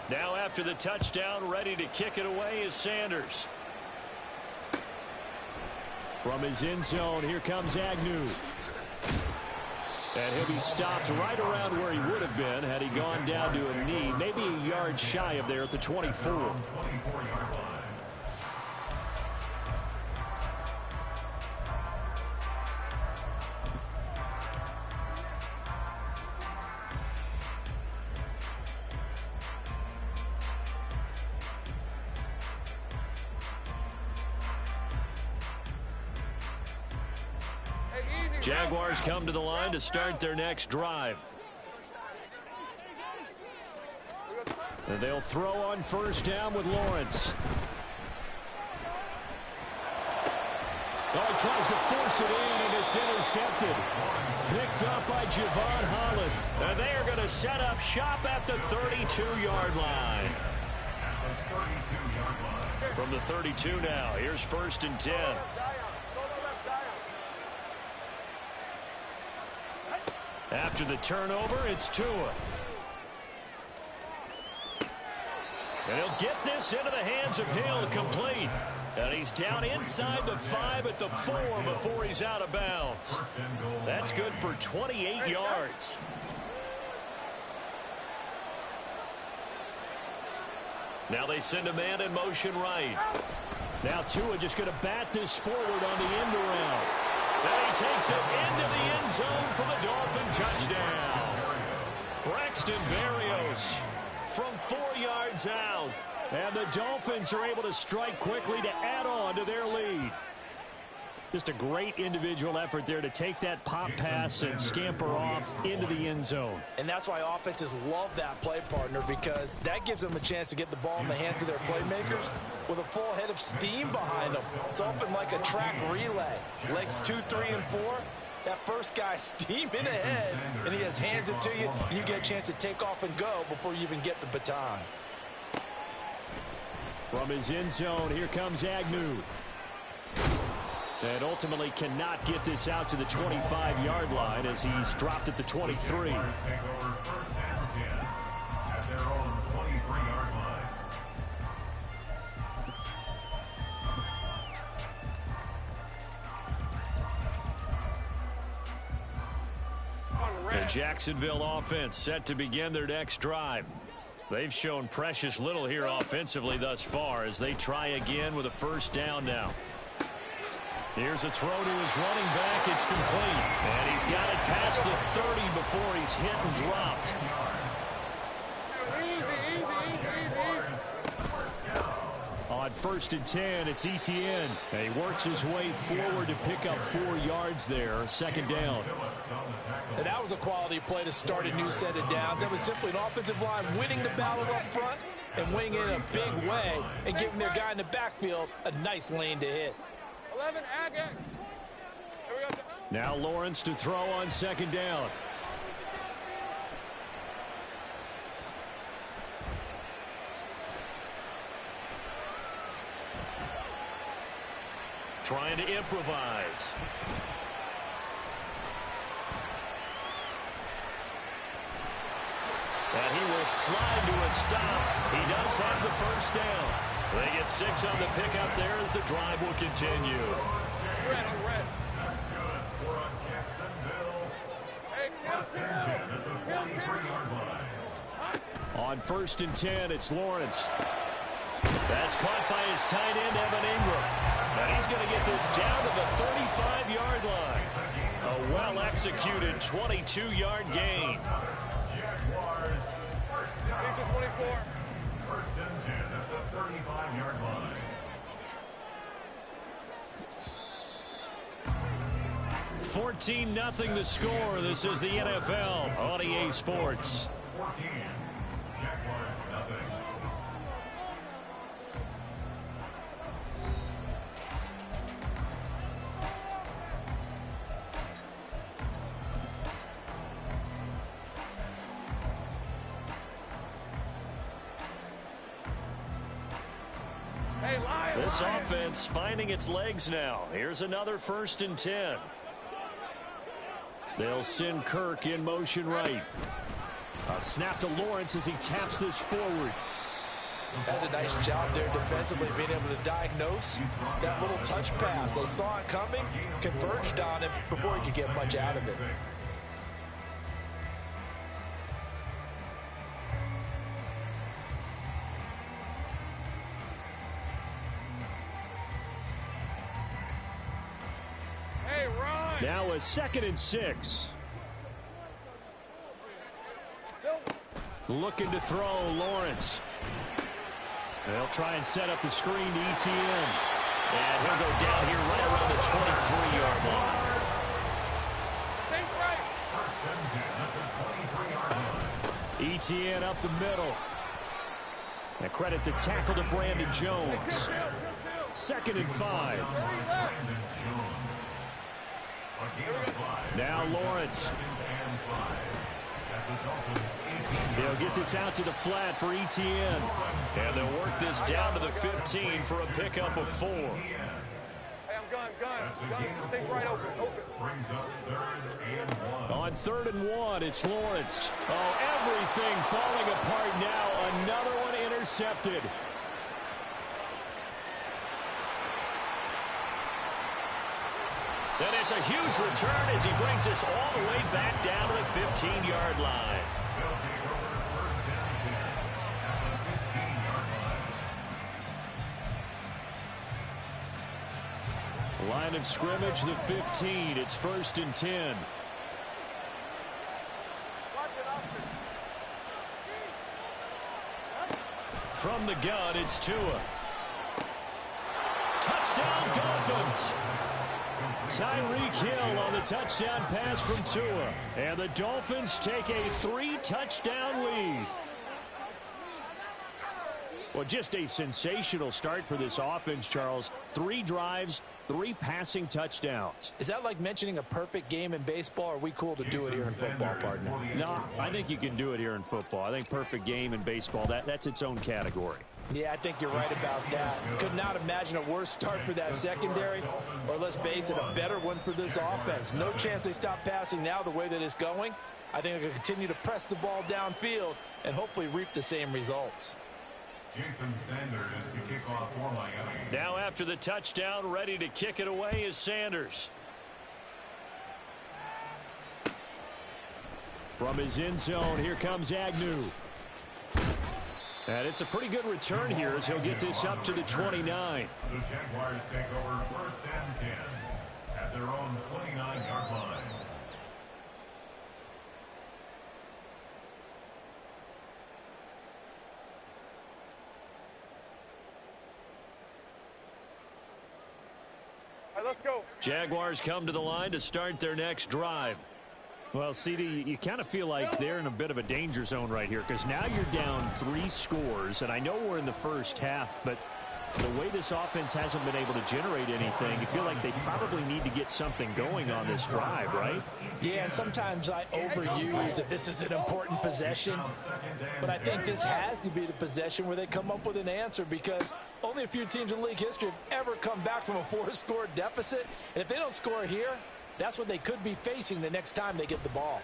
Now after the touchdown, ready to kick it away is Sanders. From his end zone, here comes Agnew. And he'll be stopped right around where he would have been had he gone down to a knee, maybe a yard shy of there at the 24. Jaguars come to the line to start their next drive. They'll throw on 1st down with Lawrence. Oh, he tries to force it in, and it's intercepted. Picked up by Javon Holland. And they are going to set up shop at the 32-yard line. From the 32 now, here's 1st and 10. After the turnover, it's Tua. And he'll get this into the hands of Hill, complete. And he's down inside the 5 at the 4 before he's out of bounds. That's good for 28 yards. Now they send a man in motion right. Now Tua just going to bat this forward on the end around. Then he takes it into the end zone for the Dolphin touchdown. Braxton Berrios from 4 yards out. And the Dolphins are able to strike quickly to add on to their lead. Just a great individual effort there to take that pop pass and scamper off into the end zone. And that's why offenses love that play, partner, because that gives them a chance to get the ball in the hands of their playmakers with a full head of steam behind them. It's often like a track relay. Legs 2, 3, and 4. That first guy steaming ahead, and he has hands it to you, and you get a chance to take off and go before you even get the baton. From his end zone, here comes Agnew. And ultimately cannot get this out to the 25-yard line as he's dropped at the 23. The Jacksonville offense set to begin their next drive. They've shown precious little here offensively thus far as they try again with a first down now. Here's a throw to his running back. It's complete. And he's got it past the 30 before he's hit and dropped. On 1st and 10, it's Etienne. And he works his way forward to pick up 4 yards there. 2nd down. And that was a quality play to start a new set of downs. That was simply an offensive line winning the battle up front and winning it in a big way and giving their guy in the backfield a nice lane to hit. 11, Agate. Now Lawrence to throw on 2nd down. Trying to improvise. And he will slide to a stop. He does have the first down. They get 6 on the pickup there as the drive will continue. Red. On 1st and 10, it's Lawrence. That's caught by his tight end, Evan Ingram. And he's going to get this down to the 35-yard line. A well-executed 22-yard gain. Jaguars, 24. 1st and 10 at the 35-yard line. $14-0 the score. This is the NFL on EA Sports. 14. Jaguars, nothing. This offense finding its legs now. Here's another 1st and 10. They'll send Kirk in motion right. A snap to Lawrence as he taps this forward. That's a nice job there defensively, being able to diagnose that little touch pass. They saw it coming, converged on him before he could get much out of it. Now a 2nd and 6. Looking to throw, Lawrence. They'll try and set up the screen to Etienne. And he'll go down here right around the 23-yard line. Etienne up the middle. And credit the tackle to Brandon Jones. 2nd and 5. Now Lawrence. They'll get this out to the flat for Etienne. And they'll work this down to the 15 for a pickup of 4. Hey, I'm gun. Take right open. On 3rd and 1, it's Lawrence. Oh, everything falling apart now. Another one intercepted. And it's a huge return as he brings us all the way back down to the 15-yard line. Line of scrimmage, the 15. It's 1st and 10. From the gun, it's Tua. Touchdown, Dolphins. Tyreek Hill on the touchdown pass from Tua. And the Dolphins take a 3-touchdown lead. Well, just a sensational start for this offense, Charles. 3 drives, 3 passing touchdowns. Is that like mentioning a perfect game in baseball, or are we cool to do it here in football, partner? No, I think you can do it here in football. I think perfect game in baseball, that's its own category. Yeah, I think you're right about that. Could not imagine a worse start for that secondary, or let's face it, a better one for this offense. No chance they stop passing now the way that it's going. I think they're going to continue to press the ball downfield and hopefully reap the same results. Jason Sanders to kick off for Miami. Now after the touchdown, ready to kick it away is Sanders. From his end zone, here comes Agnew. And it's a pretty good return here as he'll get this up to the 29. The Jaguars take over 1st and 10 at their own 29-yard line. Let's go. Jaguars come to the line to start their next drive. Well, CD, you kind of feel like they're in a bit of a danger zone right here because now you're down 3 scores, and I know we're in the first half, but the way this offense hasn't been able to generate anything, you feel like they probably need to get something going on this drive, right? Yeah, and sometimes I overuse that this is an important possession, but I think this has to be the possession where they come up with an answer because only a few teams in league history have ever come back from a 4-score deficit, and if they don't score here, that's what they could be facing the next time they get the ball.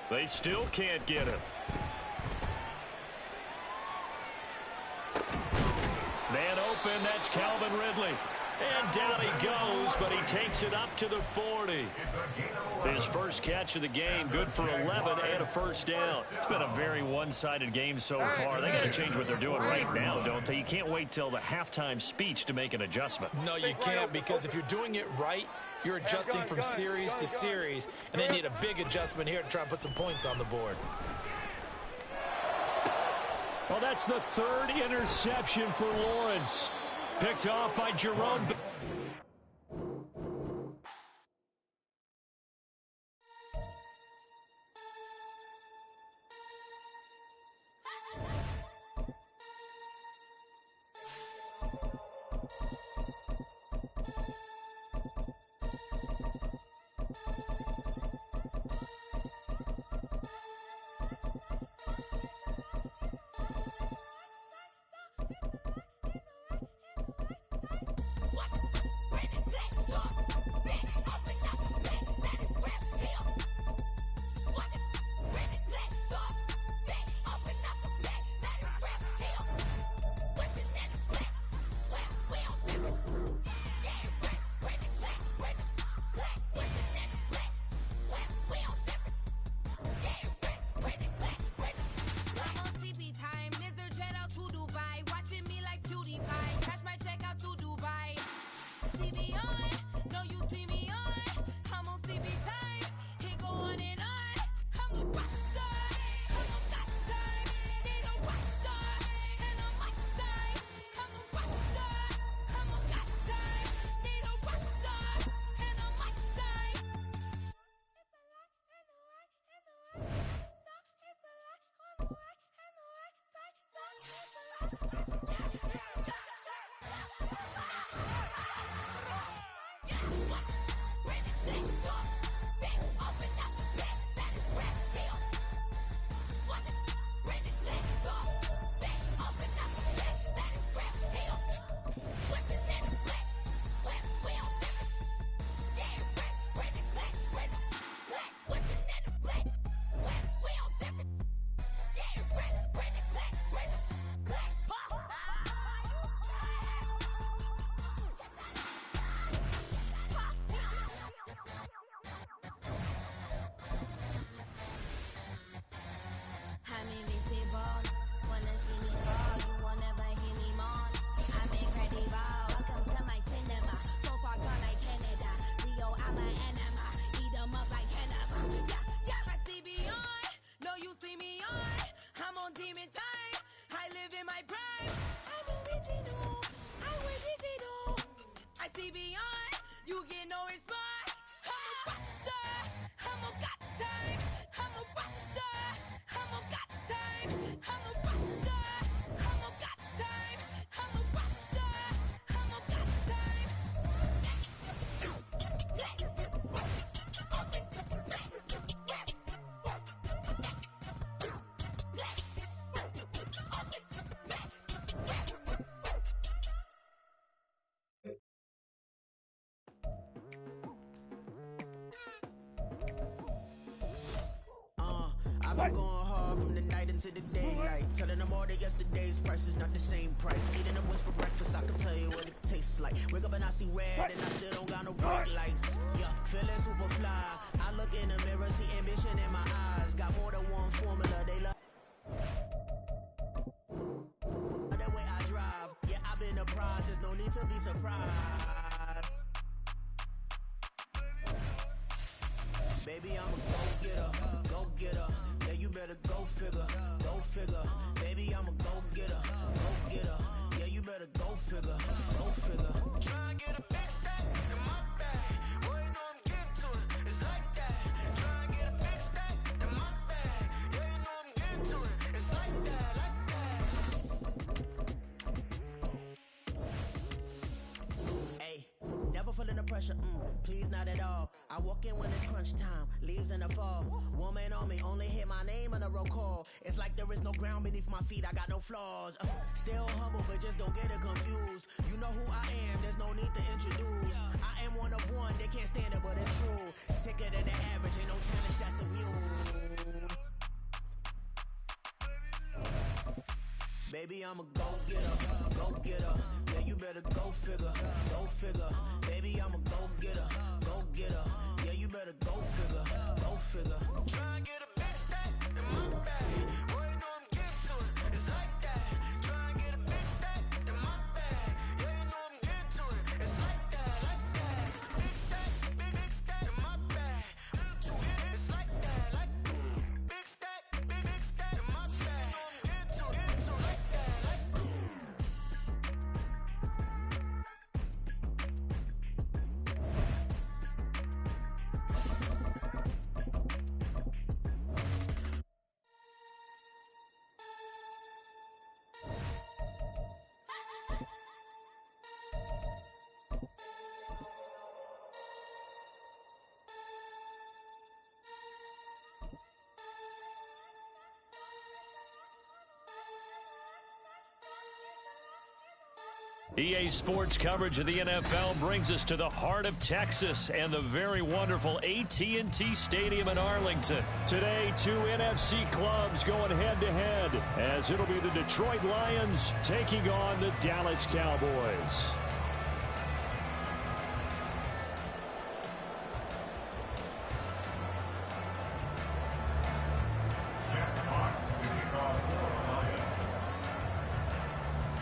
They still can't get him. Man open, that's Calvin Ridley. And down he goes, but he takes it up to the 40. His first catch of the game, good for 11 and a first down. It's been a very one-sided game so far. They got to change what they're doing right now, don't they? You can't wait till the halftime speech to make an adjustment. No, you can't, because if you're doing it right, you're adjusting from series to series, and they need a big adjustment here to try and put some points on the board. Well, that's the 3rd interception for Lawrence. Picked off by Jerome. I've been going hard from the night into the daylight. Telling them all that yesterday's price is not the same price. Eating them wings for breakfast, I can tell you what it tastes like. Wake up and I see red and I still don't got no bright lights. Yeah, feeling super fly. I look in the mirror, see ambition in my eyes. Got more than one formula, they love the way I drive. Yeah, I've been apprised, there's no need to be surprised. Baby, I'm a go-getter, go-getter. Yeah, you better go figure, go figure. Baby, I'm a go-getter, go-getter. Yeah, you better go figure, go figure. Try and get a big stack in my bag. Boy, you know I'm getting to it, it's like that. Try and get a big stack in my bag. Yeah, you know I'm getting to it, it's like that, like that. Hey, never feeling the pressure, please not at all. I walk in when it's crunch time, leaves in the fall. Woman on me, only hit my name on a roll call. It's like there is no ground beneath my feet, I got no flaws. Still humble, but just don't get it confused. You know who I am, there's no need to introduce. I am one of one, they can't stand it, but it's true. Sicker than the average, ain't no challenge that's immune. Baby, I'm a go-getter, go-getter. Yeah, you better go figure, go figure. Baby, I'm a go-getter, go-getter. Yeah, you better go figure, go figure. Try and get a big stack in my bag. Boy, you know I'm getting to it, it's like that. Try and get a big stack in my bag. Yeah, you know I'm getting to it, it's like that, like that. Big stack in my bag. It's like that, like big stack in my bag. You know I'm getting to it, like that, like EA Sports coverage of the NFL brings us to the heart of Texas and the very wonderful AT&T Stadium in Arlington. Today, two NFC clubs going head-to-head as it'll be the Detroit Lions taking on the Dallas Cowboys.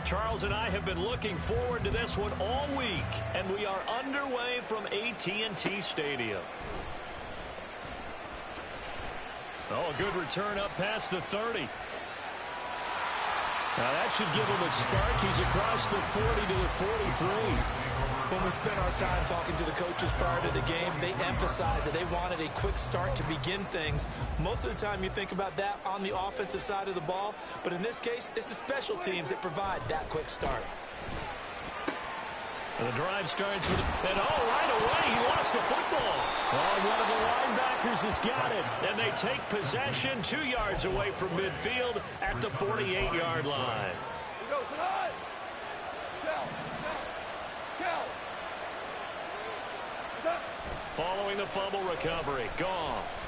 Charles and I have been looking forward to this one all week, and we are underway from AT&T Stadium. Oh, a good return up past the 30. Now that should give him a spark. He's across the 40 to the 43. When we spent our time talking to the coaches prior to the game, they emphasized that they wanted a quick start to begin things. Most of the time you think about that on the offensive side of the ball, but in this case, it's the special teams that provide that quick start. And the drive starts with, and right away, he lost the football. Oh, one of the linebackers has got it. And they take possession 2 yards away from midfield at the 48-yard line. Following the fumble recovery, Goff.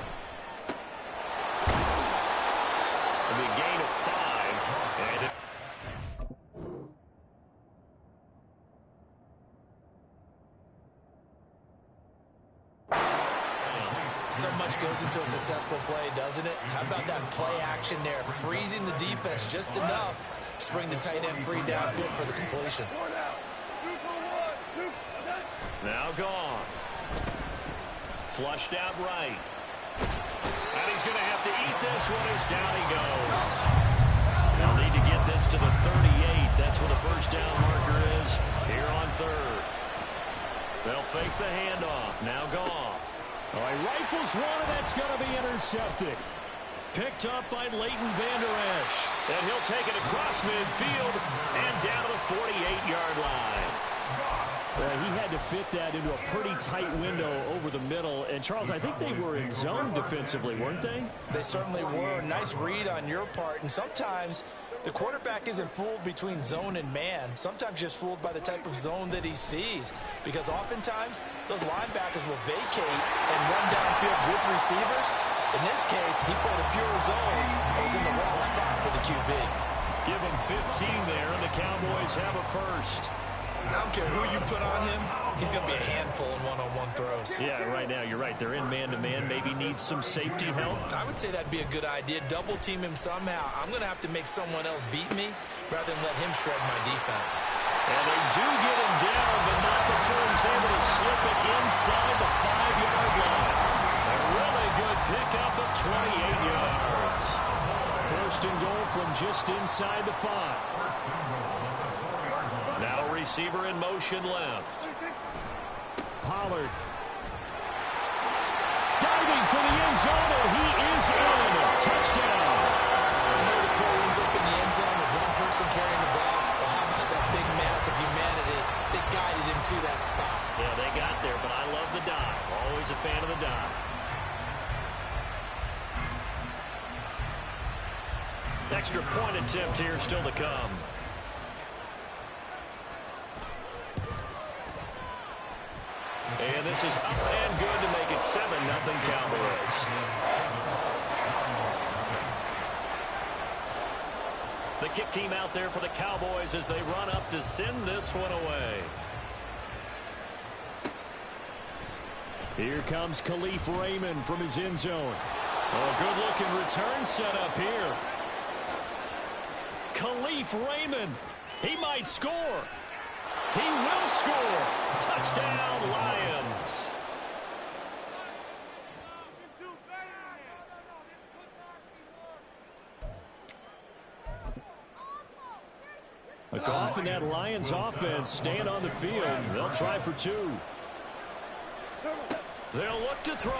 A big gain of 5. And So much goes into a successful play, doesn't it? How about that play action there? Freezing the defense just enough to spring the tight end free downfield for the completion. now Goff. Flushed out right. And he's going to have to eat this one as down he goes. They'll need to get this to the 38. That's where the first down marker is here on third. They'll fake the handoff. Now Goff. He rifles one, and that's going to be intercepted. Picked up by Leighton Vander Esch. And he'll take it across midfield and down to the 48-yard line. He had to fit that into a pretty tight window over the middle. And, Charles, I think they were in zone defensively, weren't they? They certainly were. Nice read on your part. And sometimes the quarterback isn't fooled between zone and man. Sometimes just fooled by the type of zone that he sees. Because oftentimes those linebackers will vacate and run downfield with receivers. In this case, he played a pure zone that was in the wrong spot for the QB. Give him 15 there, and the Cowboys have a first. I don't care who you put on him, he's going to be a handful in one-on-one throws. Yeah, right now, you're right. They're in man-to-man. Maybe needs some safety help. I would say that'd be a good idea. Double team him somehow. I'm going to have to make someone else beat me rather than let him shred my defense. And they do get him down, but not before he's able to slip it inside the 5-yard line. A really good pickup of 28 yards. First and goal from just inside the 5. Now a receiver in motion left. Pollard. Diving for the end zone, and he is in. Touchdown. I know the play ends up in the end zone with one person carrying the ball, but how about that big mass of humanity that guided him to that spot? Yeah, they got there, but I love the dive. Always a fan of the dive. Extra point attempt here still to come. And this is up and good to make it 7-0 Cowboys. The kick team out there for the Cowboys as they run up to send this one away. Here comes Khalif Raymond from his end zone. Oh, good-looking return set up here. Khalif Raymond, he might score. He will score. Touchdown, Lions. A golf in that Lions offense staying on the field. They'll try for 2. They'll look to throw.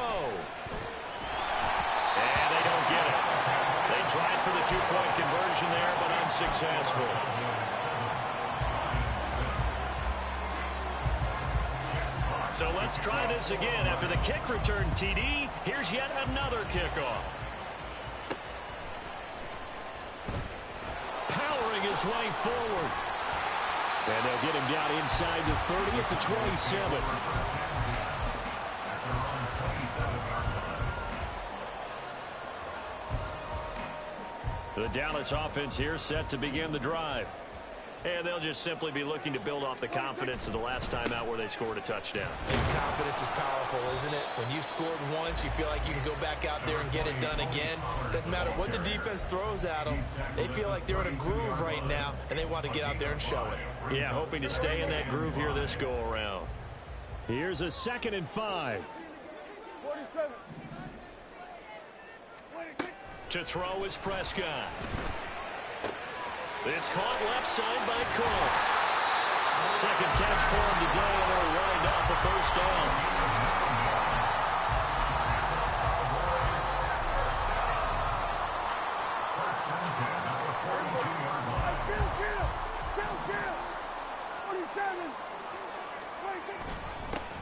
And they don't get it. They tried for the 2-point conversion there, but unsuccessful. So let's try this again. After the kick return TD, here's yet another kickoff. Powering his way forward. And they'll get him down inside the 30 at the 27. The Dallas offense here set to begin the drive. And they'll just simply be looking to build off the confidence of the last time out where they scored a touchdown. And confidence is powerful, isn't it? When you've scored once, you feel like you can go back out there and get it done again. Doesn't matter what the defense throws at them. They feel like they're in a groove right now, and they want to get out there and show it. Yeah, hoping to stay in that groove here this go-around. Here's a 2nd and 5. To throw is Prescott. It's caught left side by Colts. Second catch for him today, and they'll wind up the first down.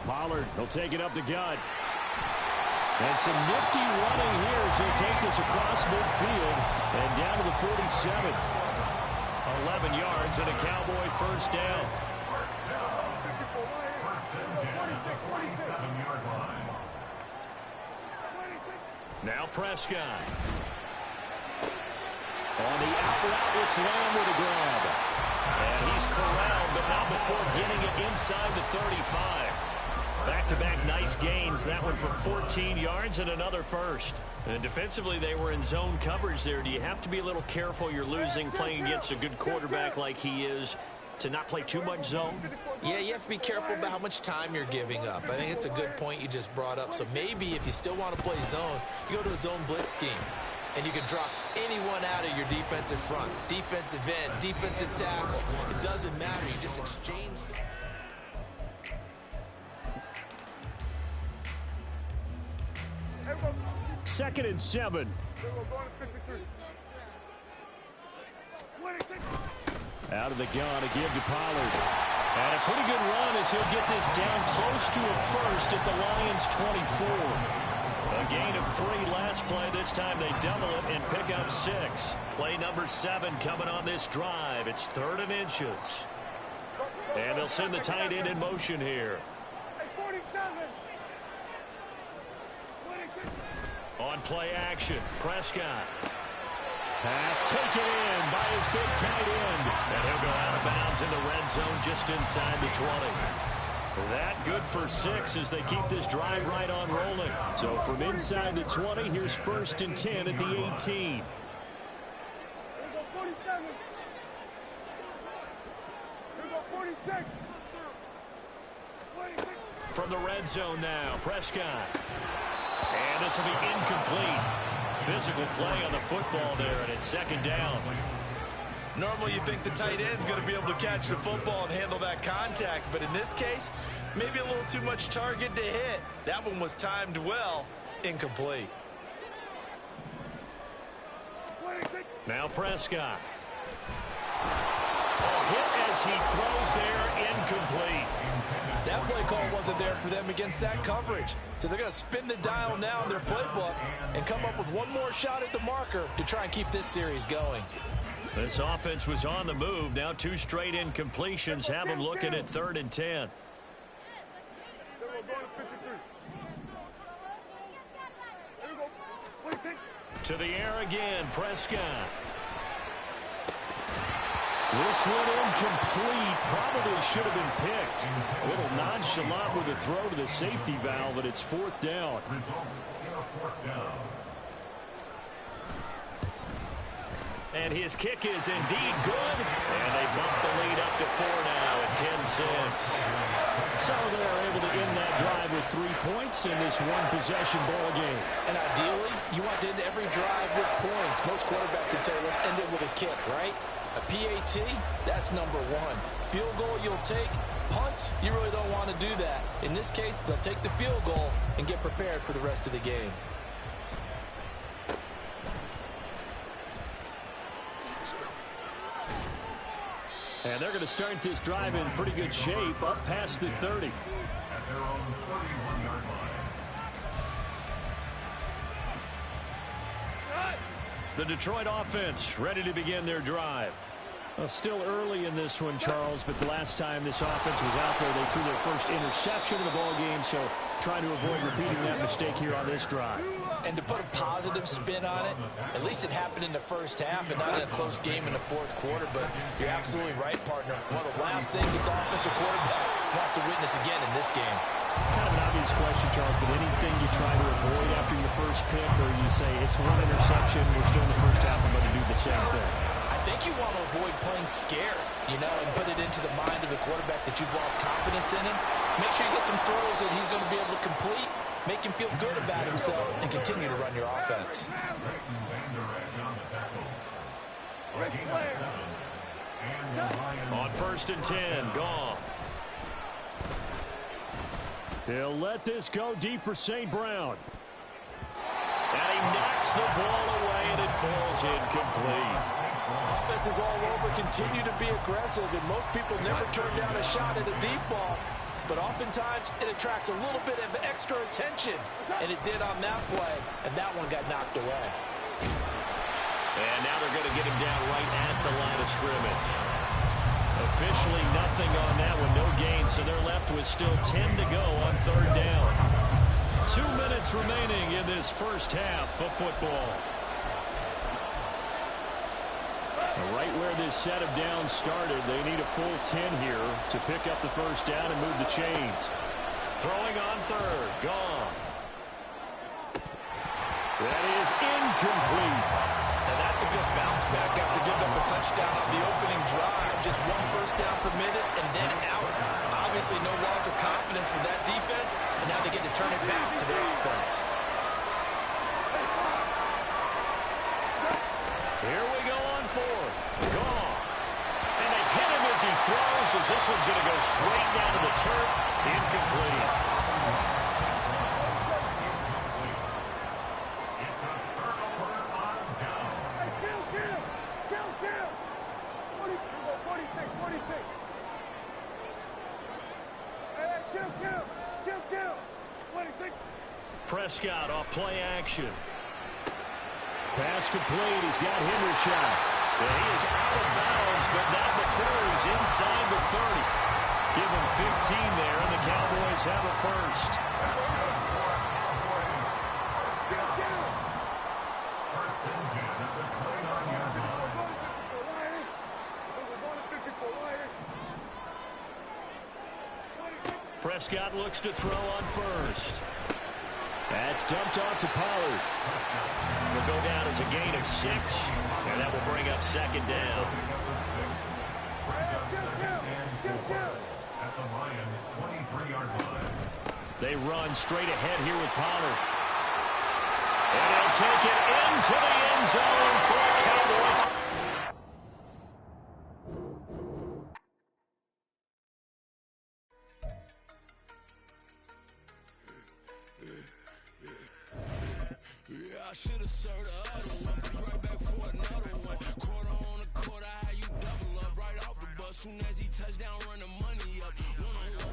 Pollard, he'll take it up the gut. And some nifty running here as he'll take this across midfield and down to the 47. 11 yards and a Cowboy first down. Now Prescott. On the out route, it's Lamb with a grab. And he's corralled, but not before getting it inside the 35. Back-to-back nice gains. That one for 14 yards and another first. And defensively, they were in zone coverage there. Do you have to be a little careful? You're losing playing against a good quarterback like he is to not play too much zone? Yeah, you have to be careful about how much time you're giving up. I think it's a good point you just brought up. So maybe if you still want to play zone, you go to a zone blitz scheme. And you can drop anyone out of your defensive front. Defensive end, defensive tackle. It doesn't matter. You just exchange. 2nd and 7. Out of the gun to give to Pollard. And a pretty good run as he'll get this down close to a first at the Lions 24. A gain of 3 last play. This time they double it and pick up 6. Play number 7 coming on this drive. It's 3rd and inches. And they'll send the tight end in motion here. On play action, Prescott. Pass taken in by his big tight end. And he'll go out of bounds in the red zone just inside the 20. That good for 6 as they keep this drive right on rolling. So from inside the 20, here's 1st and 10 at the 18. From the red zone now, Prescott. And this will be incomplete. Physical play on the football there, and it's 2nd down. Normally you think the tight end's going to be able to catch the football and handle that contact, but in this case, maybe a little too much target to hit. That one was timed well, incomplete. Now Prescott. Hit as he throws there, incomplete. That play call wasn't there for them against that coverage. So they're going to spin the dial now in their playbook and come up with one more shot at the marker to try and keep this series going. This offense was on the move. Now 2 straight incompletions have them looking at 3rd and 10. To the air again, Prescott. This one incomplete. Probably should have been picked. A little nonchalant with a throw to the safety valve, but it's 4th down. And his kick is indeed good. And they bump the lead up to 4 now at 10-6. So they're able to end that drive with 3 points in this one-possession ball game. And ideally, you want to end every drive with points. Most quarterbacks would say, let's end it with a kick, right? A PAT, that's number 1. Field goal you'll take. Punts, you really don't want to do that. In this case, they'll take the field goal and get prepared for the rest of the game. And they're going to start this drive in pretty good shape, up past the 30. At their own 31-yard line. The Detroit offense ready to begin their drive. Well, still early in this one, Charles, but the last time this offense was out there, they threw their first interception of the ball game, so trying to avoid repeating that mistake here on this drive. And to put a positive spin on it, at least it happened in the first half and not in a close game in the 4th quarter, but you're absolutely right, partner. One of the last things this offensive quarterback wants to witness again in this game. Kind of an obvious question, Charles, but anything you try to avoid after your first pick, or you say it's one interception, we're still in the first half, I'm going to do the same thing? I think you want to avoid playing scared, you know, and put it into the mind of the quarterback that you've lost confidence in him. Make sure you get some throws that he's going to be able to complete, make him feel good about himself, and continue to run your offense. On 1st and 10, Goff. He'll let this go deep for St. Brown. And he knocks the ball away, and it falls incomplete. Offenses all over continue to be aggressive, and most people never turn down a shot at a deep ball. But oftentimes, it attracts a little bit of extra attention. And it did on that play, and that one got knocked away. And now they're going to get him down right at the line of scrimmage. Officially nothing on that one, no gain, so they're left with still 10 to go on 3rd down. 2 minutes remaining in this first half of football. Right where this set of downs started, they need a full 10 here to pick up the first down and move the chains. Throwing on 3rd, Goff. That is incomplete. And that's a good bounce back after giving up a touchdown on the opening drive. Just 1 first down permitted and then out. Obviously no loss of confidence with that defense, and now they get to turn it back to their offense. Here we go on 4th. Goff. And they hit him as he throws, as this one's going to go straight down to the turf. Incomplete. It's a turnover on down. Hey, kill. 46. Hey, kill. 26. Prescott off play action. Pass complete. He's got Hendershot. And he is out of bounds, but not before he's inside the 30. Give him 15 there, and the Cowboys have a first. Prescott looks to throw on first. That's dumped off to Pollard. Will go down as a gain of 6, and that will bring up second down. At the Lions' 23-yard line. They run straight ahead here with Pollard. And he'll take it into the end zone for a Cowboys. I should have served the other one. Be right back for another one. Quarter on a quarter, how you double up right off the bus. Soon as he touch down, run the money up. One-on-one.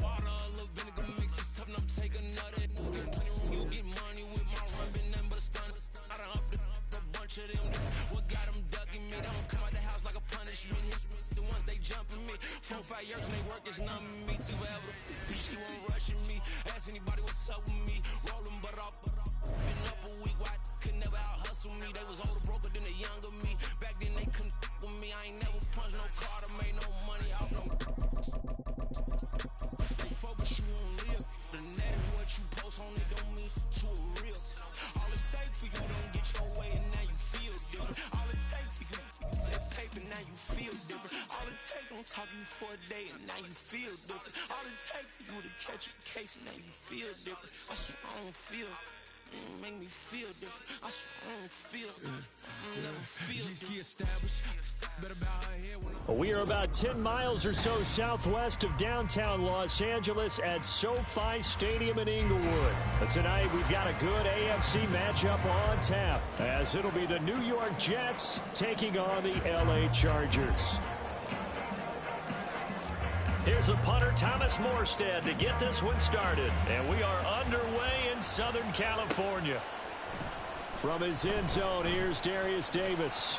Water, a little vinegar mix is tough, and I'm taking another. Still plenty room, you get money with my run, been nothing but a stun. I done up a bunch of them. This what got them ducking me. They don't come out the house like a punishment. The ones they jumping me. 4 or 5 years and they work is numbing me. See whatever the she won't rushing me. Ask anybody what's up with me. Rolling but off. Been up a week, why could never out hustle me? They was older, broker than the younger me. Back then they couldn't with me. I ain't never punched no card or made no money off no. They focus, you won't live. The net is what you post on it don't mean to a real. All it takes for you don't get your way and now you feel different. All it takes for you that paper now you feel different. All it takes don't talk you for a day and now you feel different. All it takes for you to catch a case and now you feel different. That's what I don't feel. Make me feel different. I don't feel never feel established. We are about 10 miles or so southwest of downtown Los Angeles at SoFi Stadium in Inglewood. But tonight we've got a good AFC matchup on tap, as it'll be the New York Jets taking on the LA Chargers. Here's a punter, Thomas Morstead, to get this one started. And we are underway in Southern California. From his end zone, here's Darius Davis.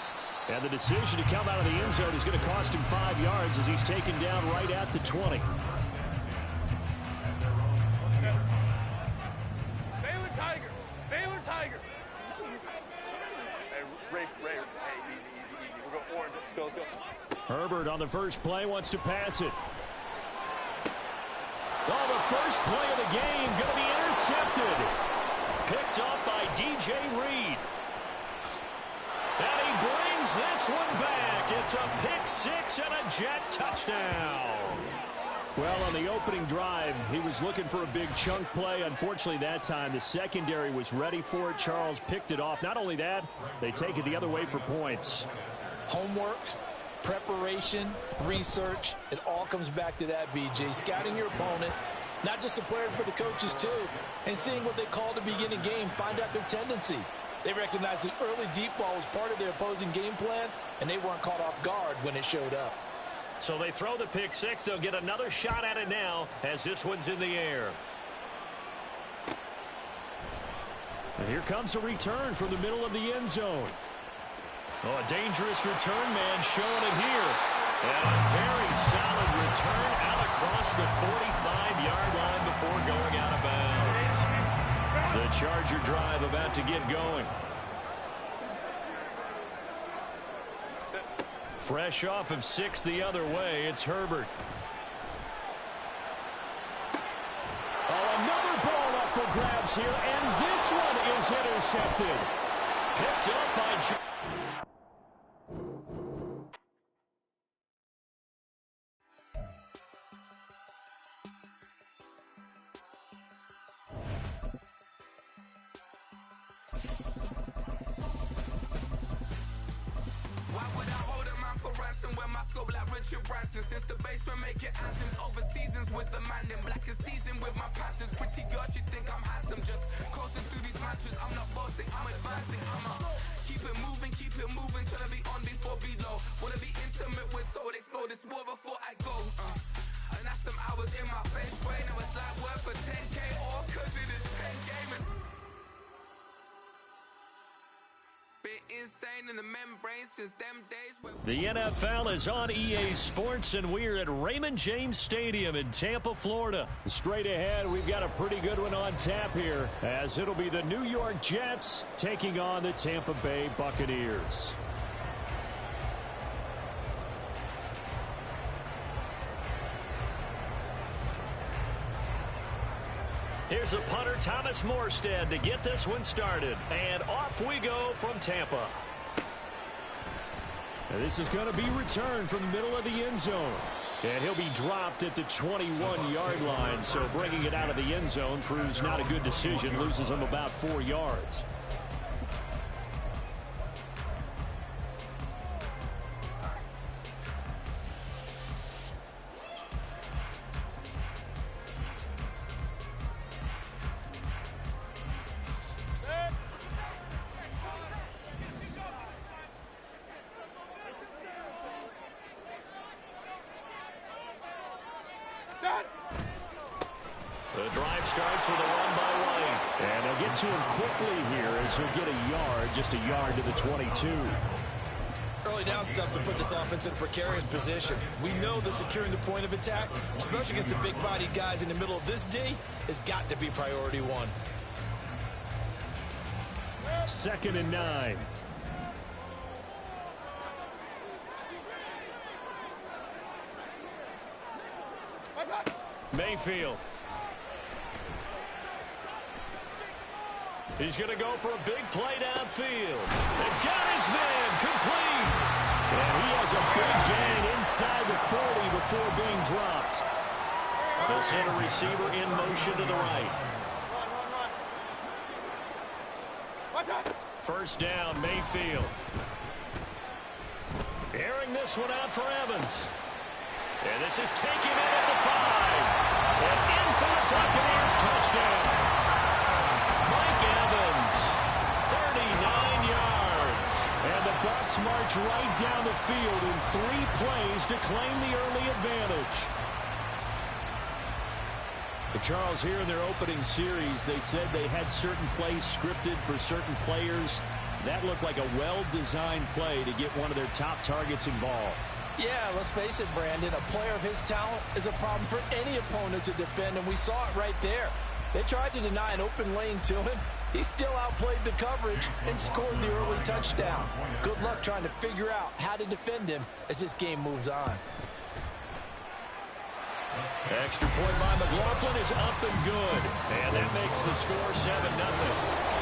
And the decision to come out of the end zone is going to cost him 5 yards as he's taken down right at the 20. Baylor Tiger. Baylor Tiger. Hey, Ray. Hey, easy. We're going orange. Let's go. Herbert on the first play wants to pass it. Oh, the first play of the game going to be intercepted. Picked off by DJ Reed. And he brings this one back. It's a pick 6 and a Jet touchdown. Well, on the opening drive, he was looking for a big chunk play. Unfortunately, that time, the secondary was ready for it. Charles picked it off. Not only that, they take it the other way for points. Homework, preparation, research, it all comes back to that, BJ. Scouting your opponent, not just the players but the coaches too, and seeing what they call to begin a game, find out their tendencies. They recognized that early deep ball was part of their opposing game plan, and they weren't caught off guard when it showed up. So they throw the pick 6. They'll get another shot at it now as this one's in the air. And here comes a return from the middle of the end zone. Oh, a dangerous return man showing it here. And a very solid return out across the 45-yard line before going out of bounds. The Charger drive about to get going. Fresh off of 6 the other way, it's Herbert. Oh, another ball up for grabs here, and this one is intercepted. Picked up by since the basement making anthems over seasons with the man in black is teasing with my patterns. Pretty girl, she think I'm handsome, just coasting through these matches. I'm not bossing, I'm advancing. I'ma keep it moving, trying to be on before below. Wanna be intimate with soul, explore this war before I go. And that's some hours in my face way. Now it's like work for 10K or cause it is 10 gamers. Been insane in the membrane since them days The NFL is on EA Sports, and we're at Raymond James Stadium in Tampa, Florida. Straight ahead, we've got a pretty good one on tap here, as it'll be the New York Jets taking on the Tampa Bay Buccaneers. Here's a punter, Thomas Morstead, to get this one started. And off we go from Tampa. And this is going to be returned from the middle of the end zone. And he'll be dropped at the 21-yard line. So bringing it out of the end zone proves not a good decision. Loses him about 4 yards. The drive starts with a run by White. And they'll get to him quickly here as he'll get a yard, just a yard to the 22. Early down stuff to put this offense in a precarious position. We know that securing the point of attack, especially against the big-bodied guys in the middle of this D, has got to be priority one. 2nd and 9. Mayfield. He's going to go for a big play downfield. And got his man complete. And he has a big gain inside the 40 before being dropped. The center receiver in motion to the right. First down, Mayfield. Airing this one out for Evans. And this is taken in at the 5. And in for the Buccaneers touchdown. Mike Evans, 39 yards. And the Bucs march right down the field in 3 plays to claim the early advantage. Charles, here in their opening series, they said they had certain plays scripted for certain players. That looked like a well-designed play to get one of their top targets involved. Yeah, let's face it, Brandon. A player of his talent is a problem for any opponent to defend, and we saw it right there. They tried to deny an open lane to him. He still outplayed the coverage and scored the early touchdown. Good luck trying to figure out how to defend him as this game moves on. Extra point by McLaughlin is up and good. And that makes the score 7-0.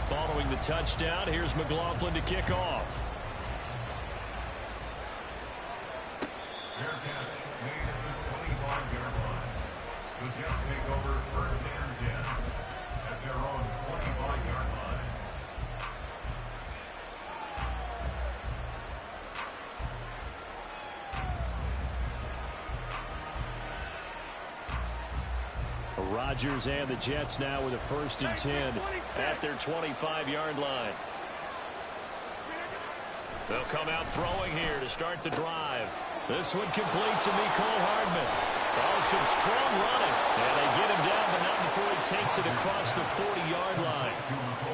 Following the touchdown, here's McLaughlin to kick off. Fair catch made at the 25-yard line. The Jets take over 1st and 10 at their own 25-yard line. Rodgers and the Jets now with a 1st and 10 at their 25-yard line. They'll come out throwing here to start the drive. This one complete to Mecole Hardman. Oh, some strong running. And they get him down, but not before he takes it across the 40-yard line.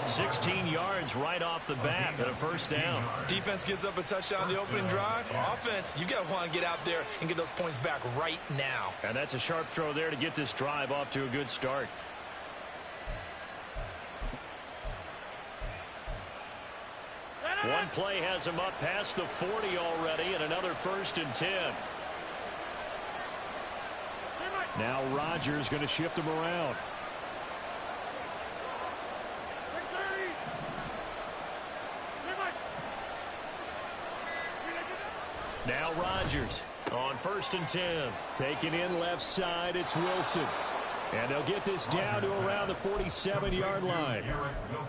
16 yards right off the bat and a 1st down. Defense gives up a touchdown on the opening drive. Offense, you got to want to get out there and get those points back right now. And that's a sharp throw there to get this drive off to a good start. One play has him up past the 40 already, and another 1st and 10. Now Rodgers going to shift him around. Now Rodgers on 1st and 10. Taking in left side, it's Wilson. And they'll get this down to around the 47-yard line.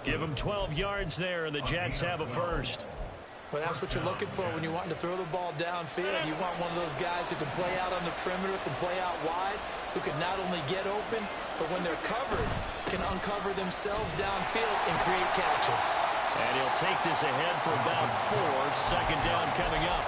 Give them 12 yards there, and the Jets have a 1st. Well, that's what you're looking for when you want to throw the ball downfield. You want one of those guys who can play out on the perimeter, can play out wide, who can not only get open, but when they're covered, can uncover themselves downfield and create catches. And he'll take this ahead for about 4. Second down coming up.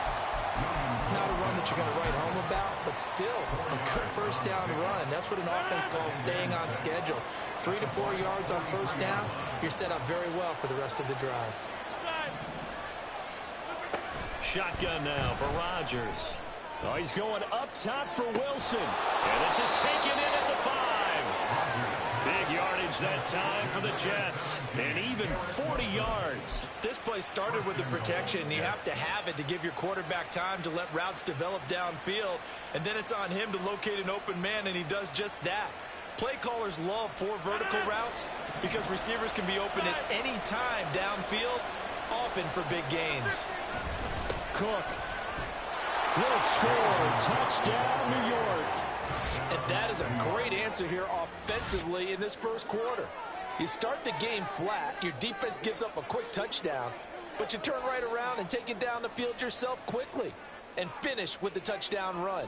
Not a run that you're going to write home about, but still a good first down run. That's what an offense calls staying on schedule. 3 to 4 yards on first down, you're set up very well for the rest of the drive. Shotgun now for Rodgers. Oh, he's going up top for Wilson. And this is taken in at the 5. Big yardage that time for the Jets. And even 40 yards. This play started with the protection. You have to have it to give your quarterback time to let routes develop downfield. And then it's on him to locate an open man, and he does just that. Play callers love 4 vertical routes because receivers can be open at any time downfield, often for big gains. Cook will score. Touchdown, New York. And that is a great answer here offensively in this first quarter. You start the game flat, your defense gives up a quick touchdown, but you turn right around and take it down the field yourself quickly and finish with the touchdown run.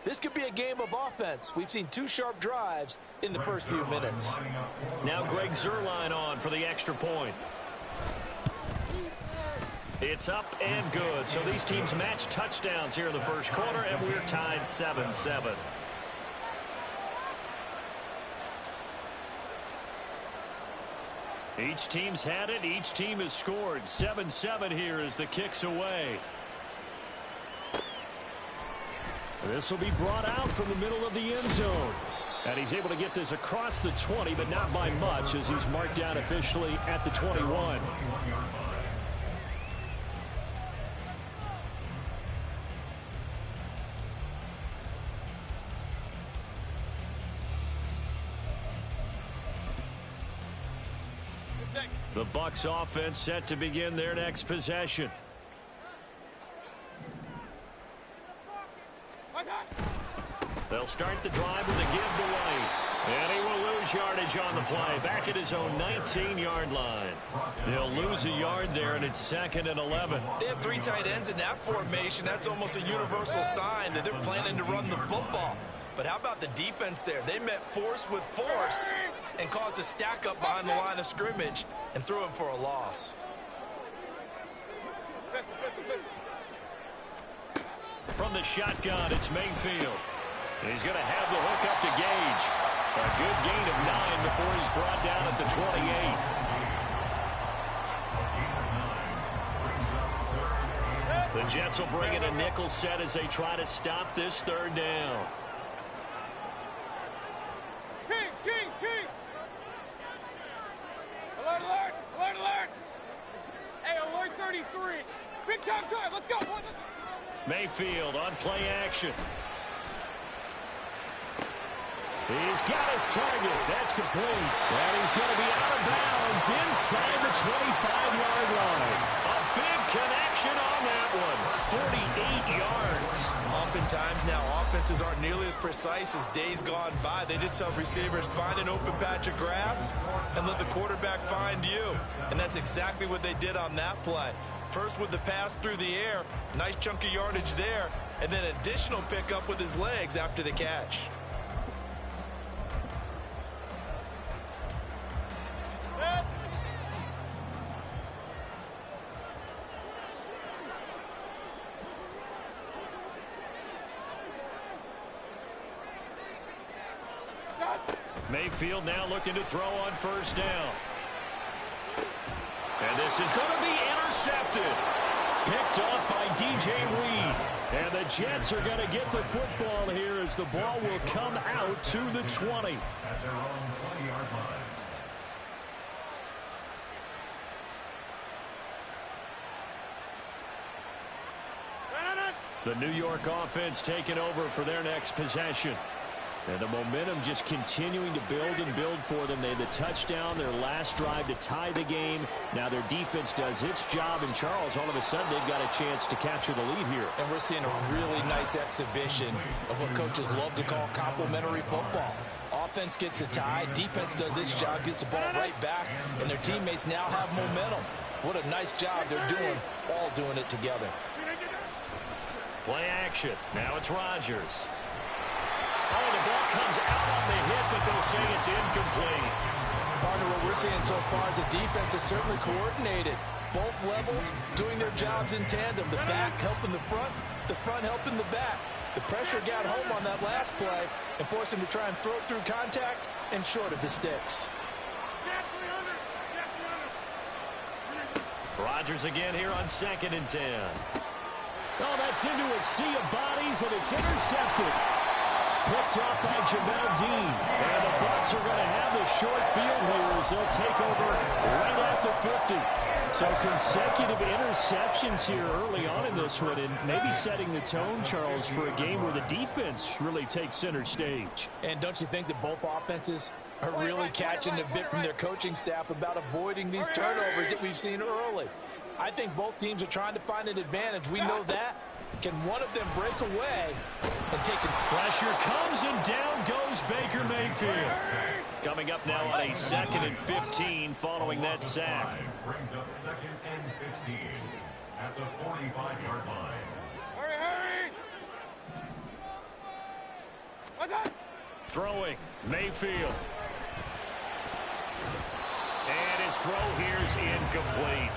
This could be a game of offense. We've seen 2 sharp drives in the first few minutes. Now Greg Zuerlein on for the extra point. It's up and good. So these teams match touchdowns here in the first quarter, and we're tied 7-7. Each team's had it. Each team has scored. 7-7 here as the kick's away. This will be brought out from the middle of the end zone. And he's able to get this across the 20, but not by much as he's marked down officially at the 21. The Bucs offense set to begin their next possession. They'll start the drive with a giveaway. And he will lose yardage on the play. Back at his own 19-yard line. They'll lose a yard there, and it's 2nd and 11. They have 3 tight ends in that formation. That's almost a universal sign that they're planning to run the football. But how about the defense there? They met force with force and caused a stack up behind the line of scrimmage and threw him for a loss. From the shotgun, it's Mayfield. He's going to have the hook up to Gage. A good gain of 9 before he's brought down at the 28. The Jets will bring in a nickel set as they try to stop this 3rd down. King! Alert! Hey, alert 33. Big time drive. Let's go. Mayfield on play action. He's got his target. That's complete. And he's going to be out of bounds inside the 25-yard line. A big connection on that one. 48 yards. Oftentimes now, offenses aren't nearly as precise as days gone by. They just tell receivers, find an open patch of grass and let the quarterback find you. And that's exactly what they did on that play. First with the pass through the air, nice chunk of yardage there, and then additional pickup with his legs after the catch. Mayfield now looking to throw on first down. And this is going to be intercepted. Picked off by DJ Reed. And the Jets are going to get the football here as the ball will come out to the 20. At their own 20-yard line. The New York offense taking over for their next possession. And the momentum just continuing to build and build for them. They had the touchdown, their last drive to tie the game. Now their defense does its job. And Charles, all of a sudden, they've got a chance to capture the lead here. And we're seeing a really nice exhibition of what coaches love to call complementary football. Offense gets a tie, defense does its job, gets the ball right back, and their teammates now have momentum. What a nice job they're doing, all doing it together. Play action. Now it's Rodgers. Oh, the ball comes out on the hit, but they'll say it's incomplete. Partner, what we're seeing so far is the defense is certainly coordinated. Both levels doing their jobs in tandem. The back helping the front helping the back. The pressure got home on that last play and forced him to try and throw through contact and short of the sticks. Rodgers again here on 2nd and 10. Oh, that's into a sea of bodies, and it's intercepted. Picked off by Jamel Dean. And the Bucs are going to have the short field here as they'll take over right at the 50. So consecutive interceptions here early on in this one, and maybe setting the tone, Charles, for a game where the defense really takes center stage. And don't you think that both offenses are really catching a bit from their coaching staff about avoiding these turnovers that we've seen early? I think both teams are trying to find an advantage. We know that. Can one of them break away and take it? Pressure comes, and down goes Baker Mayfield. Coming up now on a 2nd and 15 following that sack. Brings up 2nd and 15 at the 45-yard line. Hurry! What's that? Throwing, Mayfield. And his throw here's incomplete.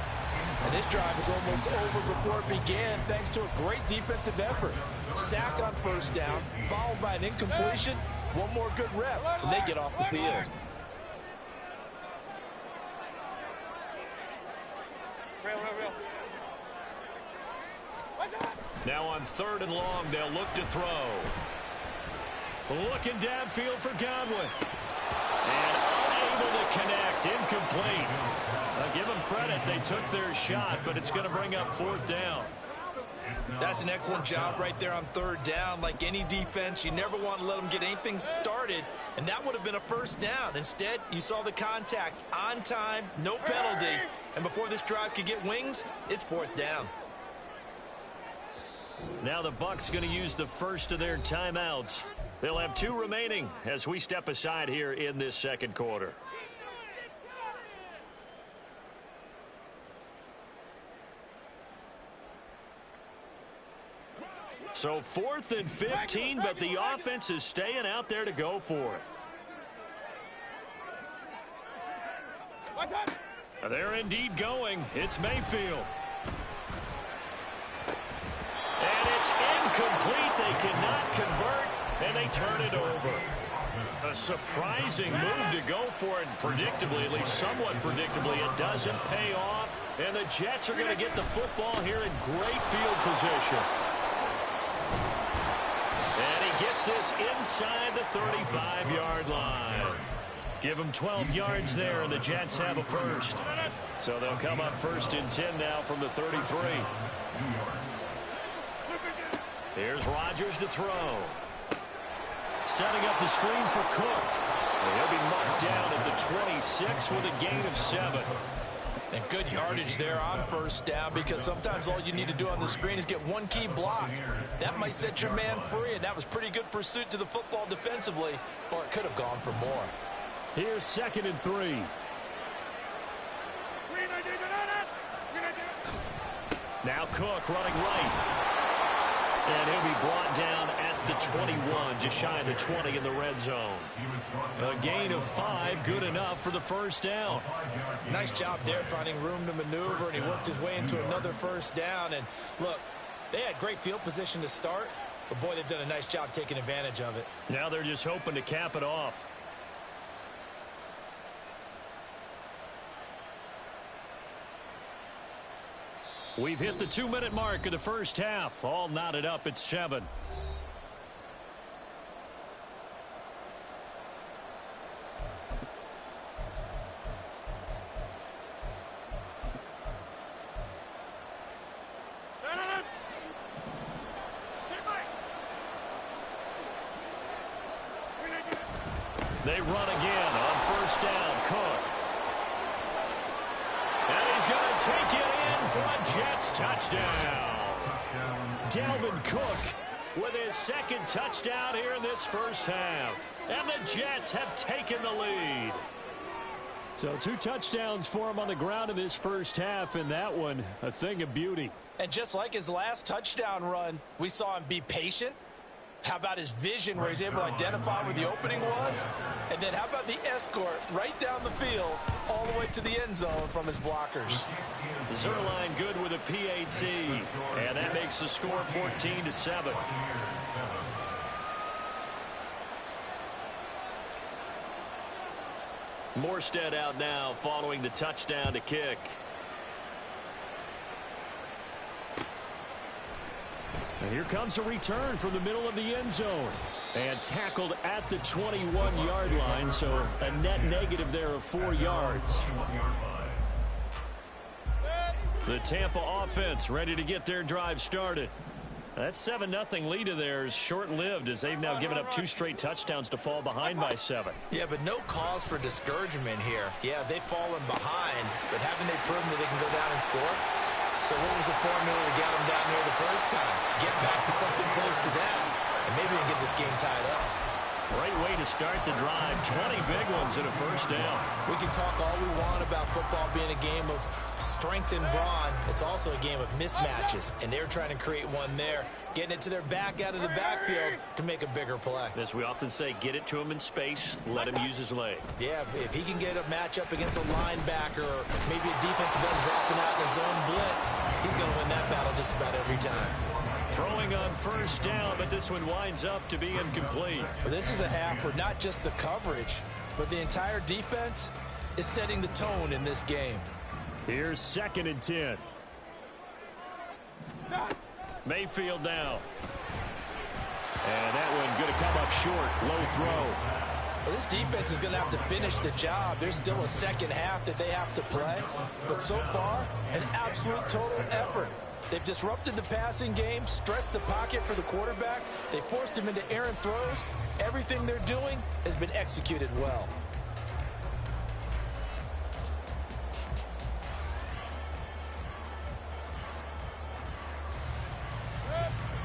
And this drive is almost over before it began thanks to a great defensive effort. Sack on 1st down, followed by an incompletion. One more good rep, and they get off the field. Now on 3rd and long, they'll look to throw. Looking downfield for Godwin. And unable to connect, incomplete. Give them credit, they took their shot, but it's going to bring up 4th down. That's an excellent job right there on 3rd down. Like any defense, you never want to let them get anything started, and that would have been a 1st down. Instead, you saw the contact on time, no penalty, and before this drive could get wings, it's 4th down. Now the Bucs going to use the first of their timeouts. They'll have 2 remaining as we step aside here in this 2nd quarter. So 4th and 15, but the offense is staying out there to go for it. They're indeed going. It's Mayfield. And it's incomplete. They cannot convert, and they turn it over. A surprising move to go for it, and predictably, at least somewhat predictably, it doesn't pay off. And the Jets are going to get the football here in great field position. And he gets this inside the 35-yard line. Give him 12 yards there, and the Jets have a 1st. So they'll come up 1st and 10 now from the 33. Here's Rodgers to throw. Setting up the screen for Cook. And he'll be marked down at the 26 with a gain of 7. And good yardage there on 1st down, because sometimes all you need to do on the screen is get one key block. That might set your man free, and that was pretty good pursuit to the football defensively, or it could have gone for more. Here's 2nd and 3. Now Cook running right. And he'll be brought down at the 21, just shy of the 20 in the red zone. A gain of 5, good enough for the 1st down. Nice job there finding room to maneuver, and he worked his way into another 1st down. And look, they had great field position to start, but boy, they've done a nice job taking advantage of it. Now they're just hoping to cap it off. We've hit the 2-minute mark of the 1st half. All knotted up at 7. They run again on 1st down. Cook. And he's going to take it in for a Jets touchdown. Dalvin Cook with his 2nd touchdown here in this 1st half. And the Jets have taken the lead. So 2 touchdowns for him on the ground in this first half, and that one a thing of beauty. And just like his last touchdown run, we saw him be patient. How about his vision where he's able to identify where the opening was? And then how about the escort right down the field all the way to the end zone from his blockers? Zerline good with a PAT, and that makes the score 14-7. Morstead out now following the touchdown to kick. And here comes a return from the middle of the end zone. And tackled at the 21-yard line, so a net negative there of 4 yards. The Tampa offense ready to get their drive started. That 7-0 lead of theirs short-lived as they've now given up 2 straight touchdowns to fall behind by 7. Yeah, but no cause for discouragement here. Yeah, they've fallen behind, but haven't they proven that they can go down and score? So what was the formula to get them down there the first time? Get back to something close to that, and maybe we can get this game tied up. Great way to start the drive. 20 big ones in a first down. We can talk all we want about football being a game of strength and brawn. It's also a game of mismatches, and they're trying to create one there, getting it to their back out of the backfield to make a bigger play. As we often say, get it to him in space, let him use his leg. Yeah, if he can get a matchup against a linebacker or maybe a defensive end dropping out in a zone blitz, he's going to win that battle just about every time. Throwing on first down, but this one winds up to be incomplete. Well, this is a half where not just the coverage, but the entire defense is setting the tone in this game. Here's 2nd and 10. Mayfield now. And that one going to come up short. Low throw. Well, this defense is going to have to finish the job. There's still a second half that they have to play. But so far, an absolute total effort. They've disrupted the passing game, stressed the pocket for the quarterback. They forced him into errant throws. Everything they're doing has been executed well.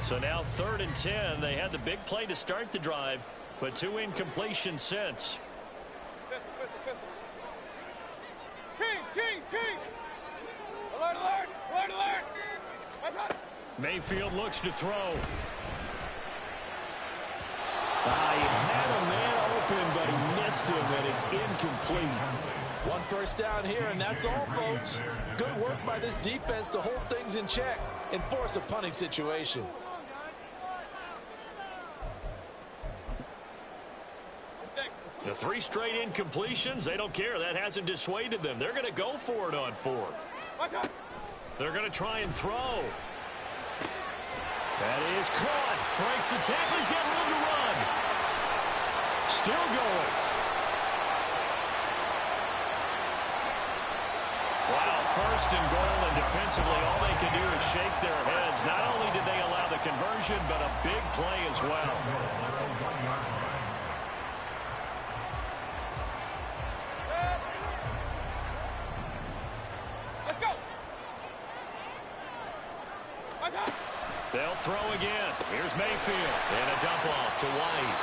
So now 3rd and 10. They had the big play to start the drive, but 2 incompletions since. Kings! Alert, alert! Alert, alert! Mayfield looks to throw. He had a man open, but he missed him, and it's incomplete. 1 first down here, and that's all, folks. Good work by this defense to hold things in check and force a punting situation. The 3 straight incompletions, they don't care. That hasn't dissuaded them. They're going to go for it on 4th. They're going to try and throw. That is caught. Breaks the tackle. He's got room to run. Still going. Wow, 1st and goal, and defensively all they can do is shake their heads. Not only did they allow the conversion, but a big play as well. They'll throw again. Here's Mayfield. And a dump off to White.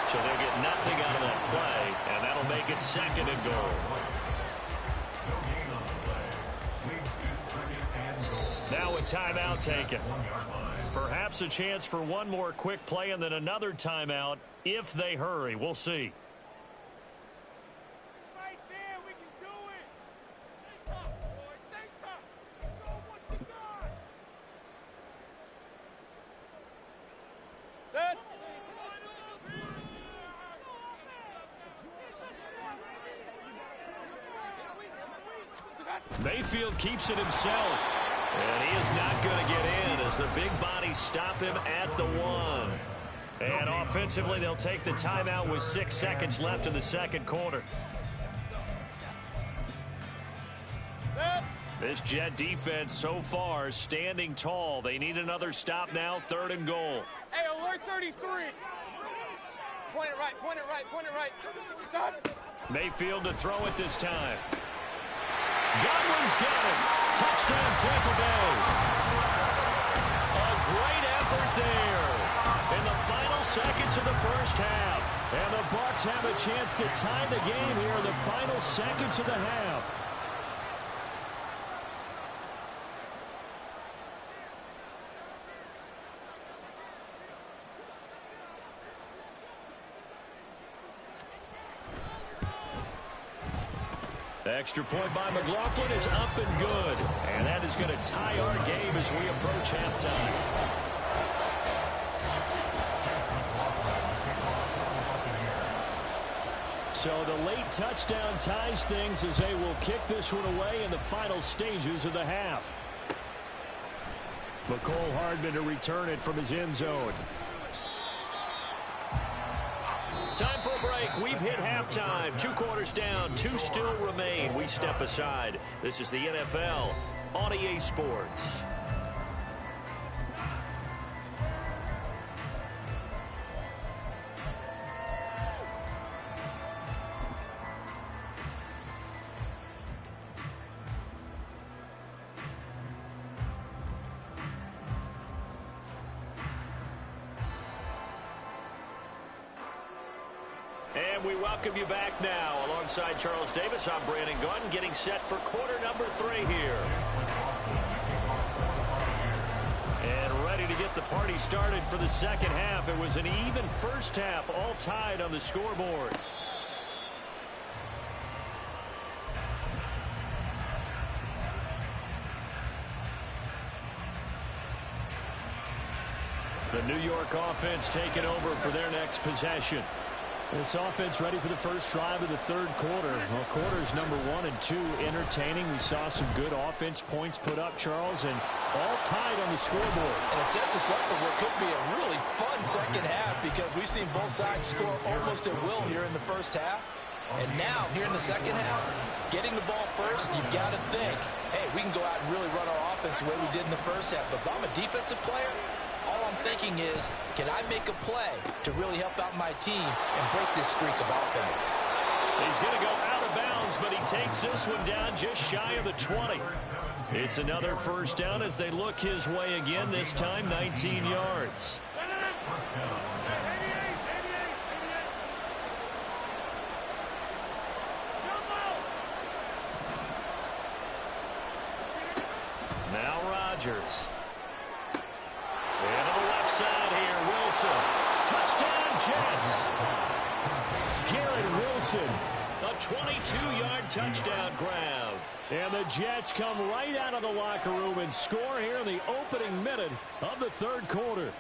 So they'll get nothing out of that play, and that'll make it 2nd and goal. Now a timeout taken. Perhaps a chance for one more quick play and then another timeout if they hurry. We'll see. Mayfield keeps it himself. And he is not going to get in as the big bodies stop him at the 1. And offensively, they'll take the timeout with 6 seconds left in the 2nd quarter. This Jet defense so far standing tall. They need another stop now, 3rd and goal. Hey, alert 33. Point it right, point it right, point it right. Stop. Mayfield to throw it this time. Godwin's got it. Touchdown, Tampa Bay. A great effort there in the final seconds of the first half. And the Bucs have a chance to tie the game here in the final seconds of the half. Extra point by McLaughlin is up and good. And that is going to tie our game as we approach halftime. So the late touchdown ties things as they will kick this one away in the final stages of the half. McCole Hardman to return it from his end zone. Time for a break. We've hit halftime. 2 quarters down. 2 still remain. We step aside. This is the NFL on EA Sports. And we welcome you back now. Alongside Charles Davis, I'm Brandon Gunn, getting set for quarter number 3 here. And ready to get the party started for the second half. It was an even first half, all tied on the scoreboard. The New York offense taking over for their next possession. This offense ready for the first drive of the third quarter. Well, quarters number 1 and 2 entertaining. We saw some good offense points put up, Charles, and all tied on the scoreboard. And it sets us up for what could be a really fun second half because we've seen both sides score almost at will here in the first half. And now, here in the second half, getting the ball first, you've got to think, hey, we can go out and really run our offense the way we did in the first half. But if I'm a defensive player, all I'm thinking is, can I make a play to really help out my team and break this streak of offense? He's going to go out of bounds, but he takes this one down just shy of the 20. It's another first down as they look his way again, this time 19 yards. Now Rodgers. And to the left side here, Wilson. Touchdown, Jets. Garrett Wilson, a 22-yard touchdown grab. And the Jets come right out of the locker room and score here in the opening minute of the third quarter.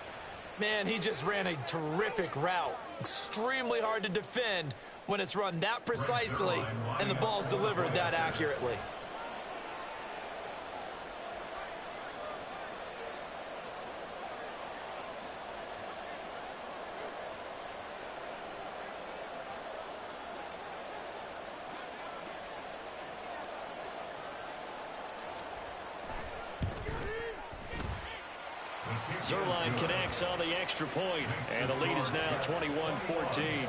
Man, he just ran a terrific route. Extremely hard to defend when it's run that precisely and the ball's delivered that accurately. Zerline connects on the extra point, and the lead is now 21-14.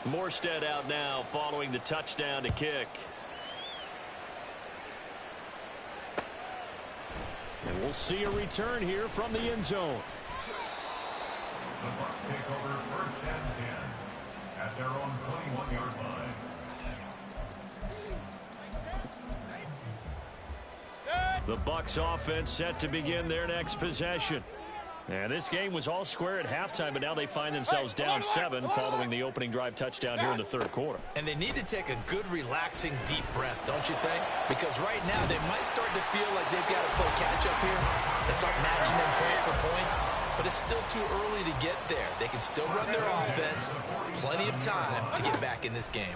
Morstead out now following the touchdown to kick. And we'll see a return here from the end zone. The Bucs take over first and 10 at their own 21-yard line. The Bucs offense set to begin their next possession. And this game was all square at halftime, but now they find themselves down 7 following the opening drive touchdown here in the third quarter. And they need to take a good, relaxing, deep breath, don't you think? Because right now they might start to feel like they've got to play catch-up here and start matching them point for point. But it's still too early to get there. They can still run their offense. Plenty of time to get back in this game.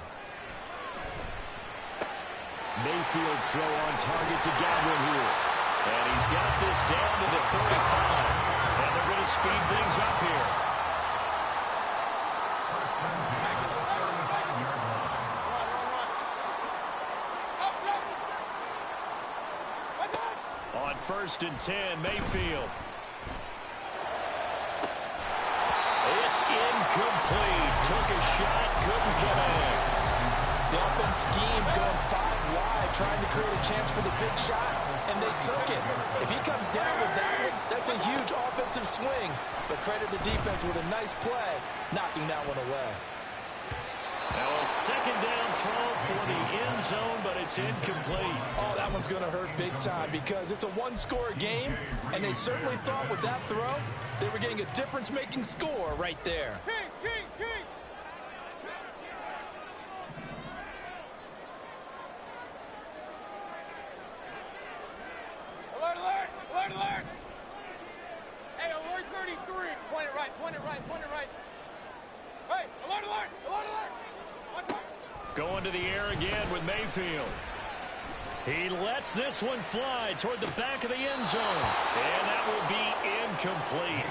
Mayfield's throw on target to Godwin here. And he's got this down to the 35. And they're going to speed things up here. On 1st and 10, Mayfield. It's incomplete. Took a shot, couldn't connect. The open scheme going 5 wide, trying to create a chance for the big shot. and they took it. If he comes down with that one, that's a huge offensive swing. But credit the defense with a nice play, knocking that one away. Now a second down throw for the end zone, but it's incomplete. Oh, that one's going to hurt big time because it's a one-score game, and they certainly thought with that throw they were getting a difference-making score right there. King. Alert! Hey, alert 33. Point it right. Hey, alert! Going to the air again with Mayfield. He lets this one fly toward the back of the end zone. And that will be incomplete.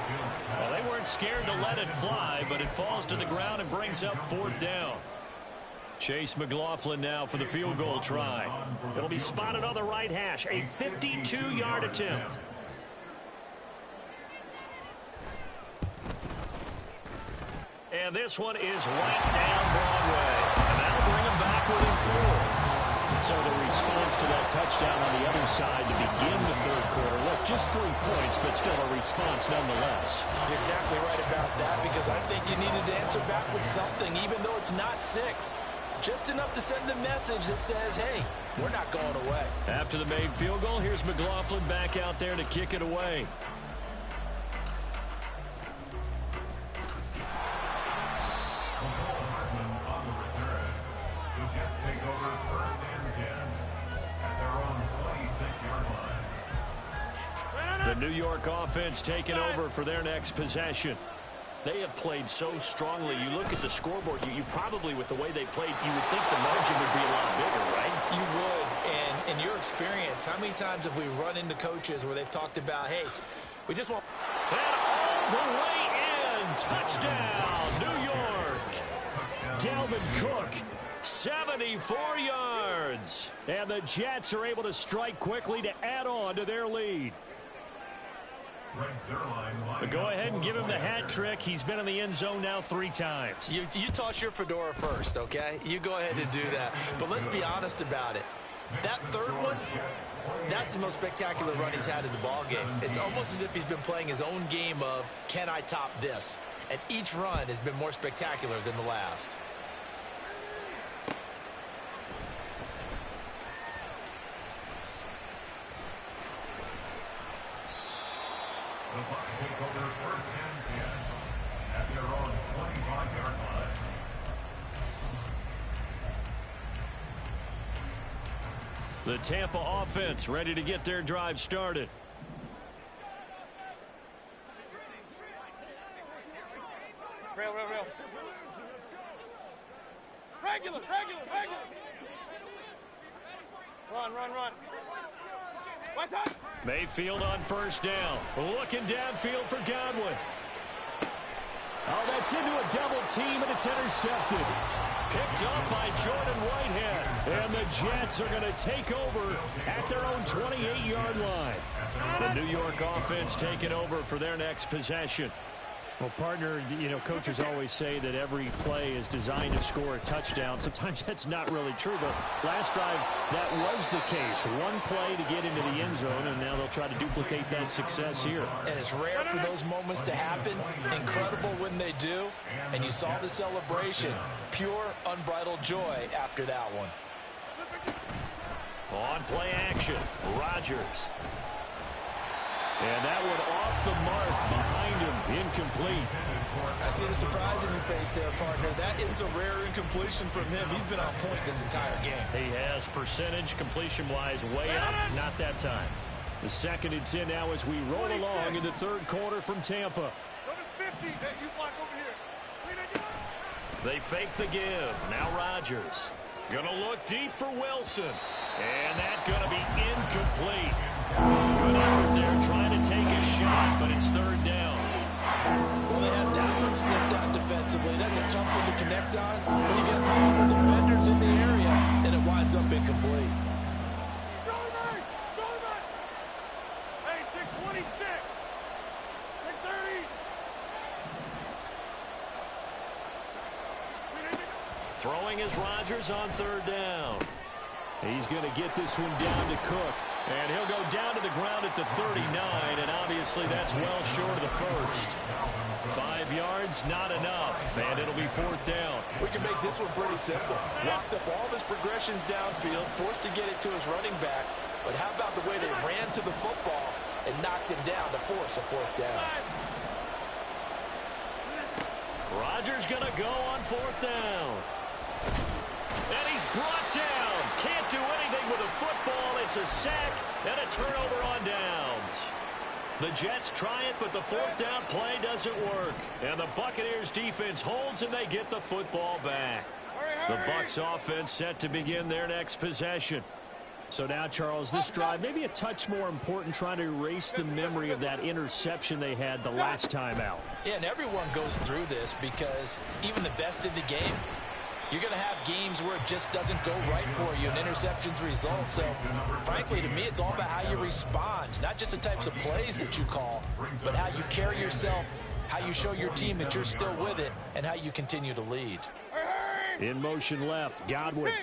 Well, they weren't scared to let it fly, but it falls to the ground and brings up 4th down. Chase McLaughlin now for the field goal try. It'll be spotted on the right hash. A 52-yard attempt. And this one is right down Broadway. And that'll bring him back within 4. So the response to that touchdown on the other side to begin the third quarter. Look, just 3 points, but still a response nonetheless. You're exactly right about that because I think you needed to answer back with something, even though it's not 6. Just enough to send the message that says, hey, we're not going away. After the made field goal, here's McLaughlin back out there to kick it away. Take over 1st and 10 at their own 26-yard line. The New York offense taking over for their next possession. They have played so strongly. You look at the scoreboard, you probably, with the way they played, you would think the margin would be a lot bigger, right? You would, and in your experience, how many times have we run into coaches where they've talked about, hey, we just want... And all the way in, touchdown, New York. Dalvin Cook, 74 yards. And the Jets are able to strike quickly to add on to their lead. But go ahead and give him the hat trick. He's been in the end zone now 3 times. You toss your fedora first, okay? You go ahead and do that. But let's be honest about it. That third one, that's the most spectacular run he's had in the ballgame. It's almost as if he's been playing his own game of, can I top this? And each run has been more spectacular than the last. The Bucs take over 1st and 10 at their own 25-yard line. The Tampa offense ready to get their drive started. Rail. Regular. Run. What's up? Mayfield on 1st down. Looking downfield for Godwin. Oh, that's into a double team, and it's intercepted. Picked up by Jordan Whitehead. And the Jets are going to take over at their own 28-yard line. The New York offense taking over for their next possession. Well, partner, coaches always say that every play is designed to score a touchdown. Sometimes that's not really true, but last drive that was the case. One play to get into the end zone, and now they'll try to duplicate that success here. And it's rare for those moments to happen. Incredible when they do. And you saw the celebration. Pure, unbridled joy after that one. On play action, Rodgers. And that one off the mark behind him, incomplete. I see the surprise in your face there, partner. That is a rare incompletion from him. He's been on point this entire game. He has percentage completion-wise way up, not that time. The 2nd and 10 now as we roll along in the third quarter from Tampa. They fake the give. Now Rodgers. Gonna look deep for Wilson. And that's gonna be incomplete. Good effort there trying to take a shot, but it's 3rd down. Well, they had that one snipped out defensively. That's a tough one to connect on when you get multiple defenders in the area, and it winds up incomplete. Hey, 626. 630. Throwing is Rodgers on 3rd down. He's going to get this one down to Cook. And he'll go down to the ground at the 39, and obviously that's well short of the first. 5 yards, not enough, and it'll be 4th down. We can make this one pretty simple. Locked up all of his progressions downfield, forced to get it to his running back. But how about the way they ran to the football and knocked him down to force a 4th down? Rodgers going to go on 4th down. And he's brought down. Can't do anything with a football. It's a sack and a turnover on downs. The Jets try it, but the 4th down play doesn't work. And the Buccaneers defense holds, and they get the football back. The Bucs offense set to begin their next possession. So now, Charles, this drive maybe a touch more important, trying to erase the memory of that interception they had the last time out. Yeah, and everyone goes through this because even the best in the game, you're going to have games where it just doesn't go right for you and interceptions result. So, frankly, to me, it's all about how you respond, not just the types of plays that you call, but how you carry yourself, how you show your team that you're still with it, and how you continue to lead. In motion left, Godwin.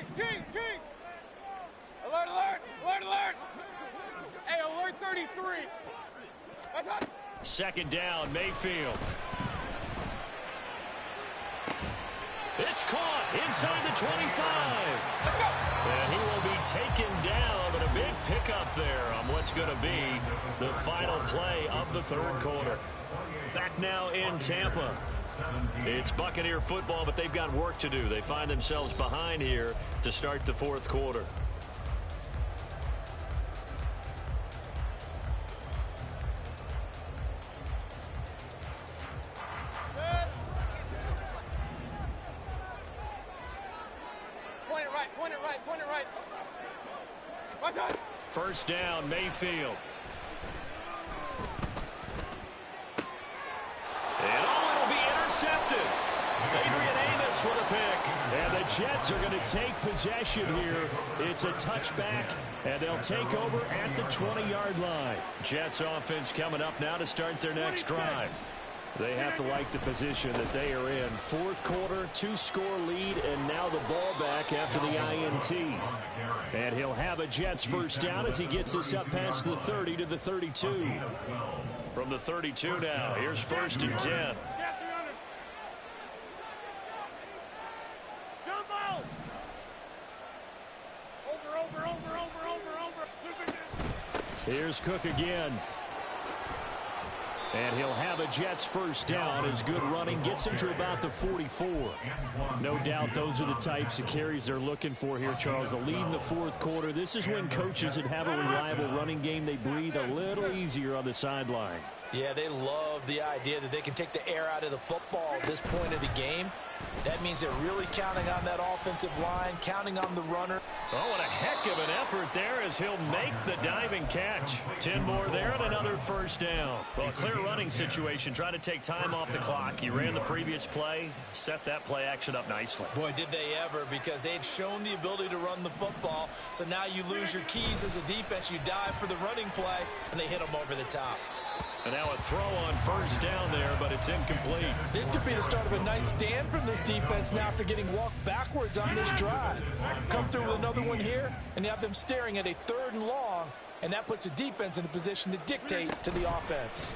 Alert, alert, alert, alert. Hey, alert 33. That's hot. 2nd down, Mayfield. It's caught inside the 25. And he will be taken down, but a big pickup there on what's going to be the final play of the 3rd quarter. Back now in Tampa. It's Buccaneer football, but they've got work to do. They find themselves behind here to start the 4th quarter. Point it right. Watch out. 1st down, Mayfield. And it'll be intercepted. Adrian Amos with a pick. And the Jets are going to take possession here. It's a touchback, and they'll take over at the 20-yard line. Jets offense coming up now to start their next drive. They have to like the position that they are in. 4th quarter, 2-score lead, and now the ball back after the INT. And he'll have a Jets 1st down as he gets us up past the 30 to the 32. From the 32 now, here's 1st and 10. Here's Cook again. And he'll have a Jets 1st down as good running gets him to about the 44. No doubt those are the types of carries they're looking for here, Charles. The lead in the 4th quarter. This is when coaches that have a reliable running game, they breathe a little easier on the sideline. Yeah, they love the idea that they can take the air out of the football at this point of the game. That means they're really counting on that offensive line, counting on the runner. Oh, what a heck of an effort there as he'll make the diving catch. 10 more there and another 1st down. Well, a clear running situation, trying to take time off the clock. He ran the previous play, set that play action up nicely. Boy, did they ever, because they had shown the ability to run the football. So now you lose your keys as a defense. You dive for the running play, and they hit them over the top. And now a throw on 1st down there, but it's incomplete. This could be the start of a nice stand from this defense now after getting walked backwards on this drive. Come through with another one here, and you have them staring at a 3rd and long, and that puts the defense in a position to dictate to the offense.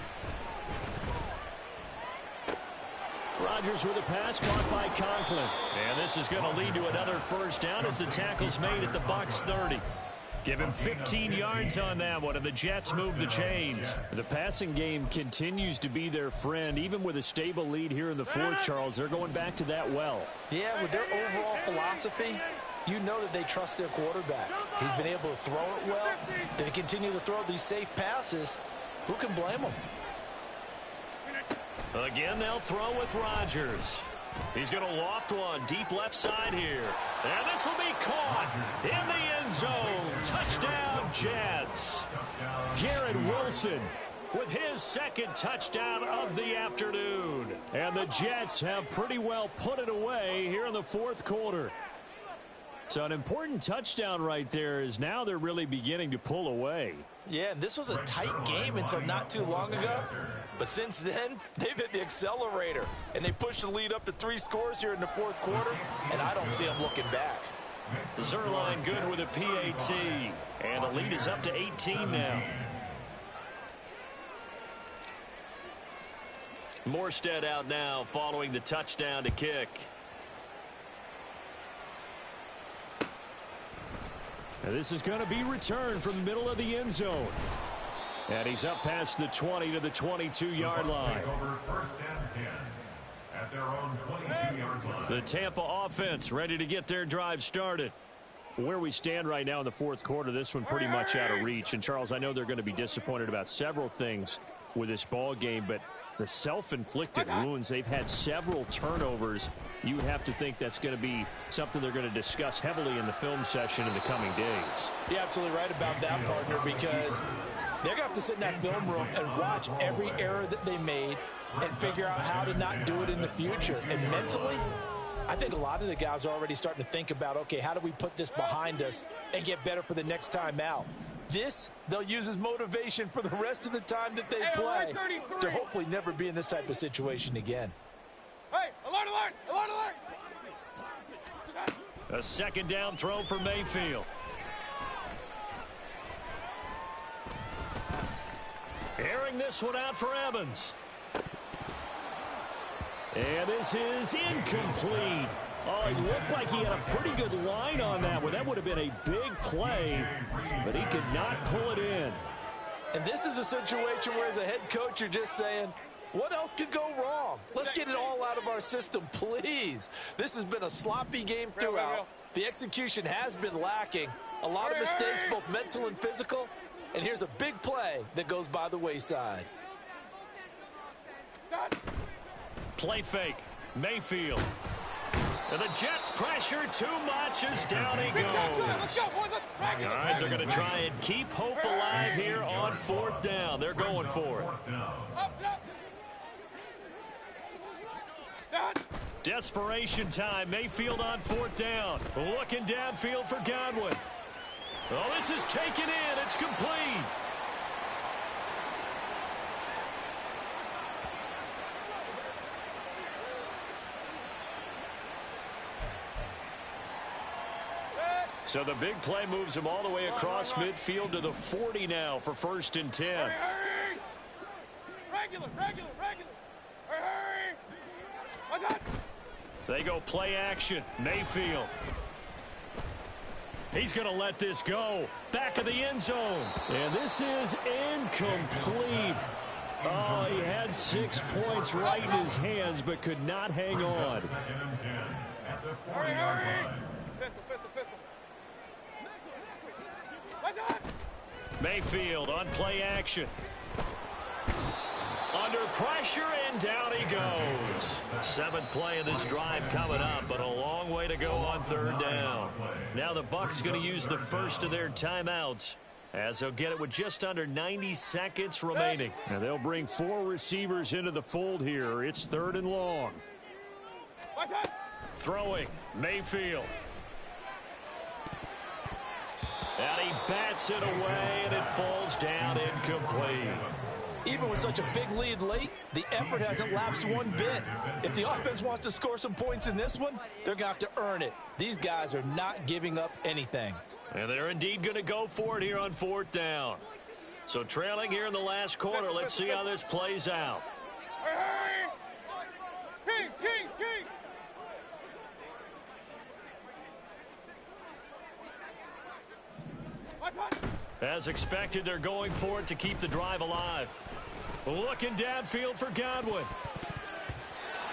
Rodgers with a pass caught by Conklin. And this is going to lead to another 1st down as the tackle's made at the Bucs 30. Give him 15 yards on that one, and the Jets move the chains. The passing game continues to be their friend. Even with a stable lead here in the 4th, Charles, they're going back to that well. Yeah, with their overall philosophy, you know that they trust their quarterback. He's been able to throw it well. They continue to throw these safe passes. Who can blame them? Again, they'll throw with Rodgers. He's going to loft one deep left side here. And this will be caught in the end zone. Touchdown, Jets. Garrett Wilson with his 2nd touchdown of the afternoon. And the Jets have pretty well put it away here in the 4th quarter. So an important touchdown right there is now they're really beginning to pull away. Yeah, and this was a tight game until not too long ago. But since then, they've hit the accelerator, and they pushed the lead up to 3 scores here in the 4th quarter, and I don't see them looking back. Zerline good with a PAT. And the lead is up to 18 now. Morstead out now following the touchdown to kick. And this is going to be returned from the middle of the end zone. And he's up past the 20 to the 22-yard line. Over first and 10 at their own 22-yard line. The Tampa offense ready to get their drive started. Where we stand right now in the fourth quarter, this one pretty much out of reach. And, Charles, I know they're going to be disappointed about several things with this ball game, but the self-inflicted wounds, they've had several turnovers. You would have to think that's going to be something they're going to discuss heavily in the film session in the coming days. You're absolutely right about that, partner, because they're going to have to sit in that film room and watch every error that they made and figure out how to not do it in the future. And mentally, I think a lot of the guys are already starting to think about, okay, how do we put this behind us and get better for the next time out? This, they'll use as motivation for the rest of the time that they play to hopefully never be in this type of situation again. Hey, alert, alert, alert, alert! A second down throw for Mayfield. Airing this one out for Evans. And this is incomplete. Oh, it looked like he had a pretty good line on that one. That would have been a big play, but he could not pull it in. And this is a situation where, as a head coach, you're just saying, what else could go wrong? Let's get it all out of our system, please. This has been a sloppy game throughout. The execution has been lacking. A lot of mistakes, both mental and physical. And here's a big play that goes by the wayside. Play fake. Mayfield. And the Jets pressure too much as down he goes. All right, they're going to try and keep hope alive here on fourth down. They're going for it. Desperation time. Mayfield on fourth down. Looking downfield for Godwin. Oh, this is taken in. It's complete. So the big play moves him all the way across midfield to the 40 now for first and 10. Hurry, hurry! Regular, regular, regular! Hurry, hurry! They go play action. Mayfield. He's going to let this go. Back of the end zone. And this is incomplete. Oh, he had 6 points right in his hands, but could not hang on. Hurry, hurry! Pistol, pistol, pistol. Mayfield on play action. Under pressure, and down he goes. 7th play of this drive coming up, but a long way to go on third down. Now the Bucs going to use the first of their timeouts, as they'll get it with just under 90 seconds remaining. And they'll bring 4 receivers into the fold here. It's 3rd and long. Throwing, Mayfield. And he bats it away, and it falls down incomplete. Even with such a big lead late, the effort hasn't lapsed one bit. If the offense wants to score some points in this one, they're going to have to earn it. These guys are not giving up anything. And they're indeed going to go for it here on fourth down. So trailing here in the last quarter, let's see how this plays out. Kings, Kings, Kings! As expected, they're going for it to keep the drive alive. Looking downfield for Godwin.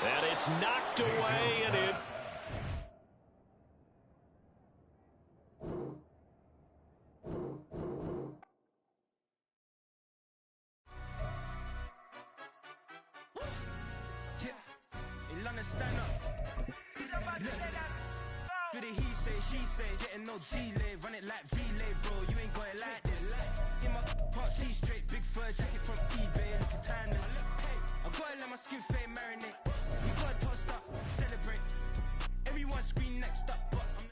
And it's knocked away, and it... Stand up. Do the he say, she say, getting no delay, run it like relay, bro. You ain't got it like this. In my part, see straight, big fur jacket from eBay, looking timeless. I gotta let my skin fade marinate. We gotta toast up, celebrate.